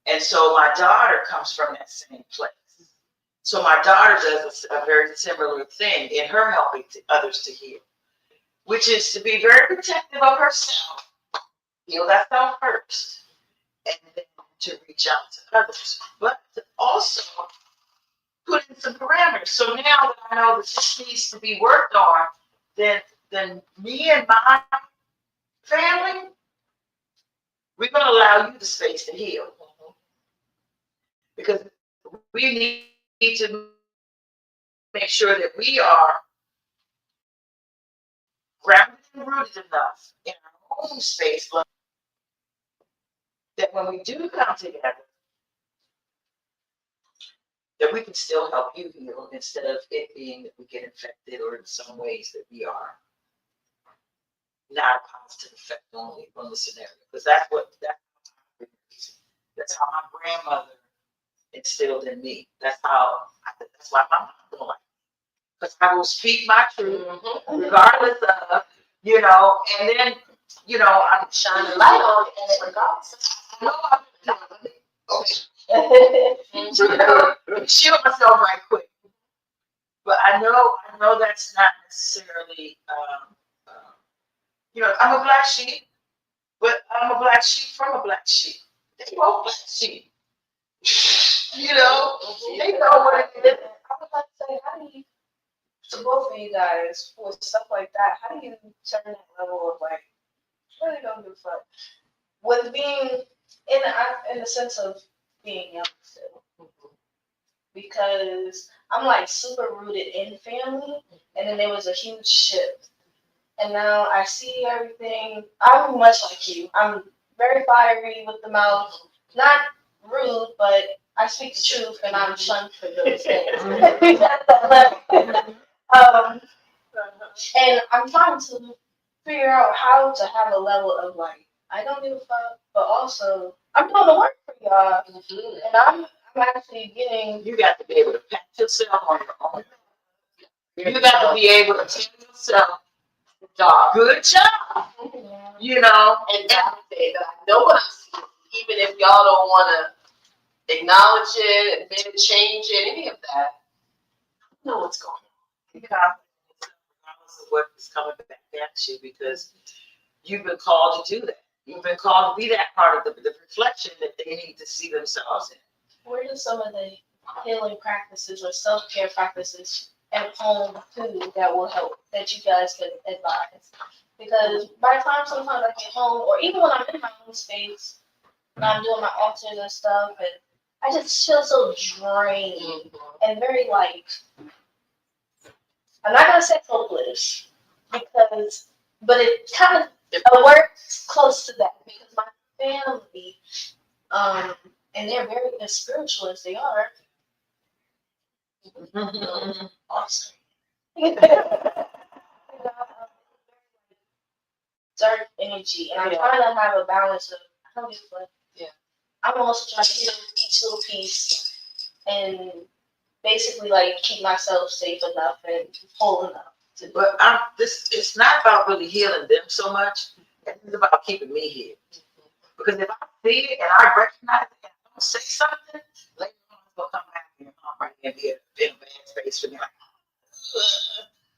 And so my daughter comes from that same place. So my daughter does a very similar thing in her helping others to heal, which is to be very protective of herself, heal that self first, and then to reach out to others, but to also put in some parameters. So now that I know that this needs to be worked on, then me and my family, we're going to allow you the space to heal. Because we need to make sure that we are grounded and rooted enough in our own space that when we do come together, that we can still help you heal instead of it being that we get infected or in some ways that we are not a positive effect only on the scenario. Because that's how my grandmother instilled in me. That's why my mom don't like me. Because I will speak my truth regardless of, you know, and then, you know, I'm shining a light on it and regardless. No, I'm not. Okay. You know, shield myself right quick. But I know that's not necessarily, you know, I'm a black sheep, but I'm a black sheep from a black sheep. They both black sheep. You know, they know what it is. I would like to say, how do you, to both of you guys, with stuff like that, how do you turn that level of like, really don't give a fuck? With being in the sense of being young still. Because I'm like super rooted in family, and then there was a huge shift. And now I see everything. I'm much like you. I'm very fiery with the mouth, not rude, but I speak the truth, and I'm shunned for those things. And I'm trying to figure out how to have a level of like, I don't give a fuck, but also I'm doing the work for y'all, and I'm actually getting. You got to be able to pat yourself on your own. You got to be able to tell yourself, good job. You know, And validate that I know what I'm seeing, even if y'all don't want to acknowledge it, admit it, change it, any of that. I know what's going on. regardless of what is coming back at you, because you've been called to do that. You've been called to be that part of the reflection that they need to see themselves in. Where do some of the healing practices or self-care practices at home too that will help, that you guys can advise? Because by the time sometimes I get home, or even when I'm in my own space, and I'm doing my altars and stuff, and I just feel so drained and very like, I'm not gonna say hopeless, because, but it kind of works close to that, because my family, and they're very as spiritual as they are. Awesome. Dark energy, and I'm trying to have a balance of don't give a fuck. Yeah. I'm also trying to heal each little piece and basically like keep myself safe enough and whole enough. But it's not about really healing them so much. It's about keeping me here. Because if I see it and I recognize it and I don't say something, later on it's gonna come back and I'm right and be in a bad space for me. Like,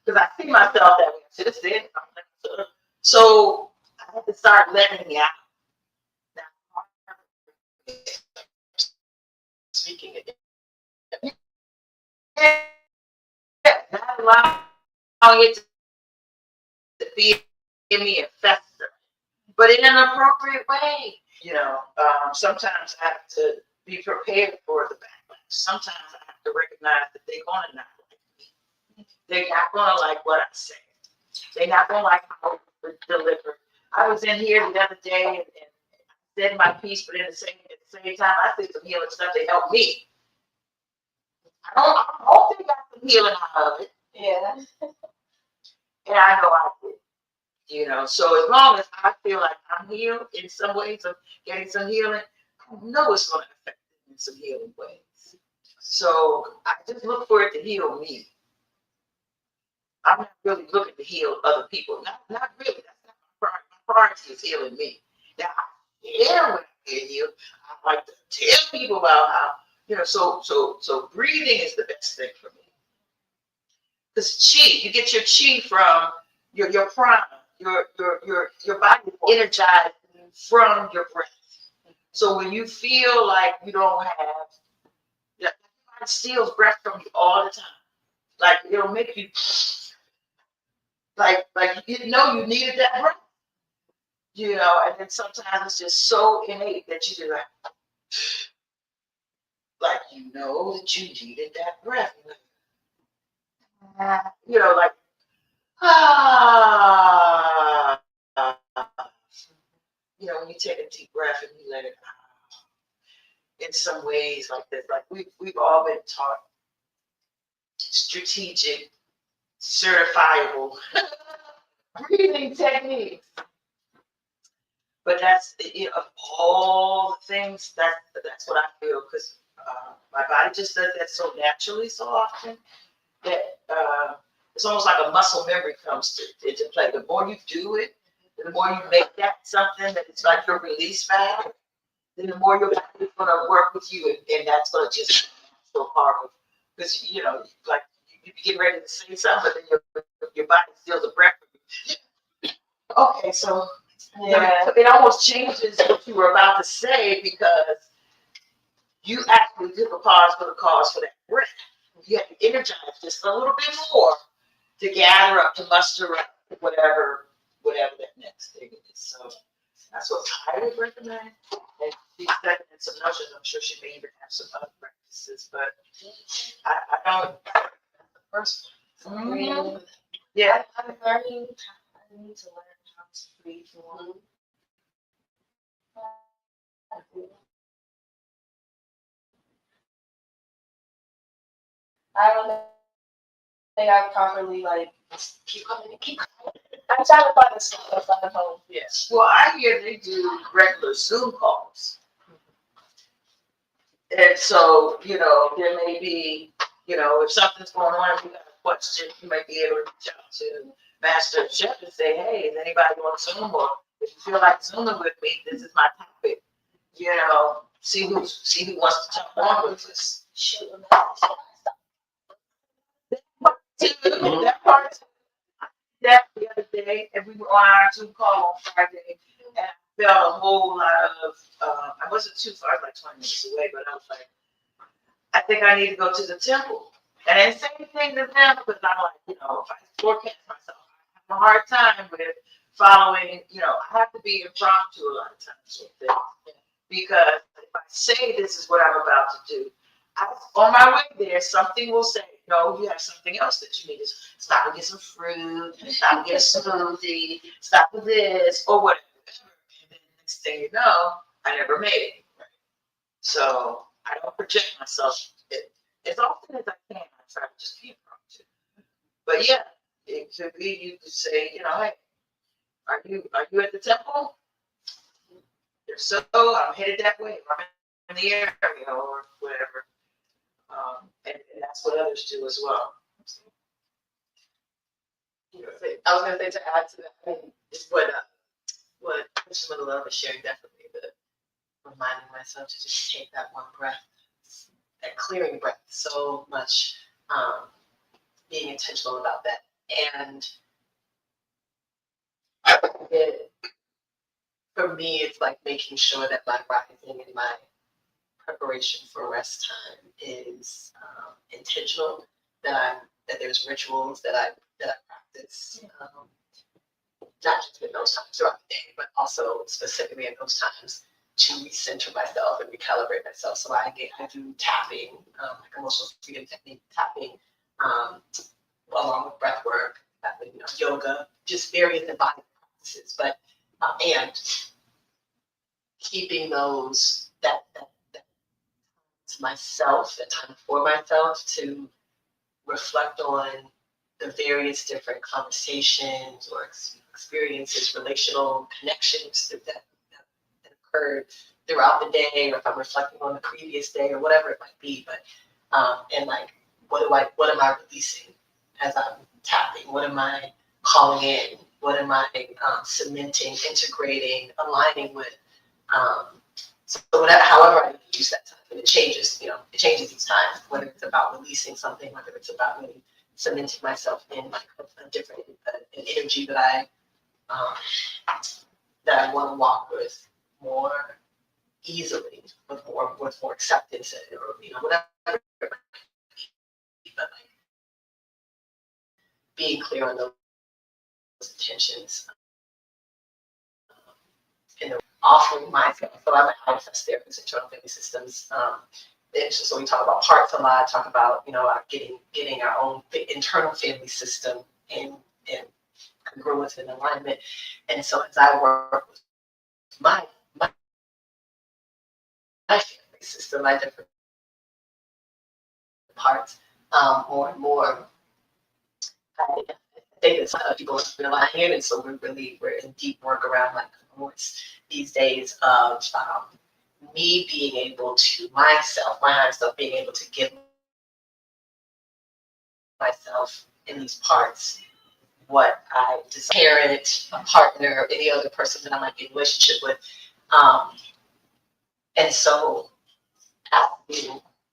because I see myself that way. I should have said something. So I had to start letting it out. Now, Speaking again. yeah, not allowing it to be in me and fester, but in an appropriate way. Sometimes I have to be prepared for the backlash. Sometimes I have to recognize that they're gonna not like me. They're not gonna like what I say. They're not gonna like how it's delivered. I was in here the other day and said my piece, but at the same time, I said some healing stuff that helped me. I hope they got some healing out of it. Yeah. And I know I did. So as long as I feel like I'm healed in some ways of getting some healing, I know it's going to affect them in some healing ways. So I just look for it to heal me. I'm not really looking to heal other people. Not really. That's not my priority. My priority is healing me. Now, when I get healed, I like to tell people about how, so breathing is the best thing for me. Because chi, you get your chi from your prana. Your body is energized from your breath. So when you feel like you don't have, your body steals breath from you all the time. Like it'll make you like you you needed that breath. And then sometimes it's just so innate that you do like you know that you needed that breath. Like when you take a deep breath and you let it out. In some ways like this, like we've all been taught strategic, certifiable breathing techniques. But that's of all the things that's what I feel, because my body just does that so naturally so often that it's almost like a muscle memory comes into play. The more you do it, the more you make that something that it's like your release valve, then the more your body is going to work with you, and that's going to just be a part of, because like you get ready to say something, but then your body steals the breath from you. Okay, so yeah, it almost changes what you were about to say, because you actually took a pause for the cause for that breath. You have to energize just a little bit more to gather up, to muster up, whatever that next thing is. So that's what I would recommend. And she's studying some notions. I'm sure she may even have some other practices, but I don't. First, Mm-hmm. Yeah. I'm learning. I need to learn how to breathe more. I don't think I properly keep coming. I'm trying to find the stuff outside of home. Yes. Well, I hear they do regular Zoom calls. And so, there may be, if something's going on, if you got a question, you might be able to reach out to Master Chef and say, hey, is anybody on Zoom? Or if you feel like Zooming with me, this is my topic. See who wants to jump on with us. Shoot. That part, that the other day, and we were on our Zoom call on Friday, and I felt a whole lot of, I wasn't too far, I was like 20 minutes away, but I was like, I think I need to go to the temple. And I didn't say anything to them, because I'm like, if I forecast myself, I have a hard time with following, I have to be impromptu a lot of times with things. Because if I say this is what I'm about to do, on my way there, something will say, no, you have something else that you need to stop and get some fruit, stop and get a smoothie, stop with this, or whatever. And then next thing you know, I never made it. So I don't project myself as often as I can. I try to just be impromptu. But yeah, it could be you could say, hey, are you at the temple? if so, I'm headed that way, or I'm in the area, or whatever. And that's what others do as well. I was gonna say to add to that, I mean, is what Mr. Love is sharing, definitely the reminding myself to just take that one breath, that clearing breath, so much, being intentional about that. And for me, it's like making sure that my rising and my preparation for rest time is intentional. That there's rituals that I practice, not just in those times throughout the day, but also specifically in those times to recenter myself and recalibrate myself. So I do tapping, like emotional freedom technique tapping, along with breath work, yoga, just various embodied practices, but and keeping those that to myself, that time for myself to reflect on the various different conversations or experiences, relational connections that occurred throughout the day, or if I'm reflecting on the previous day or whatever it might be. But and like, what am I releasing as I'm tapping? What am I calling in? What am I cementing, integrating, aligning with? So whatever, however I use that time, and it changes. It changes each time. Whether it's about releasing something, whether it's about really cementing myself in like a different an energy that I want to walk with more easily, with more acceptance, or whatever. But like being clear on those intentions, and offering myself. So I'm a manifest therapist, internal family systems. So we talk about parts a lot. Talk about getting our own internal family system in congruence and alignment. And so as I work with my family system, my different parts, more and more, I think that some people are relying, and so we're in deep work around like these days of me being able to my higher self being able to give myself in these parts what I desire, parent, a partner, or any other person that I might be in a relationship with. And so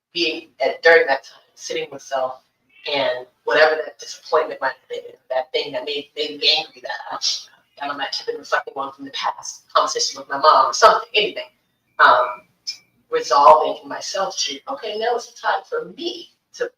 during that time, sitting with self, and whatever that disappointment might have been, that thing that made me angry that I might have been reflecting on from the past, conversation with my mom or something, anything, resolving in myself to, okay, now it's time for me to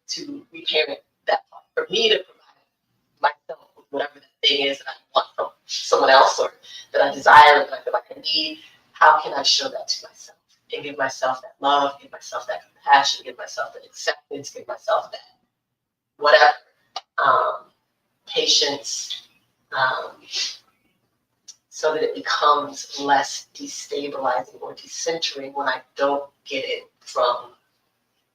reparent that part, for me to provide myself with whatever that thing is that I want from someone else, or that I desire, that I feel like I need. How can I show that to myself and give myself that love, give myself that compassion, give myself that acceptance, give myself that whatever, patience, so that it becomes less destabilizing or decentering when I don't get it from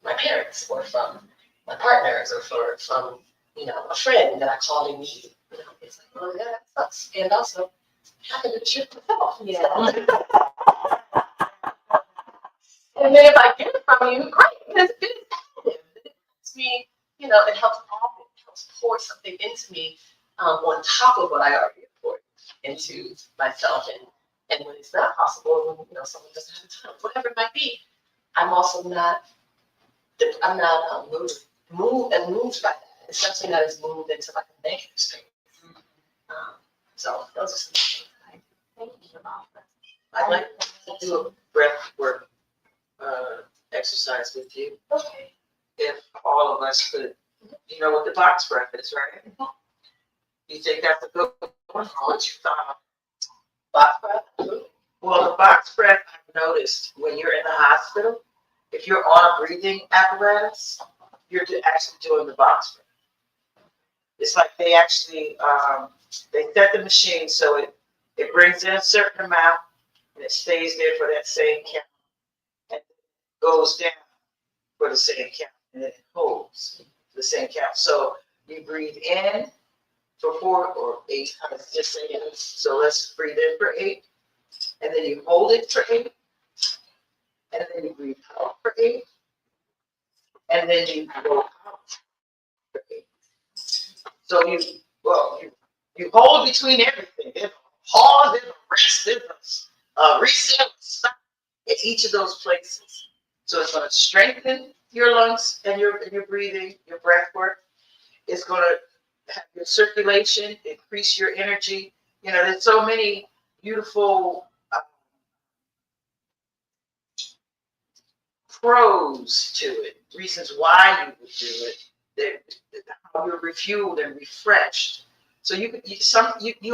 my parents or from my partners or from a friend that I call in need. It's like, oh yeah, that sucks. And also, I can do the shit myself. Yeah. And then if I get it from you, great, because it's additive. It helps me, it helps pour something into me on top of what I already poured into myself. And when it's not possible, when someone doesn't have time, whatever it might be, I'm also not moved by that. Especially not as moved into like a negative state. So those are some things I think about. I'd like to do a breath work exercise with you. Okay. If all of us could, you know what the box breath is, right? You think that's a good one? What you thought? Box breath? Well, the box breath, I've noticed when you're in the hospital, if you're on a breathing apparatus, you're actually doing the box breath. It's like they actually, they set the machine so it brings in a certain amount and it stays there for that same count and goes down for the same count and it holds the same count. So you breathe in for 4 or 8, just say it. So let's breathe in for 8 and then you hold it for 8, and then you breathe out for 8, and then you go out for 8. So you hold between everything. There's a pause, there's a rest, there's a reset, stop at each of those places. So it's going to strengthen your lungs and your breathing, your breath work. It's going to have your circulation, increase your energy. You know, there's so many beautiful pros to it, reasons why you would do it, how you're refueled and refreshed. So you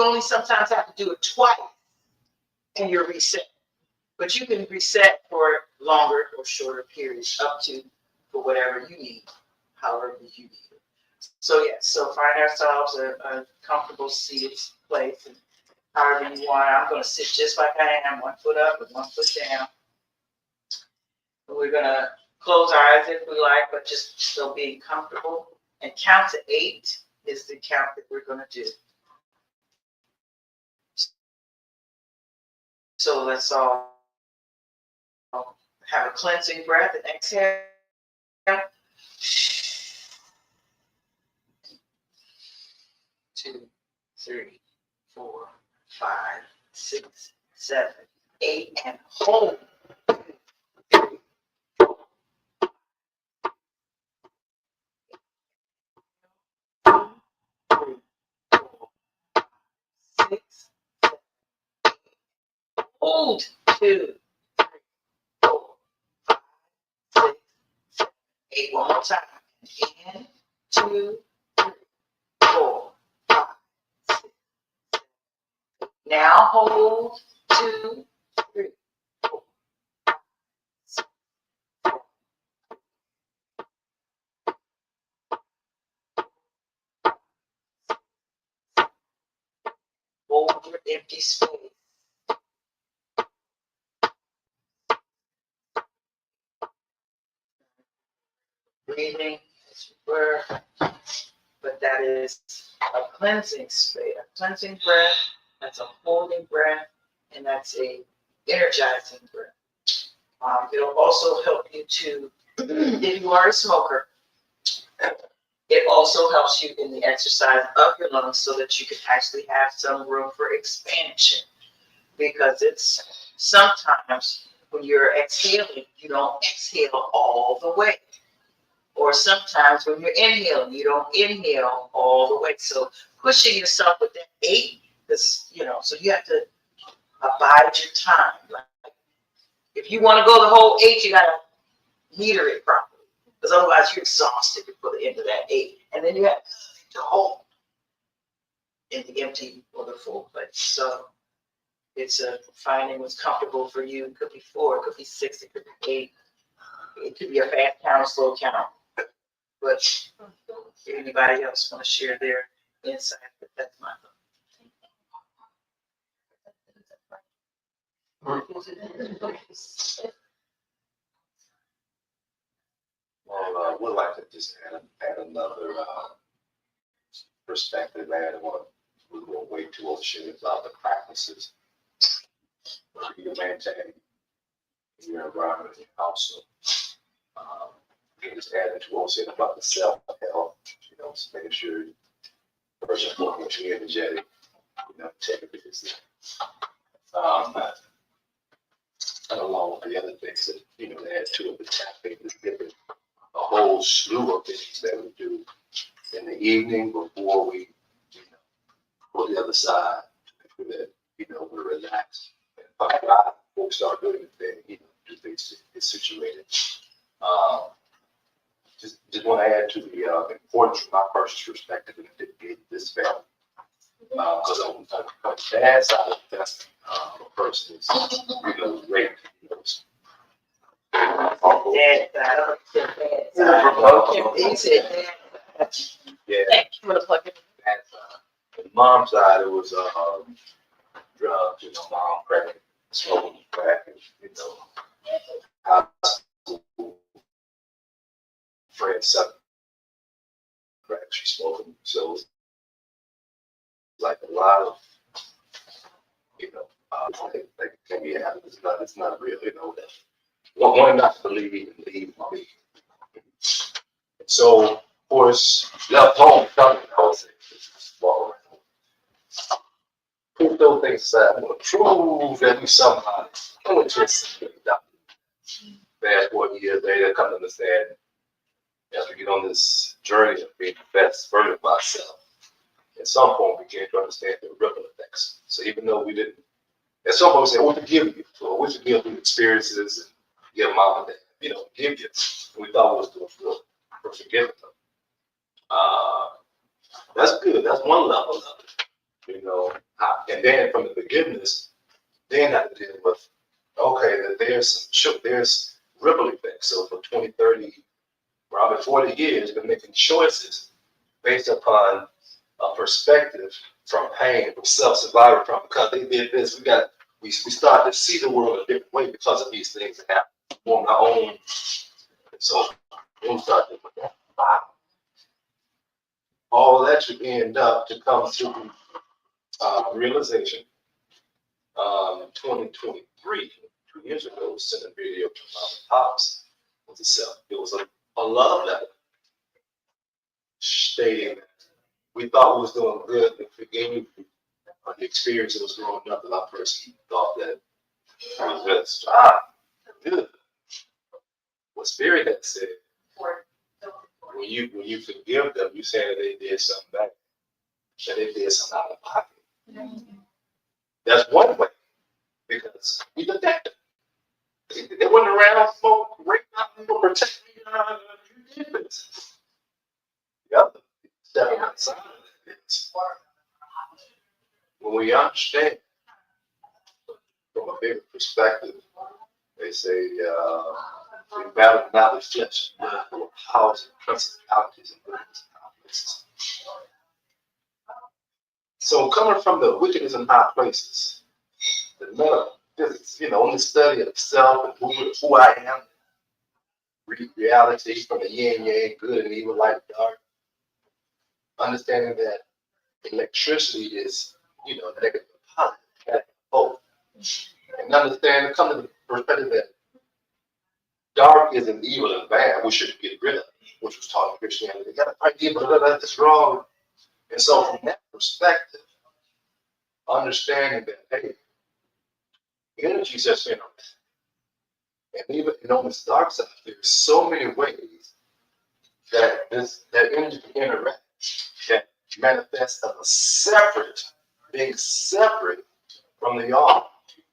only sometimes have to do it twice and you're reset. But you can reset for longer or shorter periods, up to for whatever you need, however you need it. So yes, so find ourselves a comfortable seated place, and however you want. I'm going to sit just like I am, 1 foot up and 1 foot down. And we're going to close our eyes if we like, but just still being comfortable. And count to 8 is the count that we're going to do. So let's all have a cleansing breath and exhale. 2, 3, 4, 5, 6, 7, 8, and hold. 6, hold. 2, 3, 4, 5, 6, 7, 8. One more time. In, 2, 3, 4, 5, 6, 7. Now hold. 2, 3, 4, 5, 6, 7. Hold your empty space. Breathing as you were, but that is a cleansing space, a cleansing breath, that's a holding breath, and that's a energizing breath. It'll also help you to, if you are a smoker, it also helps you in the exercise of your lungs so that you can actually have some room for expansion. Because it's sometimes when you're exhaling, you don't exhale all the way. Or sometimes when you're inhaling, you don't inhale all the way. So pushing yourself with that 8, because, so you have to abide your time. Like, if you want to go the whole 8, you got to meter it properly. Because otherwise you're exhausted before the end of that 8. And then you have to hold in the empty or the full place. So it's finding what's comfortable for you. It could be 4, it could be 6, it could be 8. It could be a fast count, slow count. But if anybody else want to share their insight, that's my thought. Well, would like to just add another perspective. We're going way too overshadowed about the practices for you to maintain in your environment and your household. And just adding to what was said about the self-help, just making sure first and foremost you're energetic, take it because and along with the other things that add to it, the tapping, the different, a whole slew of things that we do in the evening before we go to the other side to make sure that we're relaxed. And before we start doing the thing, do things to get situated. Just want to add to the importance from my personal perspective in this family. Because on the bad side of the fence, a person is, raped. Yeah. The mom's side, it was drugs, mom pregnant, smoking crack, and, high school friends sucking crack, she's smoking. So it's like a lot of, Like, yeah, it's not real, you know. One not to believe and leave. So, of course, left home coming, I would say, well, put those things aside. I'm going to prove that we somehow consciously fast 4 years later, come to understand as we get on this journey of being the best version of ourselves. At some point, we came to understand the ripple effects. So even though we didn't, at some point, we said, "We forgive you," or "We forgive you experiences and forgive mom and dad," forgive you. We thought we was doing good for forgiving them. That's good. That's one level of it, And then from the forgiveness, then have to deal with, okay, that there's ripple effects. So for 20, 30, probably 40 years, we've been making choices based upon a perspective from pain, from self-survival, from because they did this, we started to see the world a different way because of these things that happen on our own. And so when we start doing that, all that should end up to come through realization. 2023, 2 years ago, sent a video to Mom and Pops with itself. It was a love letter stating that we thought we was doing good and forgave on the experience that was growing up, and I personally thought that it was just good. What Spirit had said, when you forgive them, you say that they did something back, that they did something out of pocket. That's one way, because we did that. They went around smoking, rape people, protect me. You did this. The other step outside of that is when we understand from a bigger perspective, they say we battle not with flesh and blood, but with powers and principalities and wickedness in high places. So coming from the wickedness in high places, the metaphysics, in the study of self and who I am, reality from the yin yang, good and evil, light and dark, understanding that electricity is, negative and positive, both. And understand, come to the perspective that dark is an evil and bad, we should get rid of, which was taught in Christianity. They got to fight evil, that's wrong. And so from that perspective, understanding that, hey, energy is just around. And even on this dark side, there's so many ways that energy can interact, that manifests as being separate from the all,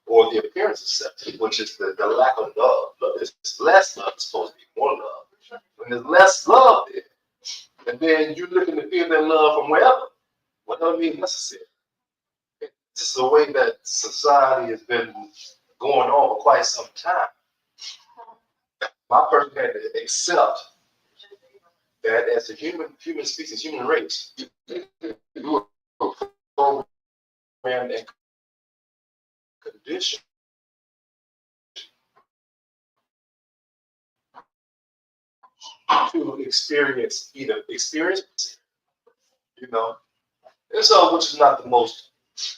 or the appearance of separate, which is the lack of love. But there's less love, it's supposed to be more love. When there's less love there, and then you're looking to feel that love from whatever means necessary. This is a way that society has been going on for quite some time. My person had to accept that as a human species, human race, we were programmed and conditioned to experience, and so which is not the most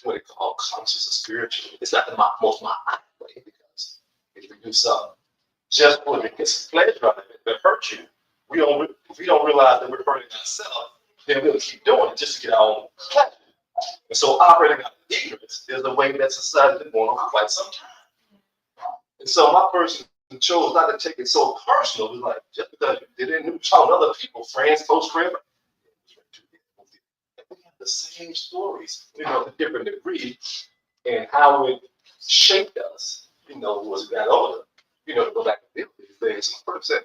what they call conscious or spiritual. It's not the most my way, because if we do something just for the pleasure of it that hurt you, if we don't realize that we're hurting ourselves, then we'll keep doing it just to get our own pleasure. And so operating out of ignorance is the way that society has been going on for quite some time. And so my person chose not to take it so personal. It was like, just because they didn't tell other people, friends, close friends, we have the same stories, to different degrees, and how it shaped us, as we got older, to go back and deal with these things. So the person said,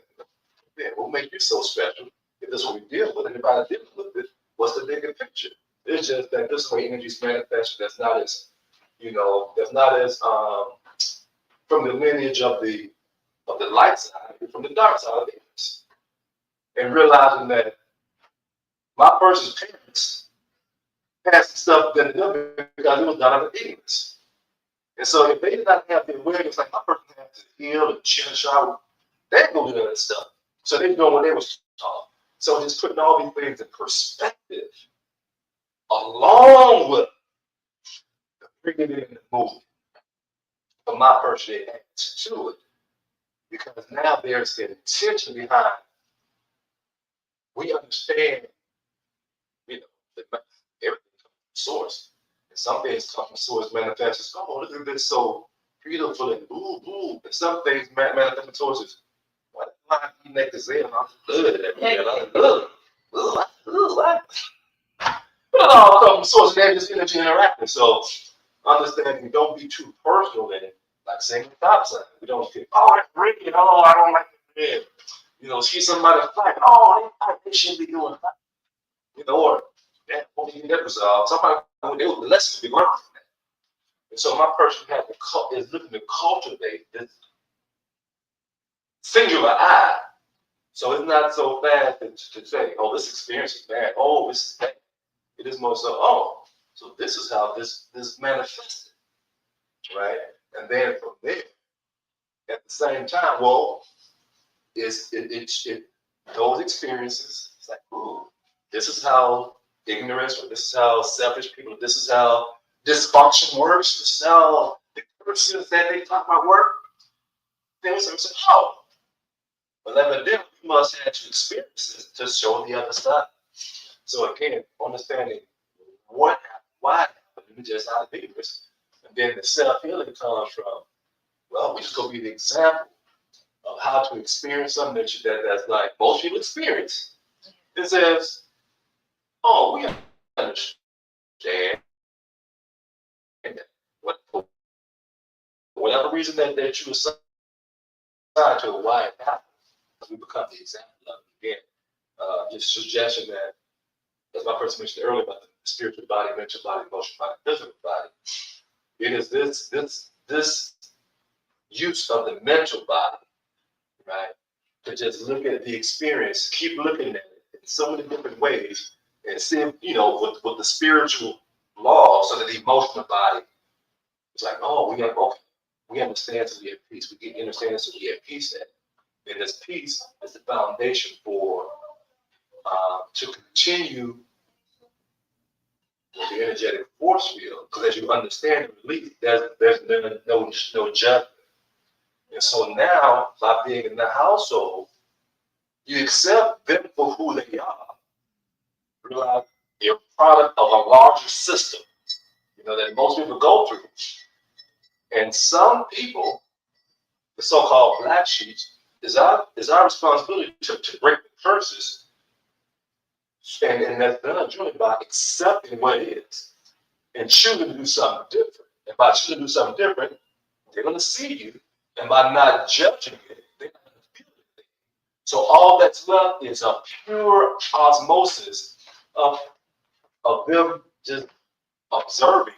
yeah, what make you so special? If this is what we deal with, and if I deal with it, what's the bigger picture? It's just that this way energy's manifested that's not as from the lineage of the light side, but from the dark side of ignorance. And realizing that my person's parents had some stuff done to them because it was done out of ignorance. And so if they did not have the awareness, like my person had to heal and chill, shower, they ain't gonna do that stuff. So they doing what they was taught. So just putting all these things in perspective, along with bringing it in the movie. for my person, it adds to it. Because now there's the intention behind, we understand, you know, that everything comes from source. And some things come from source manifest as, oh, look at this so beautiful and ooh, ooh. And some things manifest from sources. Why am I eating that gazelle? I'm good at that. But it all comes from source, and they're just energy interacting. So understanding, don't be too personal in it. Like saying stop sign. We don't think, oh, that's red. Oh, I don't like the red. You know, see somebody fight. Oh, they shouldn't be doing that. You know, or that won't even get resolved. Somebody, the lesson will be learned from that. And so my person is looking to cultivate this singular eye. So it's not so fast to say, oh, this experience is bad. Oh, this is bad. It is more so, oh, so this is how this manifested, right? And then from there, at the same time, well, those experiences, it's like, ooh, this is how ignorance, or this is how selfish people, this is how dysfunction works, this is how the curses that they talk about work. Then we say, oh, well, evidently you must have to experience it to show the other side. So again, understanding what happened, why it happened, and just how dangerous. And then the self-healing comes from, well, we just gonna be the example of how to experience something that's like most people experience. It says, oh, we understand what, for whatever reason that you assign to it, why it happened. We become the example of it. Again, just suggestion that, as my person mentioned earlier about the spiritual body, mental body, emotional body, physical body, it is this use of the mental body, right? To just look at the experience, keep looking at it in so many different ways, and see, you know, with the spiritual law, so that the emotional body is like, oh, we understand, so we have peace. We get understand, so we have peace. And this peace is the foundation for to continue with the energetic force field. Because as you understand the release, there's no judgment. And so now, by being in the household, you accept them for who they are. Realize they're product of a larger system, you know, that most people go through. And some people, the so-called black sheep, is our responsibility to break the curses. And that's done truly by accepting what it is and choosing to do something different. And by choosing to do something different, they're going to see you. And by not judging it, they're not going to feel it. So all that's left is a pure osmosis of them just observing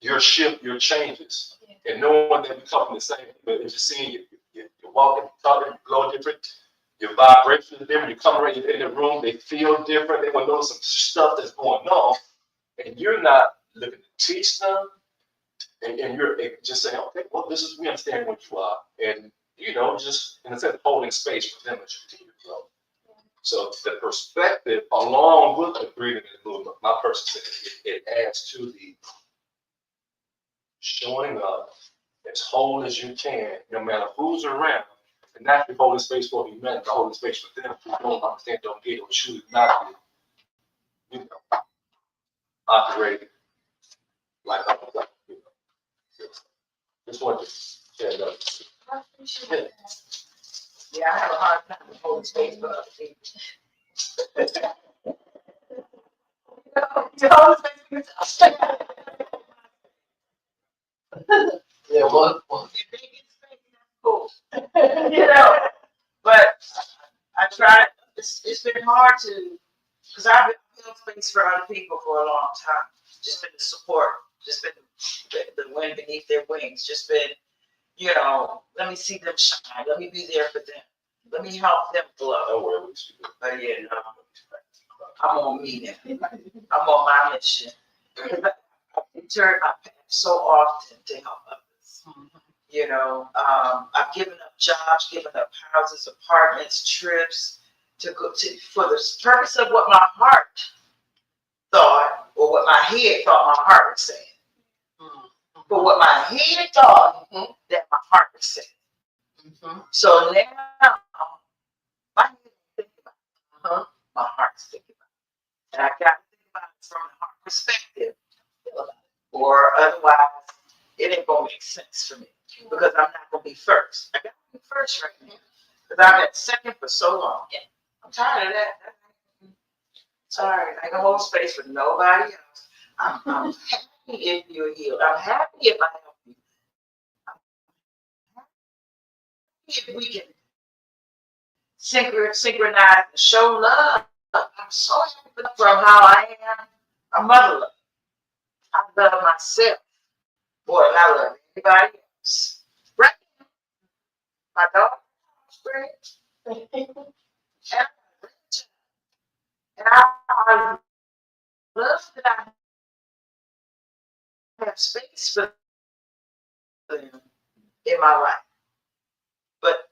your shift, your changes, and knowing that we come from the same, but it's just seeing you're walking, you're talking, you glow different, your vibrations are different, you come right in the room, they feel different, they will know some stuff that's going on, and you're not looking to teach them, and you're just saying, okay, well, this is, we understand what you are, and, you know, just in a sense, holding space for them as you continue to grow. So the perspective, along with the breathing and movement, my person said it adds to the showing up as whole as you can, no matter who's around, and not be holding space for humanity, but holding space for them who don't understand, don't get, or choose not to, you know, operate like you know. Just wanted to share that. I appreciate that. Yeah, I have a hard time with holding space for other people. You hold space for yourself. Yeah, one. If they get space, that's cool. You know, but I tried, it's been hard to, because I've been held space for other people for a long time. Just been the support, just been the wind beneath their wings, just been, you know, let me see them shine, let me be there for them, let me help them glow. Don't worry, But yeah, no, I'm on me now. I'm on my mission. I turn my path so often to help others. You know, I've given up jobs, given up houses, apartments, trips to go to for the purpose of what my heart thought or what my head thought my heart was saying. But what my head thought, that my heart was saying. So now, my head is thinking about it. My heart's thinking about it. And I got to think about it from the heart perspective. Or otherwise, it ain't going to make sense for me. Because I'm not going to be first. I got to be first right now. Because I've been second for so long. I'm tired of that. Sorry, I can hold space for nobody else. I'm happy if you're healed. I'm happy if I help you. I'm happy if we can synchronize and show love. I'm so happy from how I am a mother love. I love myself more than I love anybody else. Right? My daughter, and I love that I have space for them in my life. But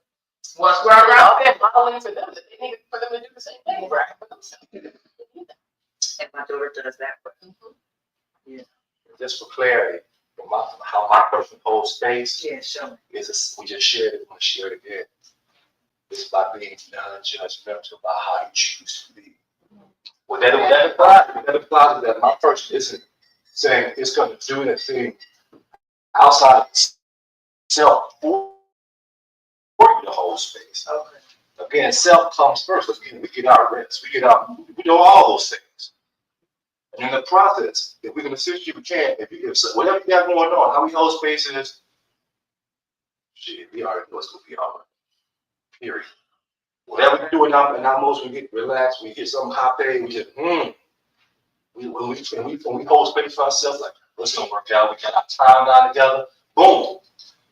once we're around, modeling for them, they need for them to do the same thing. right? For themselves. And my daughter does that. But Just for clarity, how my person holds space yeah, show me. is we just shared it, we want to share it again. It's by being non-judgmental about how you choose to be. What that implies is that my person isn't saying it's going to do anything outside of self for you to hold space. Okay. Again, self comes first. Again, we get our rest, we do all those things. And in the process, if we can assist you, we can. If whatever you got going on, how we hold space is, shit, we already know it's going to be all right. Period. Whatever we do in our most, we get relaxed, we get something happy, we just, when we hold space for ourselves, like, it's going to work out, we got our timeline together, boom.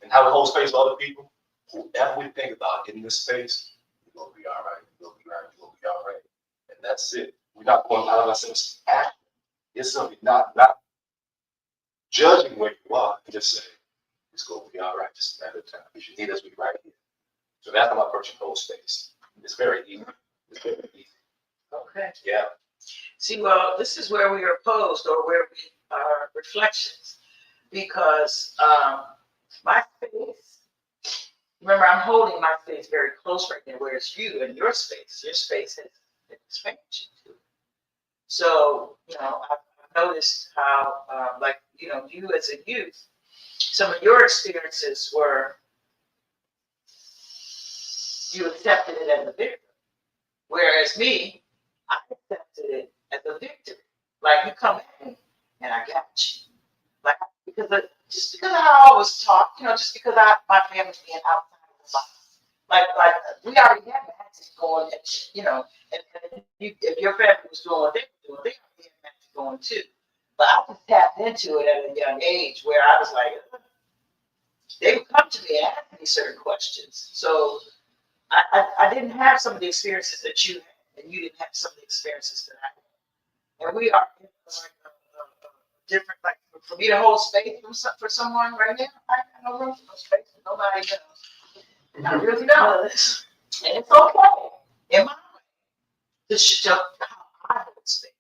And how we hold space for other people, whoever we think about in this space, we're going to be all right, we're going to be all right, we're going to be all right. And that's it. We're not going out of ourselves act. It's something not judging where you are, just saying, it's going to be all right, just a matter of time. If you need us, we're right here. So that's how my person holds space. It's very easy. It's very easy. Okay. Yeah. See, well, this is where we are opposed, or where we are reflections, because my space. Remember, I'm holding my space very close right now. Whereas you and your space has an expansion to it. So, I've noticed how, you as a youth, some of your experiences were, you accepted it as a victim. Whereas me, I accepted it as a victory. Like, you come in and I got you. Like, because of how I was taught, just because my family's being outside of the box. Like we already had magic going, and if your family was doing what they were doing, they already had magic going too. But I just tapped into it at a young age where I was like, they would come to me and ask me certain questions. So I didn't have some of the experiences that you had, and you didn't have some of the experiences that I had. And we are in like a different, like for me to hold space for someone right now, I have no room for no space for nobody else. I really don't. And it's okay in my way to show how I hold space.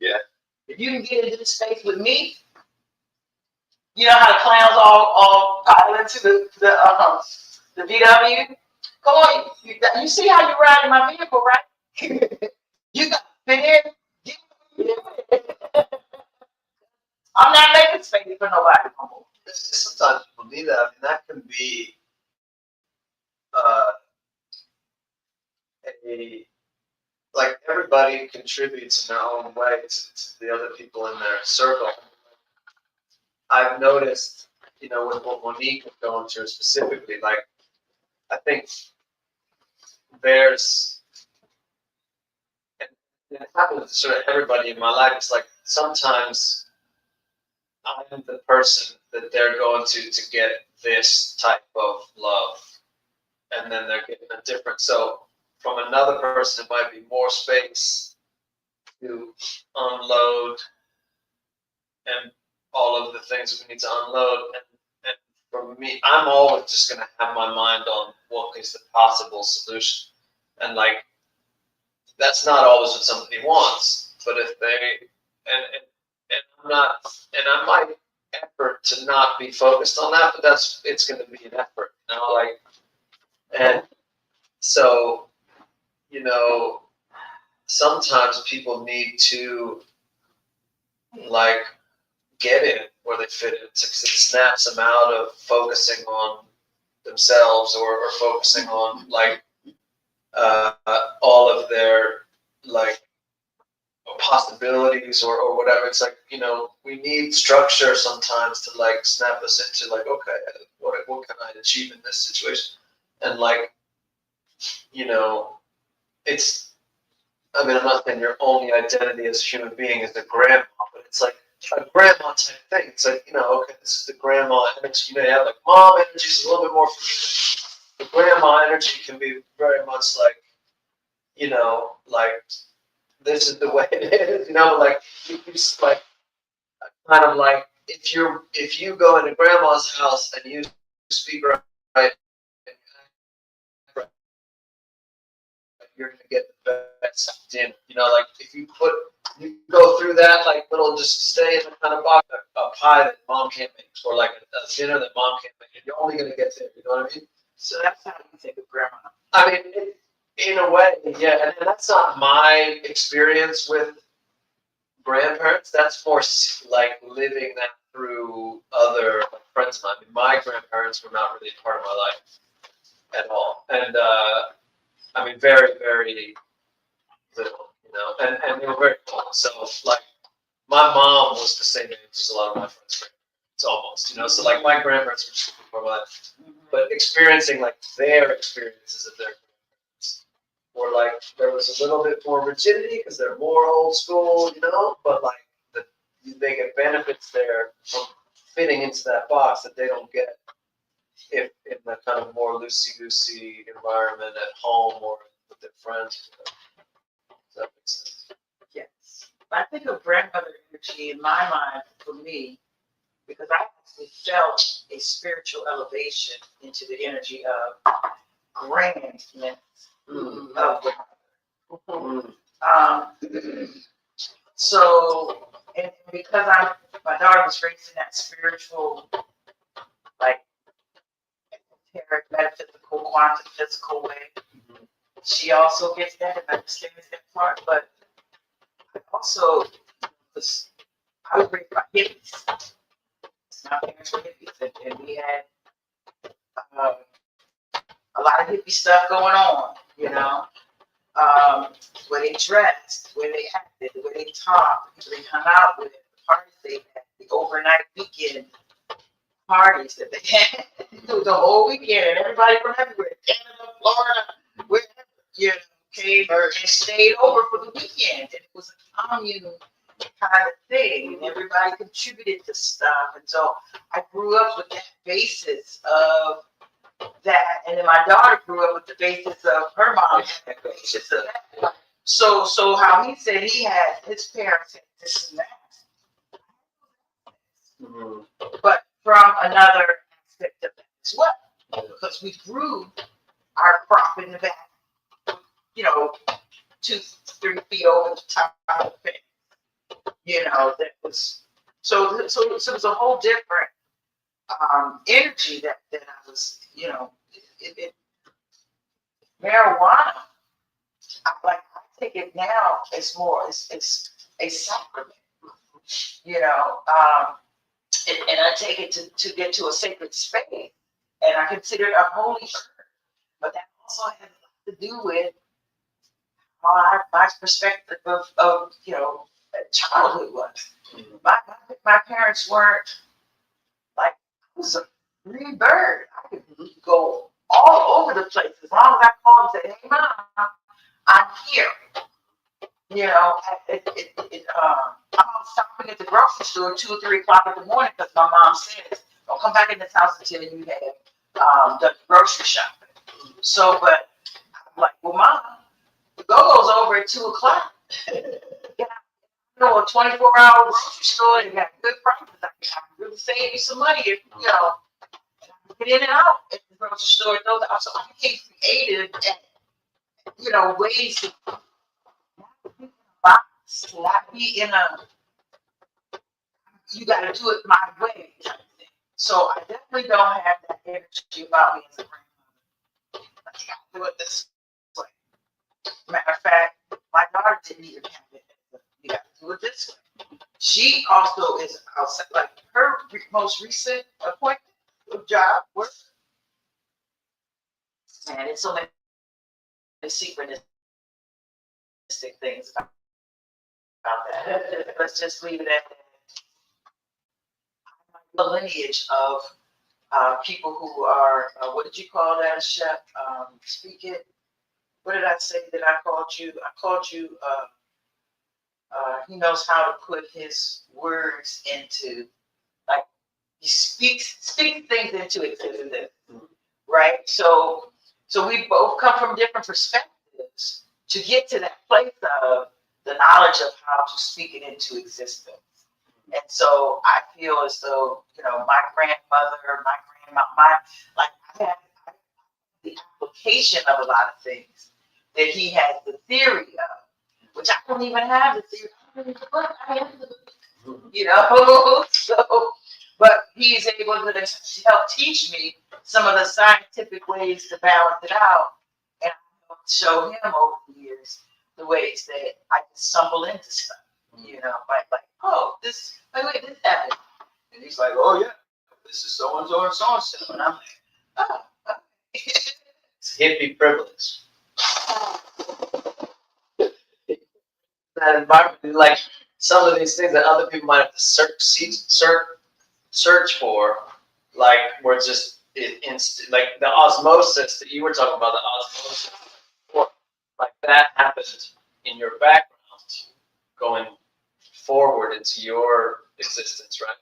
Yeah. If you can get into the space with me, you know how the clowns all pile into the VW? Come on, you see how you ride in my vehicle, right? You got to fit in. I'm not making space for nobody no more. Sometimes people need that. I mean, that can be like everybody contributes in their own way to the other people in their circle. I've noticed, with what Monique was going through specifically, like, I think there's, and it happens to sort of everybody in my life, it's like sometimes I'm the person that they're going to get this type of love, and then they're getting a different, so from another person, it might be more space to unload and all of the things that we need to unload. And for me, I'm always just going to have my mind on what is the possible solution. And like, that's not always what somebody wants, but if they, and I'm not, and I might effort effort to not be focused on that, but it's going to be an effort, you know, like, and so, you know, sometimes people need to like get in where they fit in, because it snaps them out of focusing on themselves or focusing on like all of their like possibilities or whatever. It's like, you know, we need structure sometimes to like snap us into like, okay, what can I achieve in this situation? And like, you know, it's, I mean, I'm not saying your only identity as a human being is the grandma, but it's like a grandma type thing. It's like, you know, okay, this is the grandma energy. You know, you have like mom energy is a little bit more forgiving. The grandma energy can be very much like, you know, like this is the way it is, you know, like it's like kind of like if you go into grandma's house and you speak right, you're gonna get the best dinner. You know, like if you go through that like little just stay in the kind of box a pie that mom can't make, or like a dinner that mom can't make, and you're only gonna get there. You know what I mean? So that's how you think of grandma. I mean, in a way, yeah, and that's not my experience with grandparents. That's more like living that through other like, friends of mine. I mean, my grandparents were not really a part of my life at all, and I mean, very, very little, you know, and they were very cool. So, like, my mom was the same age as a lot of my friends' grandparents, almost, you know. So, like, my grandparents were just before my life, but experiencing like their experiences of their grandparents, or like there was a little bit more rigidity because they're more old school, you know. But like they get benefits there from fitting into that box that they don't get if in the kind of more loosey-goosey environment at home or with their friends. Does that make sense? Yes. I think of grandmother energy in my mind for me, because I actually felt a spiritual elevation into the energy of grandness of grandmother. So, and because my daughter was raised in that spiritual, like, esoteric, metaphysical, quantum, physical way, she also gets that and understands that part. But I also I was raised by hippies. My parents were hippies, and we had a lot of hippie stuff going on, you know. Where they dressed, where they acted, the way they talked, the people they hung out with, the parties they had, the overnight weekend parties that they had. It was the whole weekend, and everybody from everywhere, Canada, Florida, wherever, you know, came and stayed over for the weekend. And it was a commune kind of thing, and everybody contributed to stuff. And so I grew up with that basis of that, and then my daughter grew up with the basis of her mom had the basis of that. So how he said he had his parents had this and that, but from another aspect of that as well, because we grew our crop in the back, you know, 2-3 feet over the top of the fence, you know. That was so it was a whole different energy that I was, you know. Marijuana, I take it now as more, it's a sacrament, you know, and I take it to get to a sacred space, and I consider it a holy herb. But that also has a lot to do with my perspective of you know, childhood was. My parents weren't like, I was a free bird. I could go all over the place as long as I called and said, "Hey, Mom, I'm here." You know, I'm stopping at the grocery store 2 or 3 o'clock in the morning because my mom says, "Don't come back in this house until you have the grocery shopping." So, but I'm like, "Well, Mom, the go-go's over at 2 o'clock." You know, a 24-hour grocery store, and you got good prices. I can really save you some money if, you know, get in and out at the grocery store. So I became creative and, you know, ways to not be in a, you got to do it my way. So I definitely don't have that energy about me as a grandmother. I gotta do it this way. Matter of fact, my daughter didn't even have it. You got to do it this way. She also is outside, like her most recent appointment of job work. Man, it's so many synchronistic things about that. Let's just leave it at that. The lineage of people who are, what did you call that, chef? Speak it. What did I say that I called you? I called you, he knows how to put his words into, like, he speaks things into existence, right? So we both come from different perspectives to get to that place of the knowledge of how to speak it into existence. And so I feel as though, my grandmother, my grandma, like I have the application of a lot of things that he has the theory of, which I don't even have the theory. I am the, so, but he's able to help teach me some of the scientific ways to balance it out, and I show him over the years the ways that I can stumble into stuff, like, oh, this happened, and he's like, oh yeah, this is so and so and so and so, and I'm like, oh, okay. It's hippie privilege. That environment, like some of these things that other people might have to search for, like where it's just like the osmosis that you were talking about, the osmosis, like that happened in your background, going forward into your existence, right?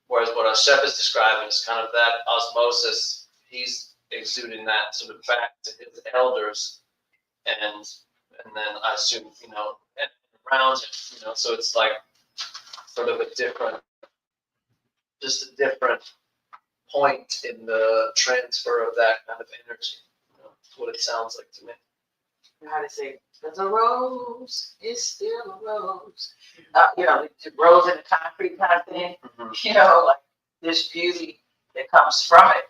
Whereas what our chef is describing is kind of that osmosis. He's exuding that sort of back to his elders, and then I assume, and around him, so it's like sort of just a different point in the transfer of that kind of energy. That's what it sounds like to me. You know how to say, because a rose is still a rose. The rose in the concrete kind of thing. Mm-hmm. Like this beauty that comes from it.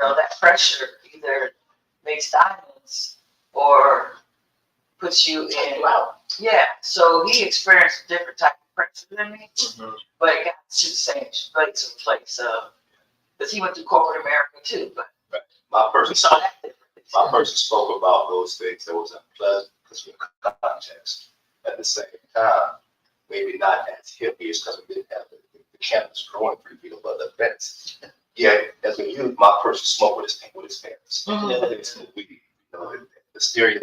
That pressure either makes diamonds or puts you in. Wow. Yeah. So he experienced a different type of pressure than me, but it got to the same place of, because he went through corporate America too. But right. My we person saw that difference. My person spoke about those things that was unpleasant because we're in context. At the same time, maybe not as hippie because we didn't have the cannabis growing 3 feet above the fence. Yet, as a youth, my person smoked with his parents. We, the stereo,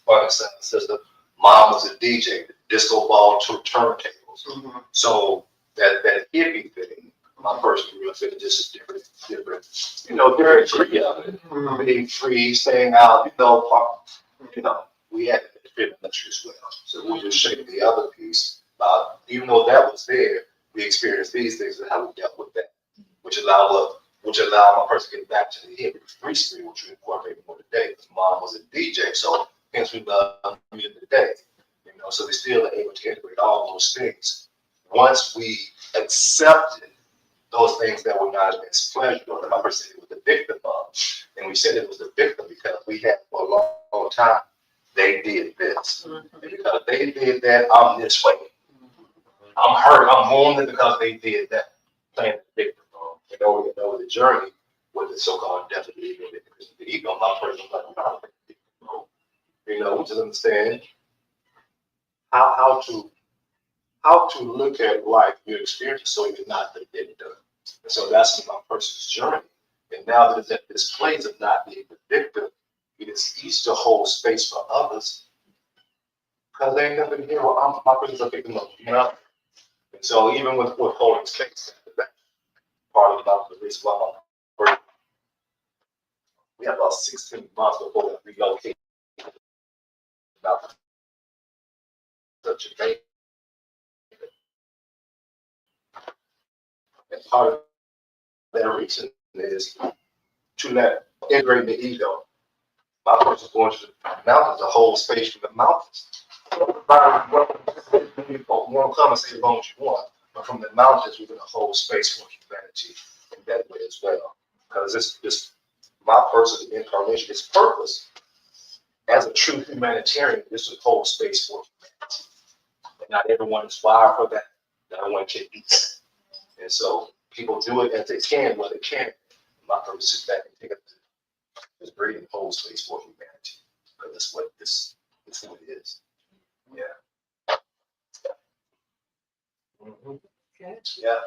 funny sound system. Mom was a DJ, disco ball turntables. So that hippie thing, my person real thing, just a different, very free of it. Being free, staying out, we had the freedom as well. So we just shaped the other piece. Even though that was there, we experienced these things and how we dealt with that, which allowed my person to get back to the hippie free spirit, which we incorporate more today. Mom was a DJ, so hence we love music today. So they still are able to integrate all those things. Once we accepted those things that were not as pleasurable, that my person was the victim of, and we said it was the victim because we had for a long time, they did this. And because they did that, I'm this way. I'm hurt, I'm wounded because they did that. Playing the victim role. And over the journey with the so-called death of the ego, because the ego, my person, like, I'm not a victim role. We just understand how to look at life, your experience, so you're not the victim. And so that's my person's journey. And now that it's at this place of not being the victim, it is easy to hold space for others because they ain't never here. Well, my person's a victim of, And so even with holding space, that's part of the reason why we have about 16 months before we relocate about Jamaica. And part of that reason is to let integrate the ego. My person's going to the mountains, the whole space from the mountains. You won't come and say as long as you want, but from the mountains, we're going to hold space for humanity. that way as well. Because this my personal incarnation, its purpose as a true humanitarian is to hold space for humanity. And not everyone is wired for that. Not everyone can do that. And so people do it as they can, where they can. My purpose is back and take up this great and hold space for humanity. Because that's what this is who it is. Yeah. Mm-hmm. Okay. Yeah.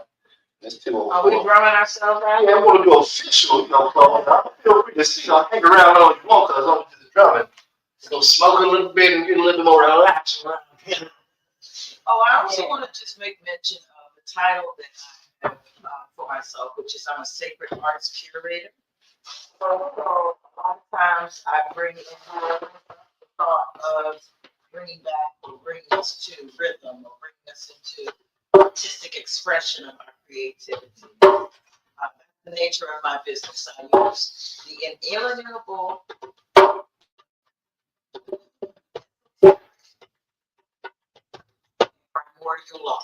This too. Are we drumming ourselves out? Yeah, I want to do official, feel free to hang around all you want, because I'm just drumming. Go smoke a little bit and get a little bit more relaxed around here. Oh, I also want to just make mention of the title that I have for myself, which is I'm a sacred arts curator. So a lot of times I bring in the thought of bringing back or bringing us to rhythm or bringing us into artistic expression of our creativity. The nature of my business, I use the inalienable primordial law.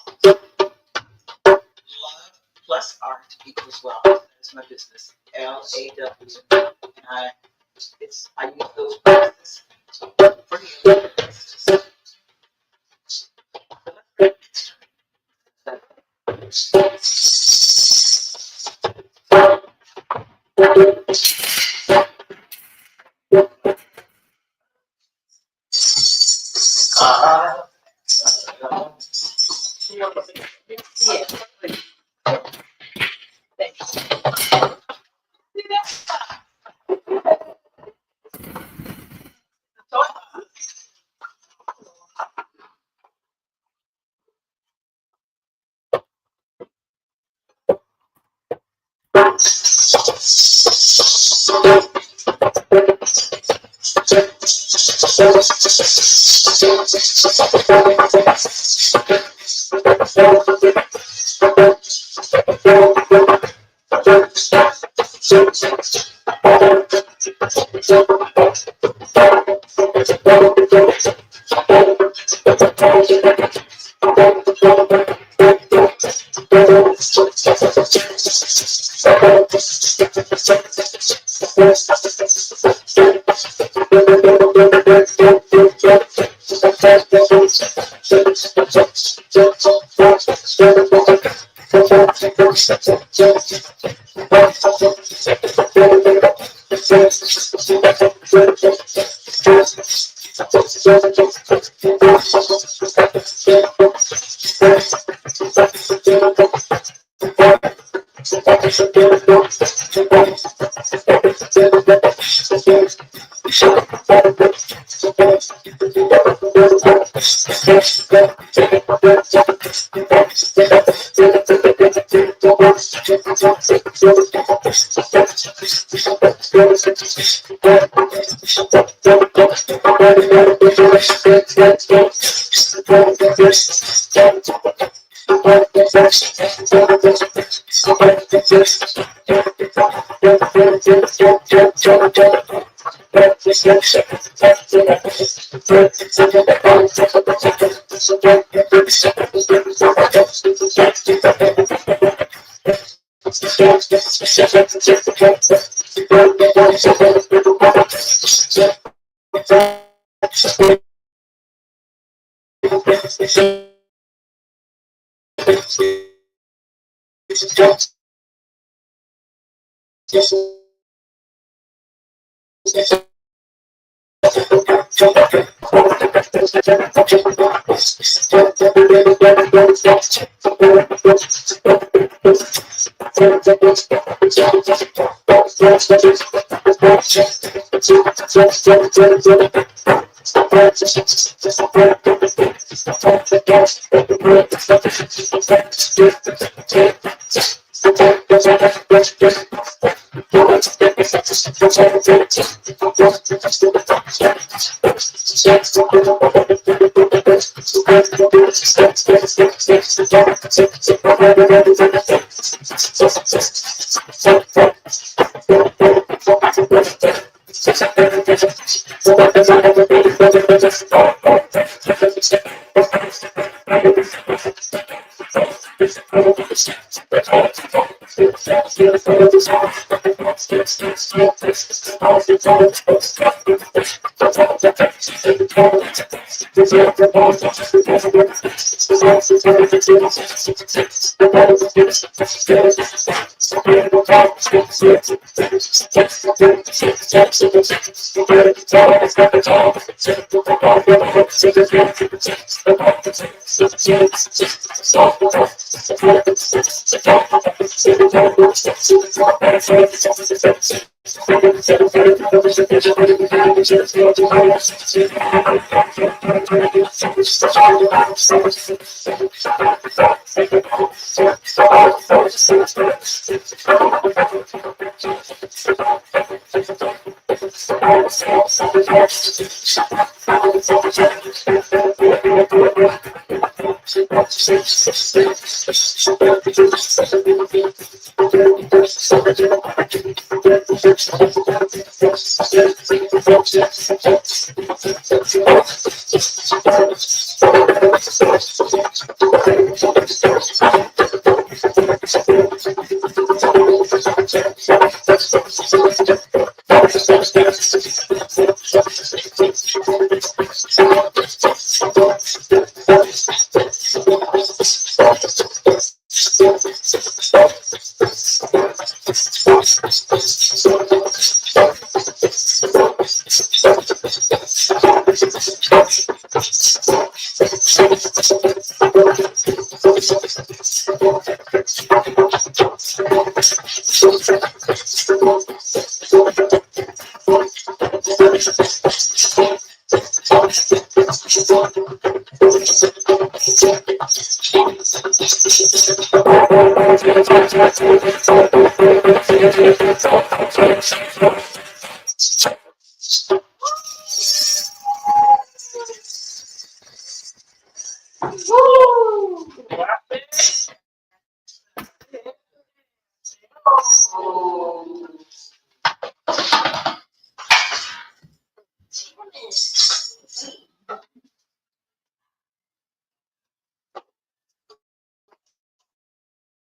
Love plus art equals wealth. That's my business. LAW. And I use those practices for healing.